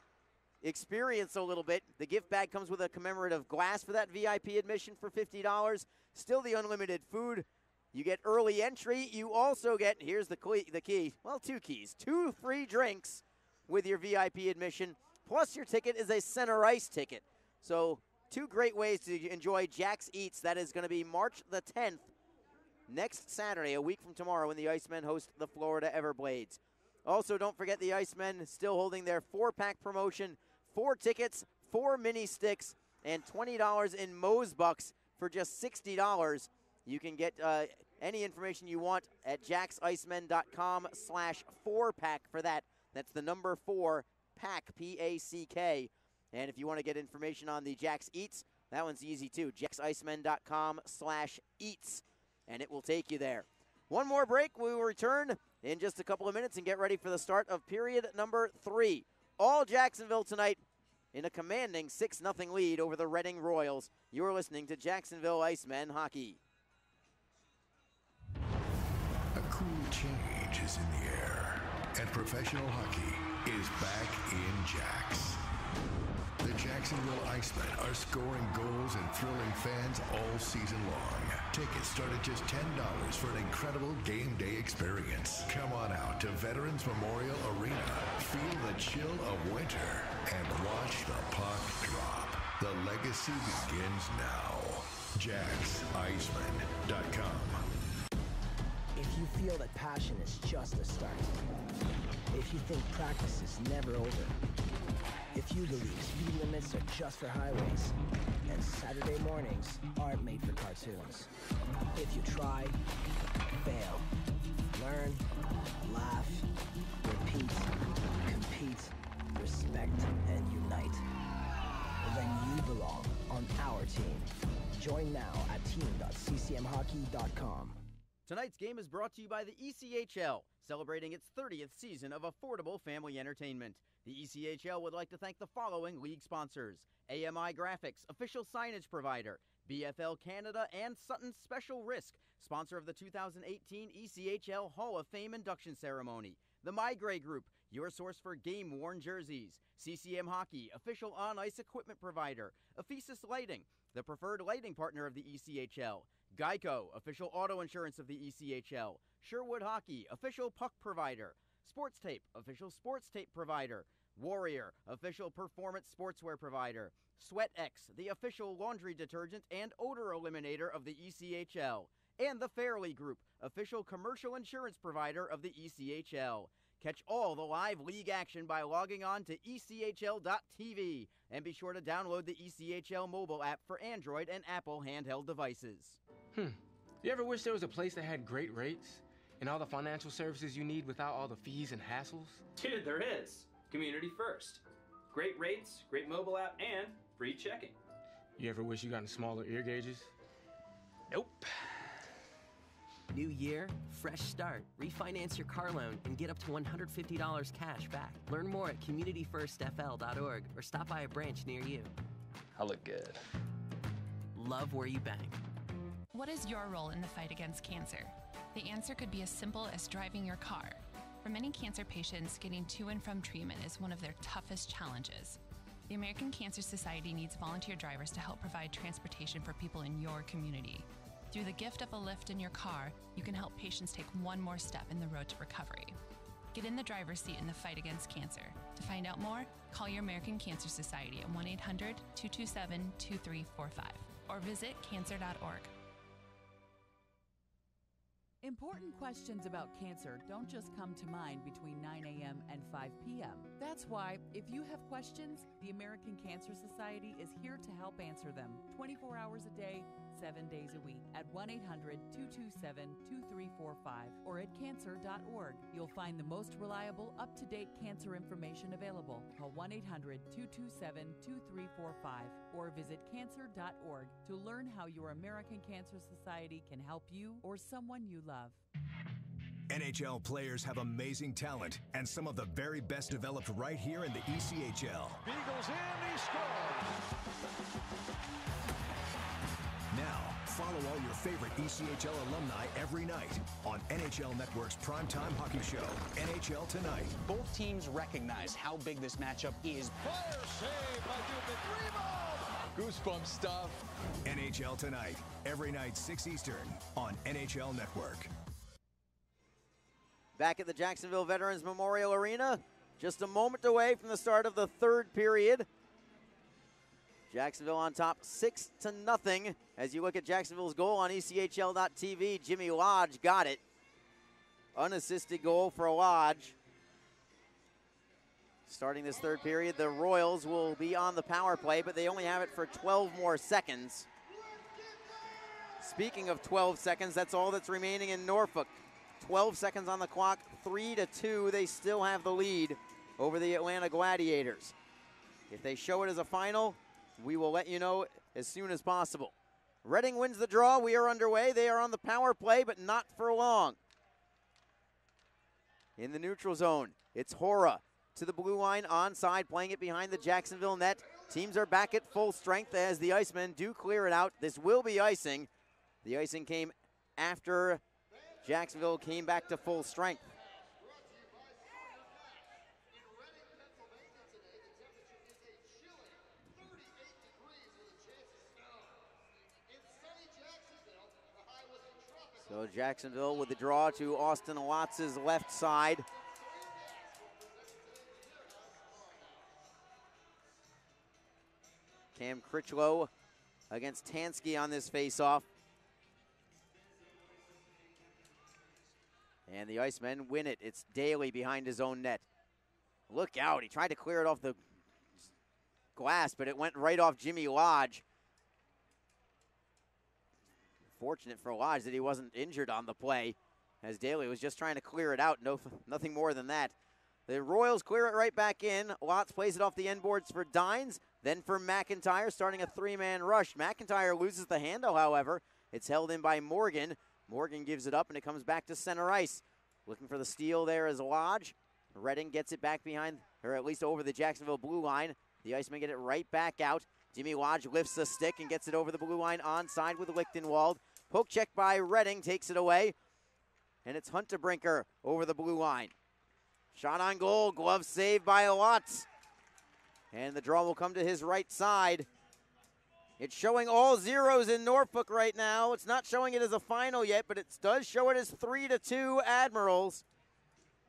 experience a little bit. The gift bag comes with a commemorative glass for that VIP admission for $50. Still the unlimited food. You get early entry. You also get, here's the key, well, 2 keys, 2 free drinks with your VIP admission, plus your ticket is a center ice ticket. So 2 great ways to enjoy Jack's Eats. That is going to be March the 10th, next Saturday, a week from tomorrow, when the Icemen host the Florida Everblades. Also, don't forget the Icemen still holding their 4-pack promotion, 4 tickets, 4 mini sticks, and $20 in Moe's Bucks for just $60. You can get any information you want at jacksicemen.com/4pack for that. That's the number 4-pack, P-A-C-K. And if you want to get information on the Jack's Eats, that one's easy too, jacksicemen.com/eats, and it will take you there. One more break. We will return in just a couple of minutes and get ready for the start of period number 3. All Jacksonville tonight in a commanding 6-0 lead over the Reading Royals. You're listening to Jacksonville Icemen Hockey. A cool change is in the air, and professional hockey is back in Jacks. The Jacksonville Icemen are scoring goals and thrilling fans all season long. Tickets start at just $10 for an incredible game day experience. Come on out to Veterans Memorial Arena. Feel the chill of winter and watch the puck drop. The legacy begins now. JacksIcemen.com. If you feel that passion is just a start, if you think practice is never over, if you believe speed limits are just for highways, and Saturday mornings aren't made for cartoons. If you try, fail, learn, laugh, repeat, compete, respect, and unite, then you belong on our team. Join now at team.ccmhockey.com. Tonight's game is brought to you by the ECHL, celebrating its 30th season of affordable family entertainment. The ECHL would like to thank the following league sponsors: AMI Graphics, official signage provider; BFL Canada; and Sutton Special Risk, sponsor of the 2018 ECHL Hall of Fame induction ceremony; the Migray Group, your source for game-worn jerseys; CCM Hockey, official on-ice equipment provider; Ephesus Lighting, the preferred lighting partner of the ECHL; Geico, official auto insurance of the ECHL; Sherwood Hockey, official puck provider; Sports Tape, official sports tape provider; Warrior, official performance sportswear provider; SweatX, the official laundry detergent and odor eliminator of the ECHL; and the Fairley Group, official commercial insurance provider of the ECHL. Catch all the live league action by logging on to ECHL.tv, and be sure to download the ECHL mobile app for Android and Apple handheld devices. You ever wish there was a place that had great rates and all the financial services you need without all the fees and hassles? Dude, there is. Community First. Great rates, great mobile app, and free checking. You ever wish you got smaller ear gauges? Nope. New year, fresh start. Refinance your car loan and get up to $150 cash back. Learn more at communityfirstfl.org or stop by a branch near you. I look good. Love where you bank. What is your role in the fight against cancer? The answer could be as simple as driving your car. For many cancer patients, getting to and from treatment is one of their toughest challenges. The American Cancer Society needs volunteer drivers to help provide transportation for people in your community. Through the gift of a lift in your car, you can help patients take one more step in the road to recovery. Get in the driver's seat in the fight against cancer. To find out more, call your American Cancer Society at 1-800-227-2345 or visit cancer.org. Important questions about cancer don't just come to mind between 9 a.m. and 5 p.m. That's why, if you have questions, the American Cancer Society is here to help answer them 24 hours a day, 7 days a week at 1-800-227-2345 or at cancer.org. You'll find the most reliable, up-to-date cancer information available. Call 1-800-227-2345 or visit cancer.org to learn how your American Cancer Society can help you or someone you love. NHL players have amazing talent, and some of the very best developed right here in the ECHL. Beagles in, he scores! Now, follow all your favorite ECHL alumni every night on NHL Network's primetime hockey show, NHL Tonight. Both teams recognize how big this matchup is. Fire save by Dubin, rebound! Goosebump stuff. NHL Tonight, every night 6 Eastern on NHL Network. Back at the Jacksonville Veterans Memorial Arena, just a moment away from the start of the third period. Jacksonville on top 6-0. As you look at Jacksonville's goal on ECHL.TV, Jimmy Lodge got it. Unassisted goal for Lodge. Starting this third period, the Royals will be on the power play, but they only have it for 12 more seconds. Speaking of 12 seconds, that's all that's remaining in Norfolk. 12 seconds on the clock, 3-2. They still have the lead over the Atlanta Gladiators. If they show it as a final, we will let you know as soon as possible. Reading wins the draw. We are underway. They are on the power play, but not for long. In the neutral zone, it's Hora to the blue line, onside, playing it behind the Jacksonville net. Teams are back at full strength as the Icemen do clear it out. This will be icing. The icing came after Jacksonville came back to full strength. So Jacksonville with the draw to Austin Watts' left side. Cam Critchlow against Tansky on this faceoff. And the Icemen win it. It's Daly behind his own net. Look out, he tried to clear it off the glass, but it went right off Jimmy Lodge. Fortunate for Lodge that he wasn't injured on the play, as Daly was just trying to clear it out. Nothing more than that. The Royals clear it right back in. Lotz plays it off the end boards for Dines, then for McIntyre, starting a three-man rush. McIntyre loses the handle, however. It's held in by Morgan. Morgan gives it up, and it comes back to center ice. Looking for the steal there is Lodge. Reading gets it back behind, or at least over the Jacksonville blue line. The Icemen get it right back out. Jimmy Lodge lifts the stick and gets it over the blue line onside with Lichtenwald. Poke check by Reading takes it away. And it's Huntebrinker over the blue line. Shot on goal, glove saved by Lotz. And the draw will come to his right side. It's showing all zeros in Norfolk right now. It's not showing it as a final yet, but it does show it as 3-2 Admirals.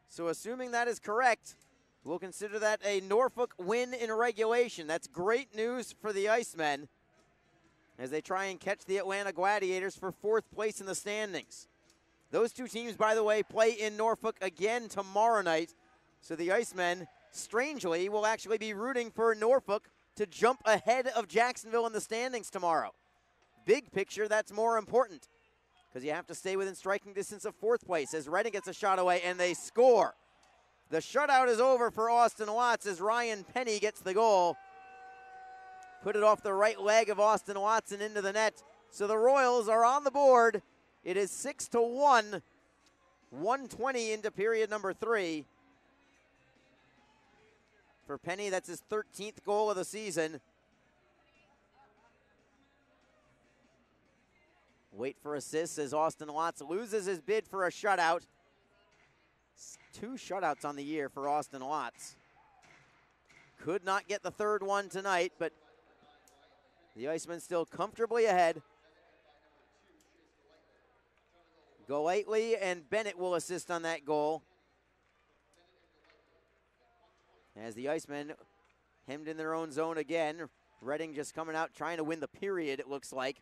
So assuming that is correct, we'll consider that a Norfolk win in regulation. That's great news for the Icemen as they try and catch the Atlanta Gladiators for fourth place in the standings. Those two teams, by the way, play in Norfolk again tomorrow night. So the Icemen, strangely, will actually be rooting for Norfolk to jump ahead of Jacksonville in the standings tomorrow. Big picture, that's more important because you have to stay within striking distance of fourth place as Reading gets a shot away and they score. The shutout is over for Austin Watts as Ryan Penny gets the goal. Put it off the right leg of Austin Watts and into the net. So the Royals are on the board. It is 6-1, 1:20 into period number 3. For Penny, that's his 13th goal of the season. Wait for assists as Austin Watts loses his bid for a shutout. 2 shutouts on the year for Austin Watts. Could not get the third one tonight, but the Icemen still comfortably ahead. Golightly and Bennett will assist on that goal. As the Icemen hemmed in their own zone again. Reading just coming out trying to win the period, it looks like.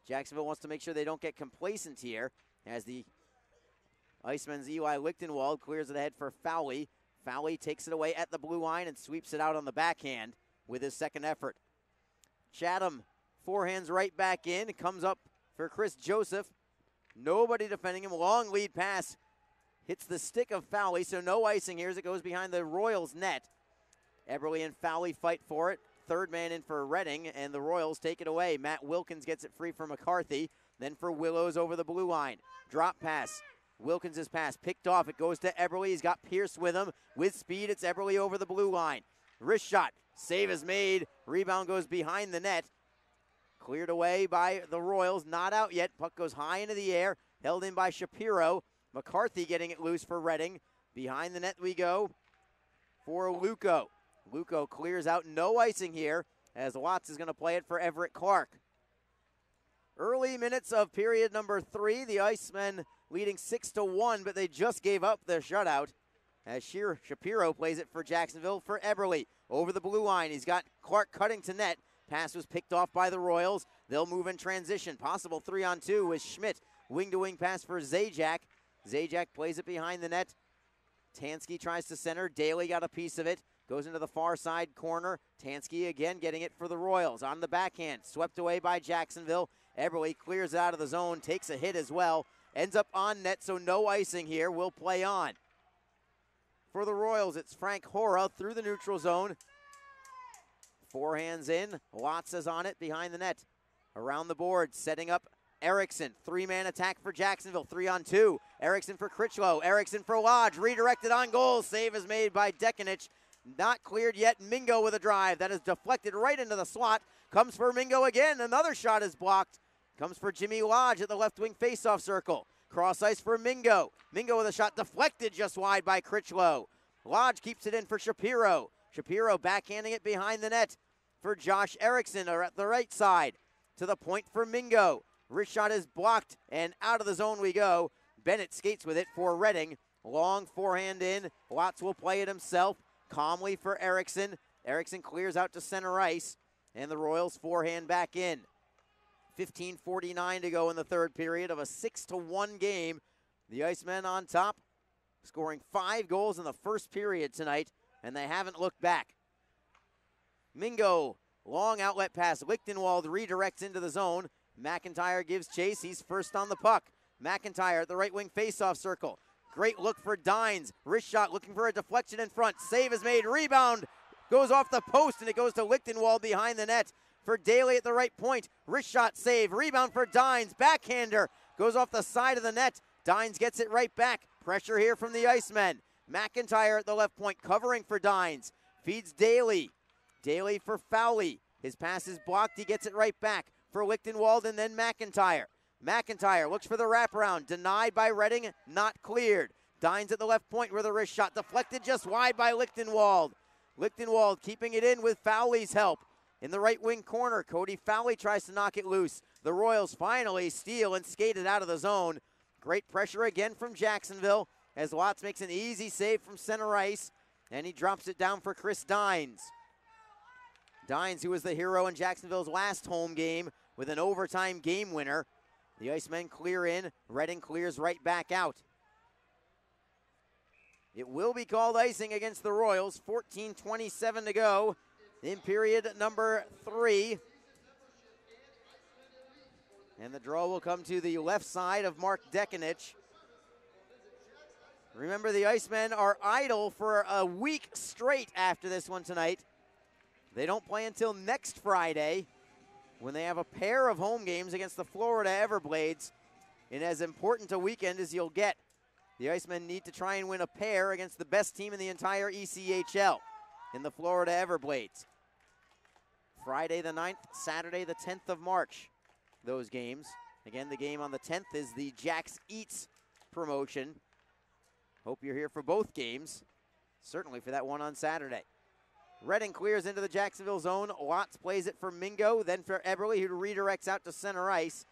Jacksonville wants to make sure they don't get complacent here as the Icemen's Eli Lichtenwald clears it ahead for Fowley. Fowley takes it away at the blue line and sweeps it out on the backhand with his second effort. Chatham forehands right back in. It comes up for Chris Joseph. Nobody defending him. Long lead pass. Hits the stick of Fowley, so no icing here as it goes behind the Royals' net. Eberle and Fowley fight for it. Third man in for Reading, and the Royals take it away. Matt Wilkins gets it free for McCarthy. Then for Willows over the blue line. Drop pass. Wilkins' pass picked off. It goes to Eberle. He's got Pierce with him. With speed, it's Eberle over the blue line. Wrist shot. Save is made. Rebound goes behind the net. Cleared away by the Royals. Not out yet. Puck goes high into the air. Held in by Shapiro. McCarthy getting it loose for Reading. Behind the net we go for Luco. Luco clears out. No icing here as Watts is going to play it for Everett Clark. Early minutes of period number 3. The Icemen leading 6-1, but they just gave up their shutout as Shapiro plays it for Jacksonville for Eberle. Over the blue line. He's got Clark cutting to net. Pass was picked off by the Royals. They'll move in transition. Possible 3-on-2 with Schmidt. Wing-to-wing pass for Zajac. Zajac plays it behind the net. Tansky tries to center. Daly got a piece of it. Goes into the far side corner. Tansky again getting it for the Royals. On the backhand. Swept away by Jacksonville. Eberle clears it out of the zone. Takes a hit as well. Ends up on net, so no icing here. Will play on. For the Royals, it's Frank Hora through the neutral zone. Forehands in. Watts is on it behind the net. Around the board, setting up Erickson. 3-man attack for Jacksonville. 3-on-2. Erickson for Critchlow. Erickson for Lodge. Redirected on goal. Save is made by Dekanich. Not cleared yet. Mingo with a drive. That is deflected right into the slot. Comes for Mingo again. Another shot is blocked. Comes for Jimmy Lodge at the left wing faceoff circle. Cross ice for Mingo. Mingo with a shot deflected just wide by Critchlow. Lodge keeps it in for Shapiro. Shapiro backhanding it behind the net for Josh Erickson or at the right side. To the point for Mingo. Wrist shot is blocked and out of the zone we go. Bennett skates with it for Reading. Long forehand in. Watts will play it himself. Calmly for Erickson. Erickson clears out to center ice. And the Royals forehand back in. 15:49 to go in the third period of a 6-1 game. The Icemen on top, scoring 5 goals in the first period tonight, and they haven't looked back. Mingo, long outlet pass. Lichtenwald redirects into the zone. McIntyre gives chase. He's first on the puck. McIntyre at the right wing faceoff circle. Great look for Dines. Wrist shot looking for a deflection in front. Save is made. Rebound goes off the post, and it goes to Lichtenwald behind the net for Daly at the right point. Wrist shot save. Rebound for Dines. Backhander goes off the side of the net. Dines gets it right back. Pressure here from the Icemen. McIntyre at the left point covering for Dines. Feeds Daly. Daly for Fowley. His pass is blocked. He gets it right back for Lichtenwald and then McIntyre. McIntyre looks for the wraparound. Denied by Reading. Not cleared. Dines at the left point with a wrist shot. Deflected just wide by Lichtenwald. Lichtenwald keeping it in with Fowley's help. In the right wing corner, Cody Fowley tries to knock it loose. The Royals finally steal and skate it out of the zone. Great pressure again from Jacksonville as Watts makes an easy save from center ice, and he drops it down for Chris Dines. Dines, who was the hero in Jacksonville's last home game with an overtime game winner. The Icemen clear in. Reading clears right back out. It will be called icing against the Royals. 14:27 to go in period number 3. And the draw will come to the left side of Mark Dekanich. Remember, the Icemen are idle for a week straight after this one tonight. They don't play until next Friday when they have a pair of home games against the Florida Everblades in as important a weekend as you'll get. The Icemen need to try and win a pair against the best team in the entire ECHL in the Florida Everblades. Friday the 9th, Saturday the 10th of March, those games. Again, the game on the 10th is the Jacks Eats promotion. Hope you're here for both games, certainly for that one on Saturday. Reading clears into the Jacksonville zone. Watts plays it for Mingo, then for Eberle, who redirects out to center ice.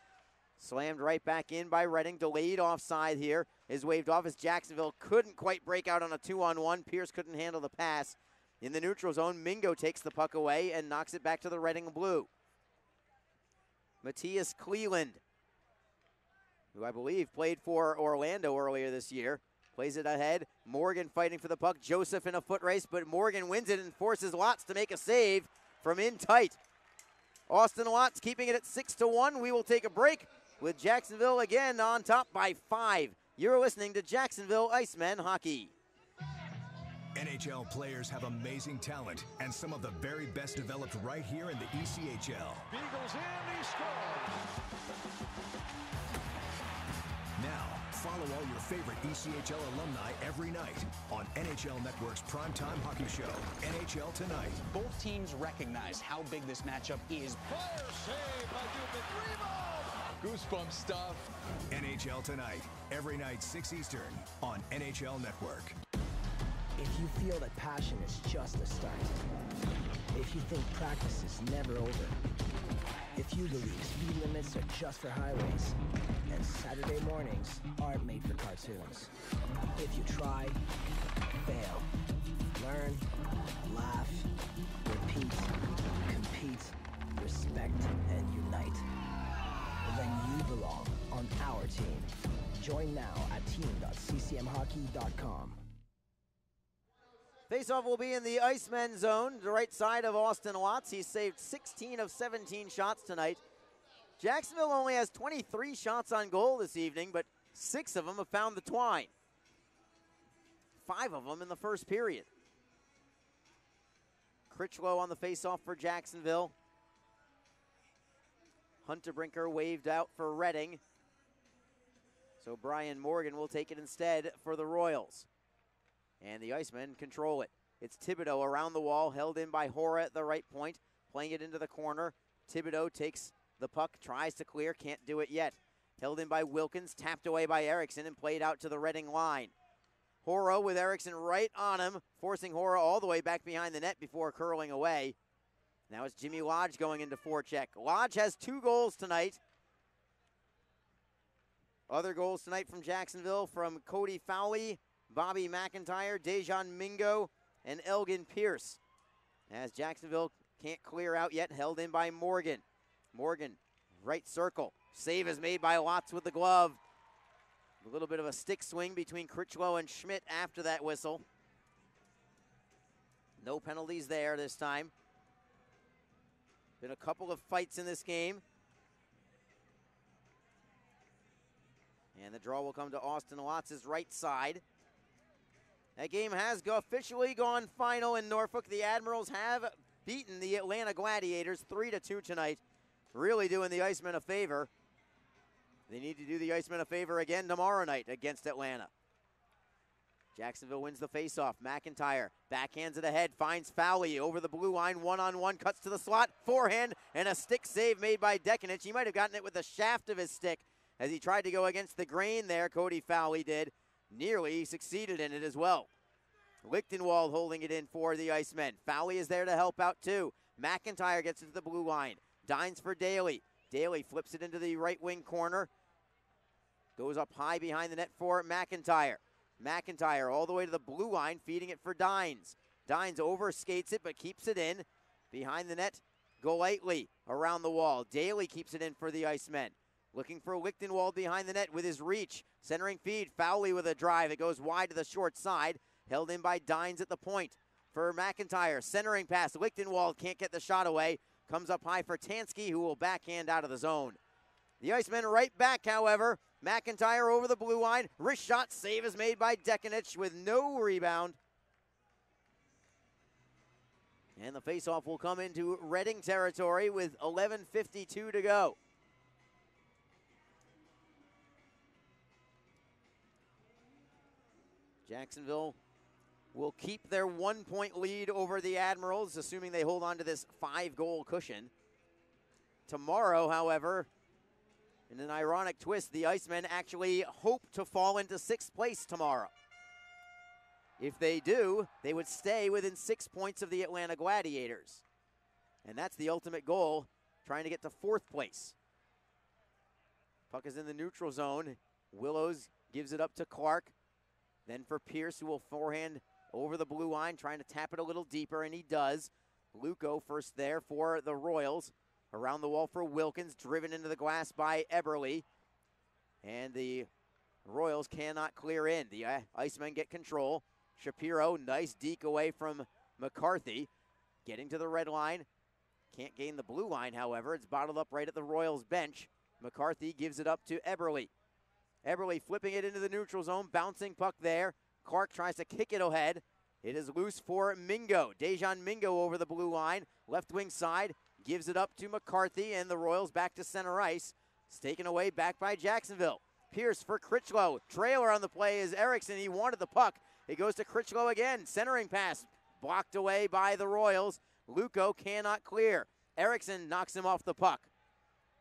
Slammed right back in by Reading. Delayed offside here is waved off as Jacksonville couldn't quite break out on a 2-on-1. Pierce couldn't handle the pass. In the neutral zone, Mingo takes the puck away and knocks it back to the Reading Blue. Matthias Cleland, who I believe played for Orlando earlier this year, plays it ahead. Morgan fighting for the puck. Joseph in a foot race, but Morgan wins it and forces Lotz to make a save from in tight. Austin Lotz keeping it at 6-1. We will take a break with Jacksonville again on top by 5. You're listening to Jacksonville Icemen Hockey. NHL players have amazing talent, and some of the very best developed right here in the ECHL. Beagles in, he scores. Now, follow all your favorite ECHL alumni every night on NHL Network's primetime hockey show, NHL Tonight. Both teams recognize how big this matchup is. Fire save by Dubin. Rebound! Goosebump stuff. NHL Tonight, every night 6 Eastern on NHL Network. If you feel that passion is just a start, if you think practice is never over, if you believe speed limits are just for highways, and Saturday mornings aren't made for cartoons, if you try, fail, learn, laugh, repeat, compete, respect, and unite, then you belong on our team. Join now at team.ccmhockey.com. Faceoff will be in the Icemen zone, the right side of Austin Watts. He's saved 16 of 17 shots tonight. Jacksonville only has 23 shots on goal this evening, but 6 of them have found the twine. 5 of them in the first period. Critchlow on the faceoff for Jacksonville. Hunterbrinker waved out for Reading. So Brian Morgan will take it instead for the Royals. And the Icemen control it. It's Thibodeau around the wall, held in by Hora at the right point, playing it into the corner. Thibodeau takes the puck, tries to clear, can't do it yet. Held in by Wilkins, tapped away by Eriksson and played out to the Reading line. Hora with Eriksson right on him, forcing Hora all the way back behind the net before curling away. Now it's Jimmy Lodge going into forecheck. Lodge has 2 goals tonight. Other goals tonight from Jacksonville from Cody Fowley, Bobby McIntyre, Dejan Mingo, and Elgin Pierce. As Jacksonville can't clear out yet, held in by Morgan. Morgan, right circle. Save is made by Watts with the glove. A little bit of a stick swing between Critchlow and Schmidt after that whistle. No penalties there this time. Been a couple of fights in this game. And the draw will come to Austin Watts' right side. That game has officially gone final in Norfolk. The Admirals have beaten the Atlanta Gladiators 3-2 tonight. Really doing the Icemen a favor. They need to do the Icemen a favor again tomorrow night against Atlanta. Jacksonville wins the faceoff. McIntyre backhands it ahead, finds Fowley over the blue line, one-on-one, cuts to the slot, forehand, and a stick save made by Dekanich. He might have gotten it with the shaft of his stick as he tried to go against the grain there, Cody Fowley did. Nearly succeeded in it as well. Lichtenwald holding it in for the Icemen. Fowley is there to help out too. McIntyre gets it to the blue line. Dines for Daly. Daly flips it into the right wing corner. Goes up high behind the net for McIntyre. McIntyre all the way to the blue line, feeding it for Dines. Dines overskates it but keeps it in. Behind the net, Golightly around the wall. Daly keeps it in for the Icemen. Looking for Lichtenwald behind the net with his reach. Centering feed, Fowley with a drive. It goes wide to the short side. Held in by Dines at the point. For McIntyre, centering pass. Lichtenwald can't get the shot away. Comes up high for Tansky, who will backhand out of the zone. The Icemen right back, however. McIntyre over the blue line. Wrist shot, save is made by Dekanich with no rebound. And the faceoff will come into Reading territory with 11:52 to go. Jacksonville will keep their 1-point lead over the Admirals, assuming they hold on to this 5-goal cushion. Tomorrow, however, in an ironic twist, the Icemen actually hope to fall into 6th place tomorrow. If they do, they would stay within 6 points of the Atlanta Gladiators. And that's the ultimate goal, trying to get to 4th place. Puck is in the neutral zone. Willows gives it up to Clark. Then for Pierce, who will forehand over the blue line, trying to tap it a little deeper, and he does. Luco first there for the Royals. Around the wall for Wilkins, driven into the glass by Eberle. And the Royals cannot clear in. The Icemen get control. Shapiro, nice deke away from McCarthy. Getting to the red line. Can't gain the blue line, however. It's bottled up right at the Royals bench. McCarthy gives it up to Eberle. Eberle flipping it into the neutral zone, bouncing puck there. Clark tries to kick it ahead. It is loose for Mingo. Dejan Mingo over the blue line. Left wing side, gives it up to McCarthy, and the Royals back to center ice. It's taken away back by Jacksonville. Pierce for Critchlow. Trailer on the play is Erickson. He wanted the puck. It goes to Critchlow again. Centering pass blocked away by the Royals. Luco cannot clear. Erickson knocks him off the puck.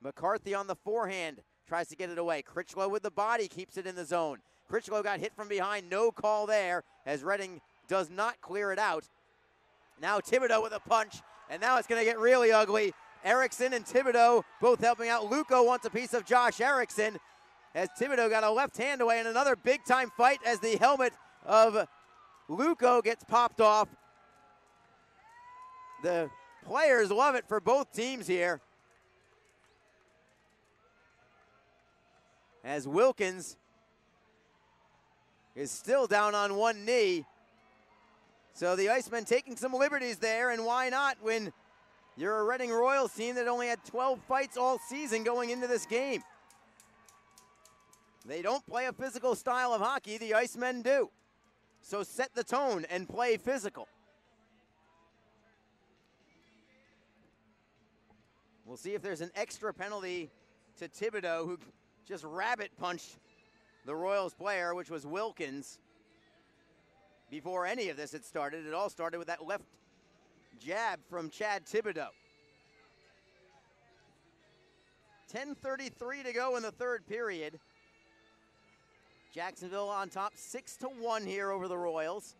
McCarthy on the forehand tries to get it away. Critchlow with the body keeps it in the zone. Critchlow got hit from behind. No call there as Reading does not clear it out. Now Thibodeau with a punch, and now it's going to get really ugly. Erickson and Thibodeau both helping out. Luco wants a piece of Josh Erickson as Thibodeau got a left hand away, and another big-time fight as the helmet of Luco gets popped off. The players love it for both teams here. As Wilkins is still down on one knee. So the Icemen taking some liberties there, and why not when you're a Reading Royals team that only had 12 fights all season going into this game. They don't play a physical style of hockey, the Icemen do. So set the tone and play physical. We'll see if there's an extra penalty to Thibodeau, who just rabbit punched the Royals player, which was Wilkins. Before any of this had started, it all started with that left jab from Chad Thibodeau. 10:33 to go in the third period. Jacksonville on top 6-1 here over the Royals.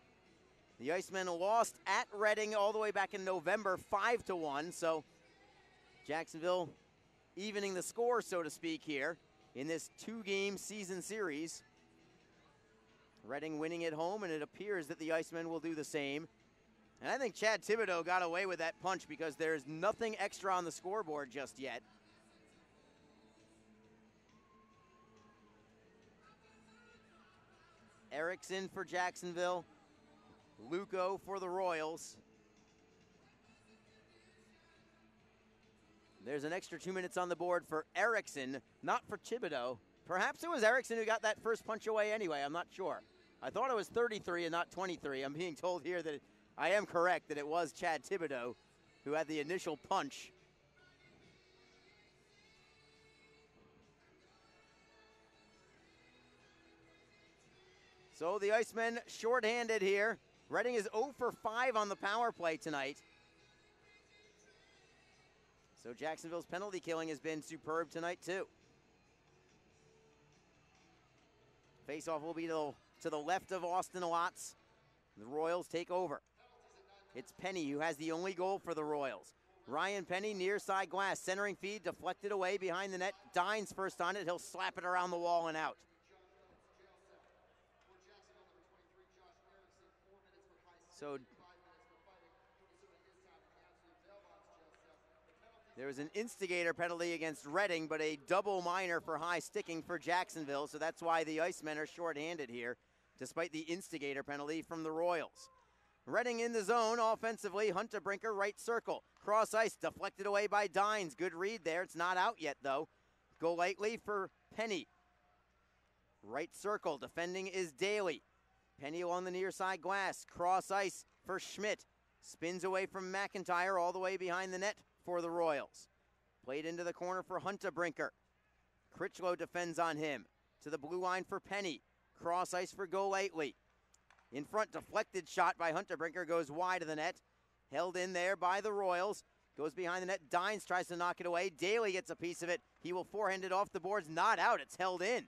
The Icemen lost at Reading all the way back in November 5-1, so Jacksonville evening the score, so to speak, here in this two-game season series. Reading winning at home, and it appears that the Icemen will do the same. And I think Chad Thibodeau got away with that punch because there's nothing extra on the scoreboard just yet. Erickson for Jacksonville. Luco for the Royals. There's an extra 2 minutes on the board for Erickson, not for Thibodeau. Perhaps it was Erickson who got that first punch away anyway, I'm not sure. I thought it was 33 and not 23. I'm being told here that I am correct that it was Chad Thibodeau who had the initial punch. So the Icemen shorthanded here. Reading is 0 for 5 on the power play tonight. So Jacksonville's penalty killing has been superb tonight too. Faceoff will be to the left of Austin Watts. The Royals take over. It's Penny who has the only goal for the Royals. Ryan Penny near side glass, centering feed, deflected away behind the net. Dines first on it, he'll slap it around the wall and out. So there was an instigator penalty against Reading, but a double minor for high sticking for Jacksonville, so that's why the Icemen are shorthanded here, despite the instigator penalty from the Royals. Reading in the zone offensively. Hunter Brinker, right circle. Cross ice, deflected away by Dines. Good read there. It's not out yet, though. Go lightly for Penny. Right circle. Defending is Daly. Penny along the near side glass. Cross ice for Schmidt. Spins away from McIntyre all the way behind the net for the Royals. Played into the corner for Hunter Brinker. Critchlow defends on him. To the blue line for Penny. Cross ice for Golightly. In front, deflected shot by Hunter Brinker, goes wide of the net. Held in there by the Royals. Goes behind the net. Dines tries to knock it away. Daly gets a piece of it. He will forehand it off the boards. Not out. It's held in.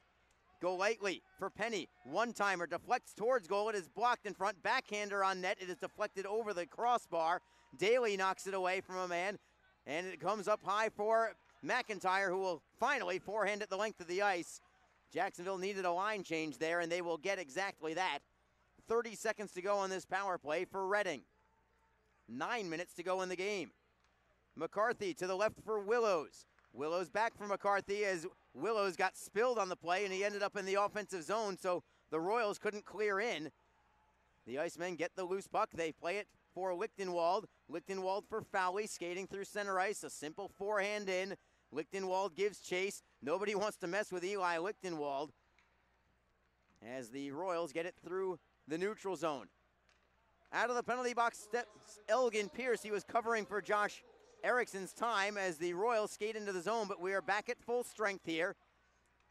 Golightly for Penny. One-timer deflects towards goal. It is blocked in front. Backhander on net. It is deflected over the crossbar. Daly knocks it away from a man. And it comes up high for McIntyre, who will finally forehand it the length of the ice. Jacksonville needed a line change there, and they will get exactly that. 30 seconds to go on this power play for Reading. 9 minutes to go in the game. McCarthy to the left for Willows. Willows back for McCarthy as Willows got spilled on the play, and he ended up in the offensive zone, so the Royals couldn't clear in. The Icemen get the loose puck. They play it for Lichtenwald. Lichtenwald for Fowley, skating through center ice. A simple forehand in. Lichtenwald gives chase. Nobody wants to mess with Eli Lichtenwald as the Royals get it through the neutral zone. Out of the penalty box steps Elgin Pierce. He was covering for Josh Erickson's time as the Royals skate into the zone, but we are back at full strength here.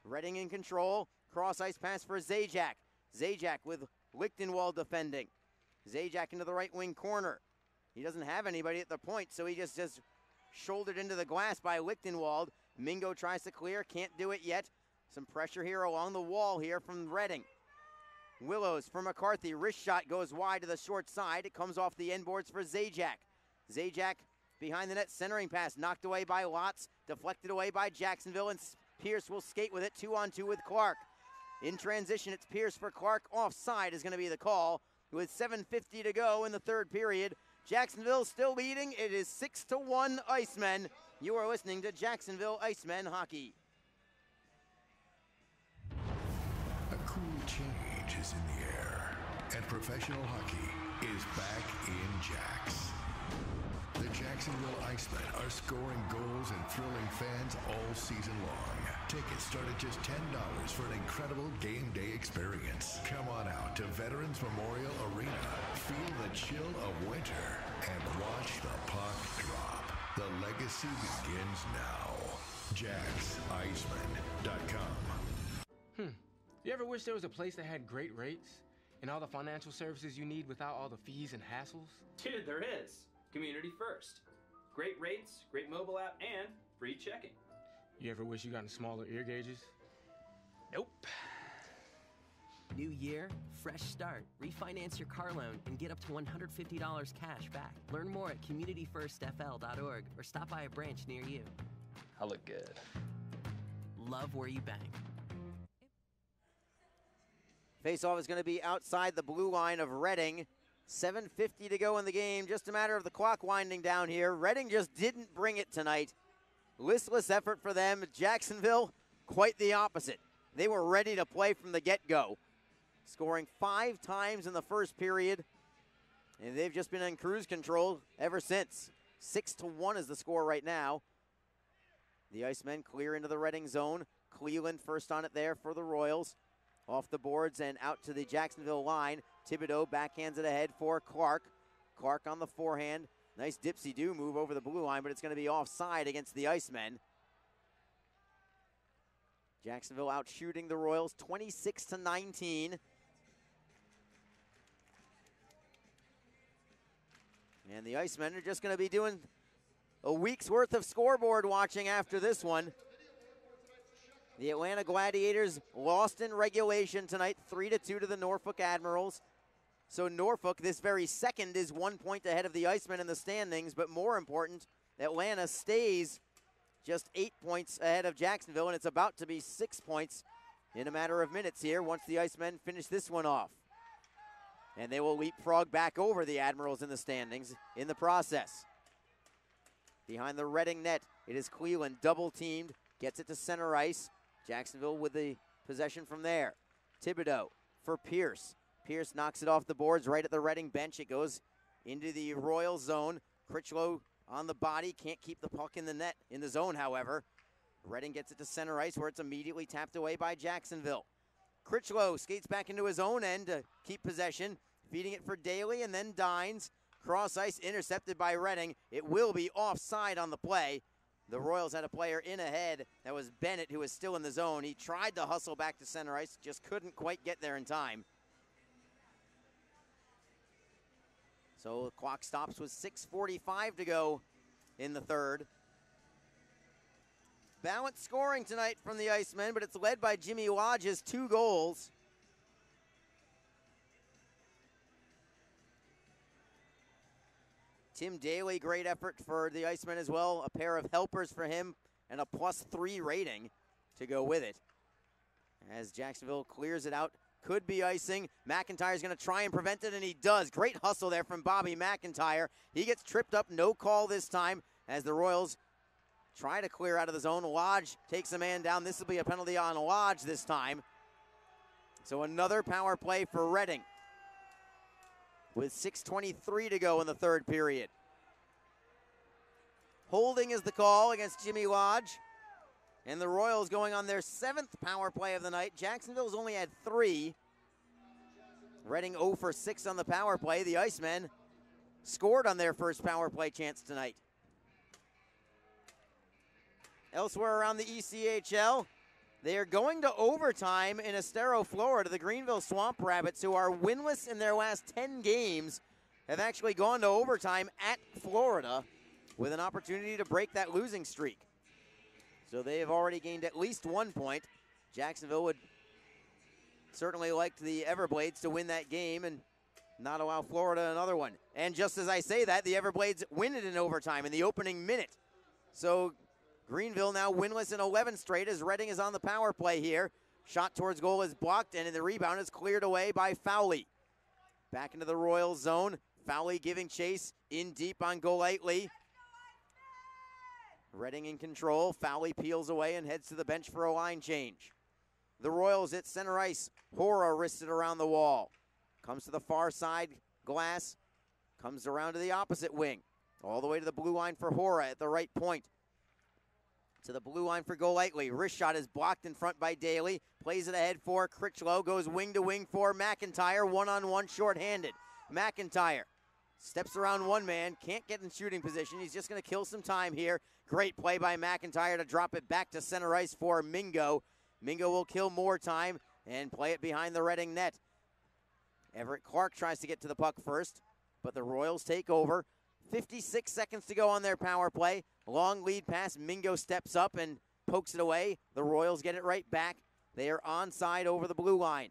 Redding in control. Cross ice pass for Zajac. Zajac with Lichtenwald defending. Zajac into the right wing corner. He doesn't have anybody at the point, so he just shouldered into the glass by Lichtenwald. Mingo tries to clear, can't do it yet. Some pressure here along the wall here from Redding. Willows for McCarthy. Wrist shot goes wide to the short side. It comes off the end boards for Zajac. Zajac behind the net, centering pass, knocked away by Lotz, deflected away by Jacksonville, and Pierce will skate with it, 2-on-2 with Clark. In transition, it's Pierce for Clark. Offside is going to be the call with 7:50 to go in the third period. Jacksonville still leading. It is 6-1 Icemen. You are listening to Jacksonville Icemen Hockey. A cool change is in the air, and professional hockey is back in Jax. The Jacksonville Icemen are scoring goals and thrilling fans all season long. Tickets start at just $10 for an incredible game day experience. Come on out to Veterans Memorial Arena. Feel the chill of winter and watch the puck drop. The legacy begins now. JacksIcemen.com. You ever wish there was a place that had great rates and all the financial services you need without all the fees and hassles? Dude, there is. Community First. Great rates, great mobile app, and free checking. You ever wish you got smaller ear gauges? Nope. New year, fresh start. Refinance your car loan and get up to $150 cash back. Learn more at communityfirstfl.org or stop by a branch near you. I look good. Love where you bank. Faceoff is going to be outside the blue line of Redding. 7:50 to go in the game. Just a matter of the clock winding down here. Redding just didn't bring it tonight. Listless effort for them. Jacksonville, quite the opposite. They were ready to play from the get-go, scoring 5 times in the first period, and they've just been in cruise control ever since. 6-1 is the score right now. The Icemen clear into the Redding zone. Cleveland first on it there for the Royals. Off the boards and out to the Jacksonville line. Thibodeau backhands it ahead for Clark. Clark on the forehand. Nice dipsy-do move over the blue line, but it's going to be offside against the Icemen. Jacksonville out shooting the Royals 26-19. And the Icemen are just going to be doing a week's worth of scoreboard watching after this one. The Atlanta Gladiators lost in regulation tonight, 3-2 to the Norfolk Admirals. So Norfolk, this very second, is 1 point ahead of the Icemen in the standings, but more important, Atlanta stays just 8 points ahead of Jacksonville, and it's about to be 6 points in a matter of minutes here once the Icemen finish this one off. And they will leapfrog back over the Admirals in the standings in the process. Behind the Redding net, it is Cleveland double-teamed, gets it to center ice. Jacksonville with the possession from there. Thibodeau for Pierce. Pierce knocks it off the boards right at the Redding bench. It goes into the Royal zone. Critchlow on the body. Can't keep the puck in the net, in the zone, however. Redding gets it to center ice where it's immediately tapped away by Jacksonville. Critchlow skates back into his own end to keep possession. Feeding it for Daly and then Dines. Cross ice intercepted by Redding. It will be offside on the play. The Royals had a player in ahead. That was Bennett, who was still in the zone. He tried to hustle back to center ice, just couldn't quite get there in time. So the clock stops with 6:45 to go in the third. Balanced scoring tonight from the Icemen, but it's led by Jimmy Lodge's 2 goals. Tim Daly, great effort for the Icemen as well. A pair of helpers for him and a +3 rating to go with it. As Jacksonville clears it out, could be icing. McIntyre's going to try and prevent it, and he does. Great hustle there from Bobby McIntyre. He gets tripped up, no call this time, as the Royals try to clear out of the zone. Lodge takes a man down. This will be a penalty on Lodge this time. So another power play for Redding, with 6:23 to go in the third period. Holding is the call against Jimmy Lodge. And the Royals going on their 7th power play of the night. Jacksonville's only had 3. Redding 0 for 6 on the power play. The Icemen scored on their first power play chance tonight. Elsewhere around the ECHL, They are going to overtime in Estero, Florida. The Greenville Swamp Rabbits, who are winless in their last 10 games, have actually gone to overtime at Florida with an opportunity to break that losing streak. So they have already gained at least 1 point. Jacksonville would certainly like the Everblades to win that game and not allow Florida another one. And just as I say that, the Everblades win it in overtime in the opening minute. So Greenville now winless in 11 straight as Reading is on the power play here. Shot towards goal is blocked, and the rebound is cleared away by Fowley. Back into the Royals zone. Fowley giving chase in deep on Golightly. Reading in control. Fowley peels away and heads to the bench for a line change. The Royals at center ice. Hora wristed around the wall. Comes to the far side glass. Comes around to the opposite wing. All the way to the blue line for Hora at the right point. To the blue line for Golightly. Wrist shot is blocked in front by Daly. Plays it ahead for Critchlow. Goes wing to wing for McIntyre. One-on-one shorthanded. McIntyre steps around one man. Can't get in shooting position. He's just going to kill some time here. Great play by McIntyre to drop it back to center ice for Mingo. Mingo will kill more time and play it behind the Reading net. Everett Clark tries to get to the puck first, but the Royals take over. 56 seconds to go on their power play. Long lead pass. Mingo steps up and pokes it away. The Royals get it right back. They are onside over the blue line.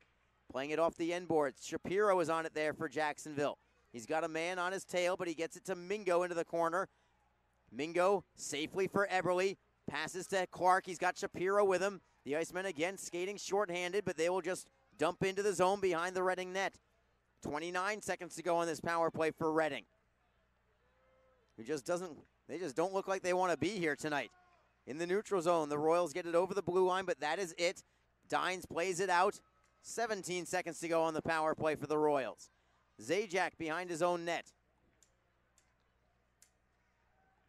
Playing it off the end boards. Shapiro is on it there for Jacksonville. He's got a man on his tail, but he gets it to Mingo into the corner. Mingo safely for Eberle. Passes to Clark. He's got Shapiro with him. The Icemen again skating shorthanded, but they will just dump into the zone behind the Reading net. 29 seconds to go on this power play for Reading. They just don't look like they want to be here tonight. In the neutral zone, the Royals get it over the blue line, but that is it. Dines plays it out. 17 seconds to go on the power play for the Royals. Zajac behind his own net.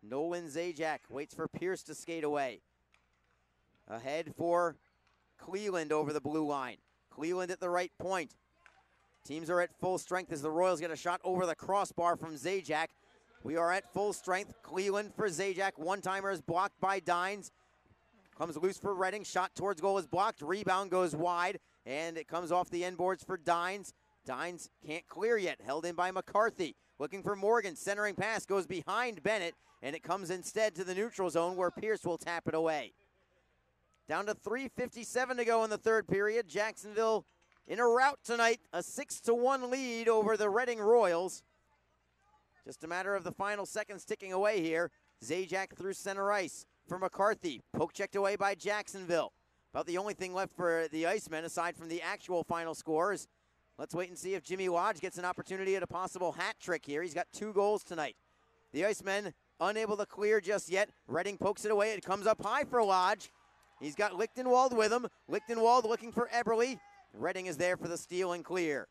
Nolan Zajac waits for Pierce to skate away. Ahead for Cleveland over the blue line. Cleveland at the right point. Teams are at full strength as the Royals get a shot over the crossbar from Zajac. We are at full strength. Cleveland for Zajac. One-timer is blocked by Dines. Comes loose for Reading. Shot towards goal is blocked. Rebound goes wide, and it comes off the end boards for Dines. Dines can't clear yet. Held in by McCarthy. Looking for Morgan. Centering pass goes behind Bennett, and it comes instead to the neutral zone where Pierce will tap it away. Down to 3:57 to go in the third period. Jacksonville in a rout tonight. A 6-1 lead over the Reading Royals. Just a matter of the final seconds ticking away here. Zajac through center ice for McCarthy. Poke checked away by Jacksonville. About the only thing left for the Icemen aside from the actual final scores. Let's wait and see if Jimmy Lodge gets an opportunity at a possible hat trick here. He's got 2 goals tonight. The Icemen unable to clear just yet. Reading pokes it away. It comes up high for Lodge. He's got Lichtenwald with him. Lichtenwald looking for Eberle. Reading is there for the steal and clear.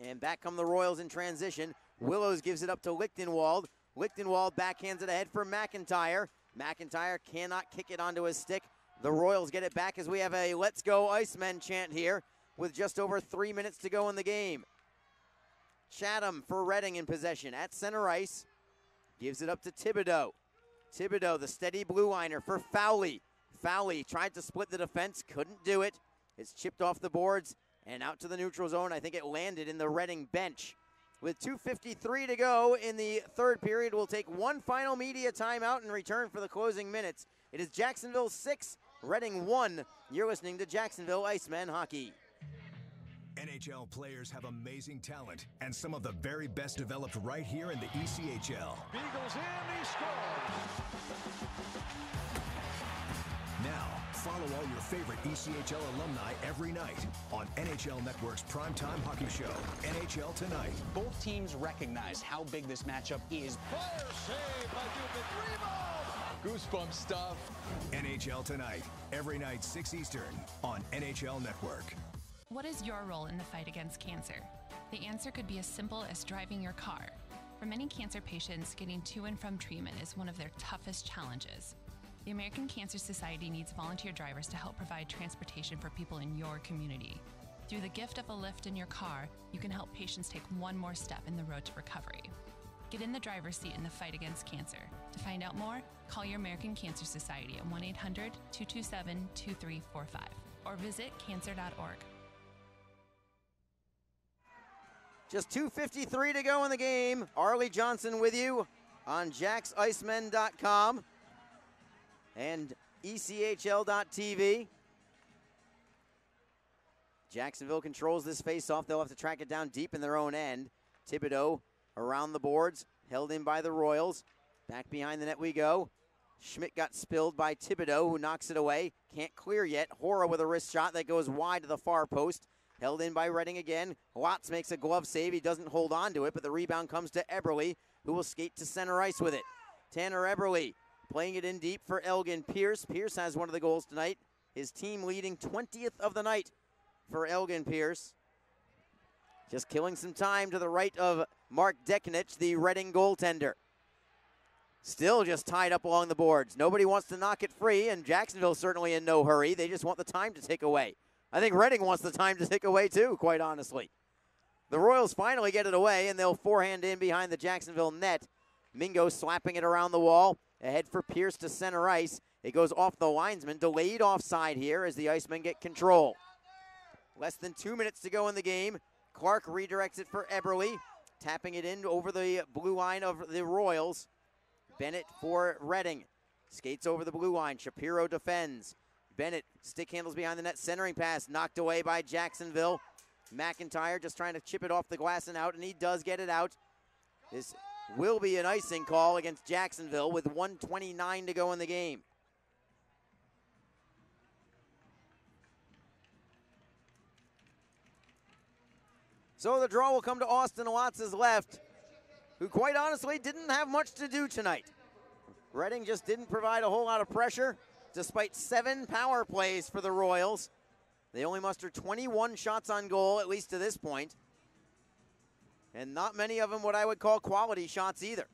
And back come the Royals in transition. Willows gives it up to Lichtenwald. Lichtenwald backhands it ahead for McIntyre. McIntyre cannot kick it onto his stick. The Royals get it back as we have a "Let's Go Icemen" chant here with just over 3 minutes to go in the game. Chatham for Reading in possession at center ice. Gives it up to Thibodeau. Thibodeau, the steady blue liner for Fowley. Fowley tried to split the defense, couldn't do it. It's chipped off the boards and out to the neutral zone. I think it landed in the Reading bench. With 2:53 to go in the third period, we'll take one final media timeout and return for the closing minutes. It is Jacksonville 6, Reading 1. You're listening to Jacksonville Icemen Hockey. NHL players have amazing talent, and some of the very best developed right here in the ECHL. Beagles in, he scores! Now, follow all your favorite ECHL alumni every night on NHL Network's primetime hockey show, NHL Tonight. Both teams recognize how big this matchup is. Fire save by Dubin. Goosebump stuff. NHL Tonight, every night 6 Eastern on NHL Network. What is your role in the fight against cancer? The answer could be as simple as driving your car. For many cancer patients, getting to and from treatment is one of their toughest challenges. The American Cancer Society needs volunteer drivers to help provide transportation for people in your community. Through the gift of a lift in your car, you can help patients take one more step in the road to recovery. Get in the driver's seat in the fight against cancer. To find out more, call your American Cancer Society at 1-800-227-2345 or visit cancer.org. Just 2:53 to go in the game. Arlie Johnson with you on JacksIcemen.com and ECHL.tv. Jacksonville controls this face-off. They'll have to track it down deep in their own end. Thibodeau around the boards, held in by the Royals. Back behind the net we go. Schmidt got spilled by Thibodeau, who knocks it away. Can't clear yet. Hora with a wrist shot that goes wide to the far post. Held in by Redding again. Watts makes a glove save. He doesn't hold on to it, but the rebound comes to Eberle, who will skate to center ice with it. Tanner Eberle playing it in deep for Elgin Pierce. Pierce has one of the goals tonight. His team leading 20th of the night for Elgin Pierce. Just killing some time to the right of Mark Dekanich, the Reading goaltender. Still just tied up along the boards. Nobody wants to knock it free, and Jacksonville certainly in no hurry. They just want the time to tick away. I think Reading wants the time to tick away too, quite honestly. The Royals finally get it away, and they'll forehand in behind the Jacksonville net. Mingo slapping it around the wall. Ahead for Pierce to center ice. It goes off the linesman. Delayed offside here as the Icemen get control. Less than 2 minutes to go in the game. Clark redirects it for Eberle. Tapping it in over the blue line of the Royals. Bennett for Reading. Skates over the blue line. Shapiro defends. Bennett stick handles behind the net. Centering pass knocked away by Jacksonville. McIntyre just trying to chip it off the glass and out, and he does get it out. This will be an icing call against Jacksonville with 1:29 to go in the game. So the draw will come to Austin Watts' left, who quite honestly didn't have much to do tonight. Reading just didn't provide a whole lot of pressure, despite 7 power plays for the Royals. They only mustered 21 shots on goal, at least to this point. And not many of them what I would call quality shots either.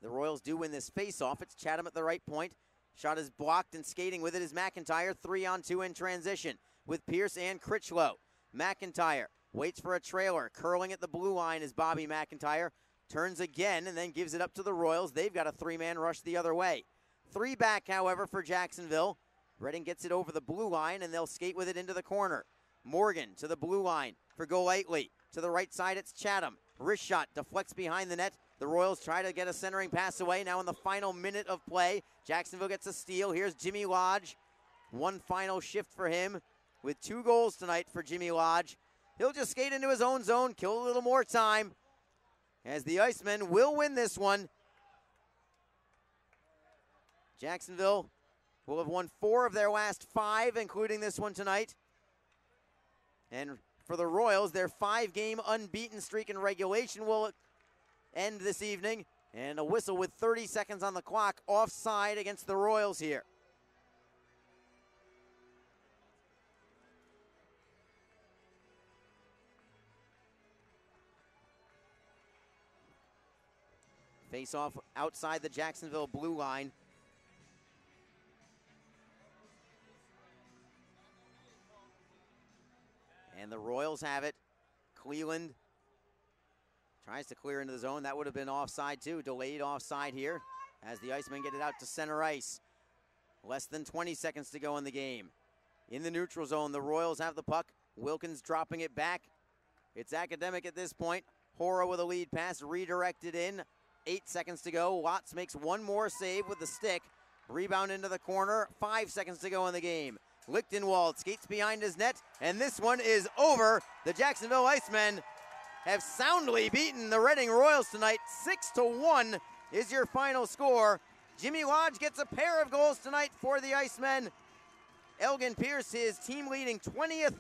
The Royals do win this face-off. It's Chatham at the right point. Shot is blocked, and skating with it is McIntyre. 3-on-2 in transition with Pierce and Critchlow. McIntyre waits for a trailer. Curling at the blue line is Bobby McIntyre. Turns again and then gives it up to the Royals. They've got a 3-man rush the other way. 3 back, however, for Jacksonville. Reading gets it over the blue line, and they'll skate with it into the corner. Morgan to the blue line for Golightly. To the right side, it's Chatham. Wrist shot deflects behind the net. The Royals try to get a centering pass away. Now in the final minute of play, Jacksonville gets a steal. Here's Jimmy Lodge. One final shift for him with 2 goals tonight for Jimmy Lodge. He'll just skate into his own zone, kill a little more time, as the Icemen will win this one. Jacksonville will have won 4 of their last 5, including this one tonight. And for the Royals, their 5-game unbeaten streak in regulation will end this evening. And a whistle with 30 seconds on the clock, offside against the Royals here. Face off outside the Jacksonville blue line. And the Royals have it. Cleveland tries to clear into the zone. That would have been offside too. Delayed offside here as the Icemen get it out to center ice. Less than 20 seconds to go in the game. In the neutral zone, the Royals have the puck. Wilkins dropping it back. It's academic at this point. Hora with a lead pass, redirected in. 8 seconds to go. Watts makes one more save with the stick. Rebound into the corner. 5 seconds to go in the game. Lichtenwald skates behind his net, and this one is over. The Jacksonville Icemen have soundly beaten the Reading Royals tonight. 6-1 is your final score. Jimmy Lodge gets a pair of goals tonight for the Icemen. Elgin Pierce, his team leading 20th.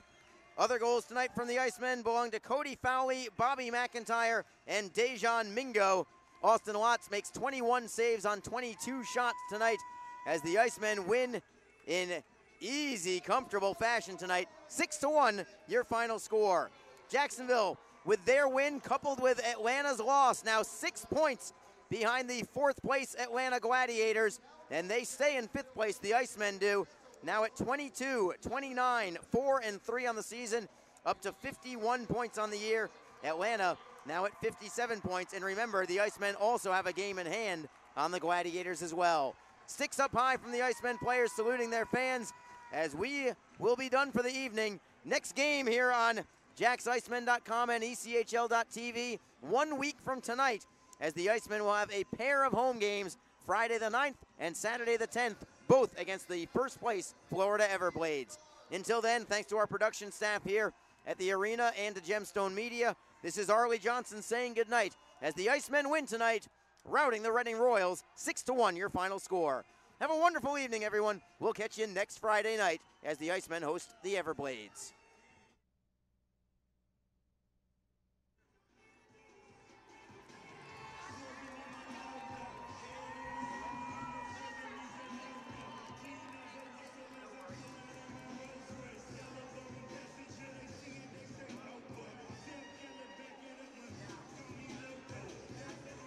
Other goals tonight from the Icemen belong to Cody Fowley, Bobby McIntyre, and Dejan Mingo. Austin Watts makes 21 saves on 22 shots tonight as the Icemen win in easy, comfortable fashion tonight. 6-1, your final score. Jacksonville, with their win coupled with Atlanta's loss, now 6 points behind the 4th place Atlanta Gladiators, and they stay in 5th place, the Icemen do, now at 22, 29, 4-3 on the season, up to 51 points on the year. Atlanta now at 57 points. And remember, the Icemen also have a game in hand on the Gladiators as well. Sticks up high from the Icemen players saluting their fans as we will be done for the evening. Next game here on JacksIcemen.com and ECHL.TV 1 week from tonight, as the Icemen will have a pair of home games Friday the 9th and Saturday the 10th, both against the first place Florida Everblades. Until then, thanks to our production staff here at the arena and to Gemstone Media, this is Arlie Johnson saying goodnight as the Icemen win tonight, routing the Reading Royals 6-1 your final score. Have a wonderful evening, everyone. We'll catch you next Friday night as the Icemen host the Everblades.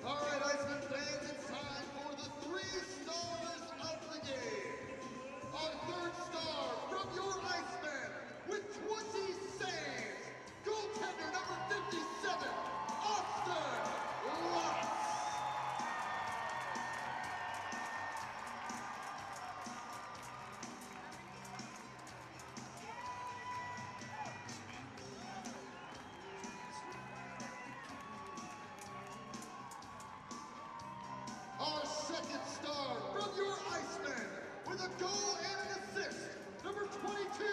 All right, Iceman fans, it's time for the 3 stars of the game. Our 3rd star from your Iceman with 20 saves, goaltender number 57, Austin Lutz. Our 2nd star from your Iceman with a goal and an assist, number 22,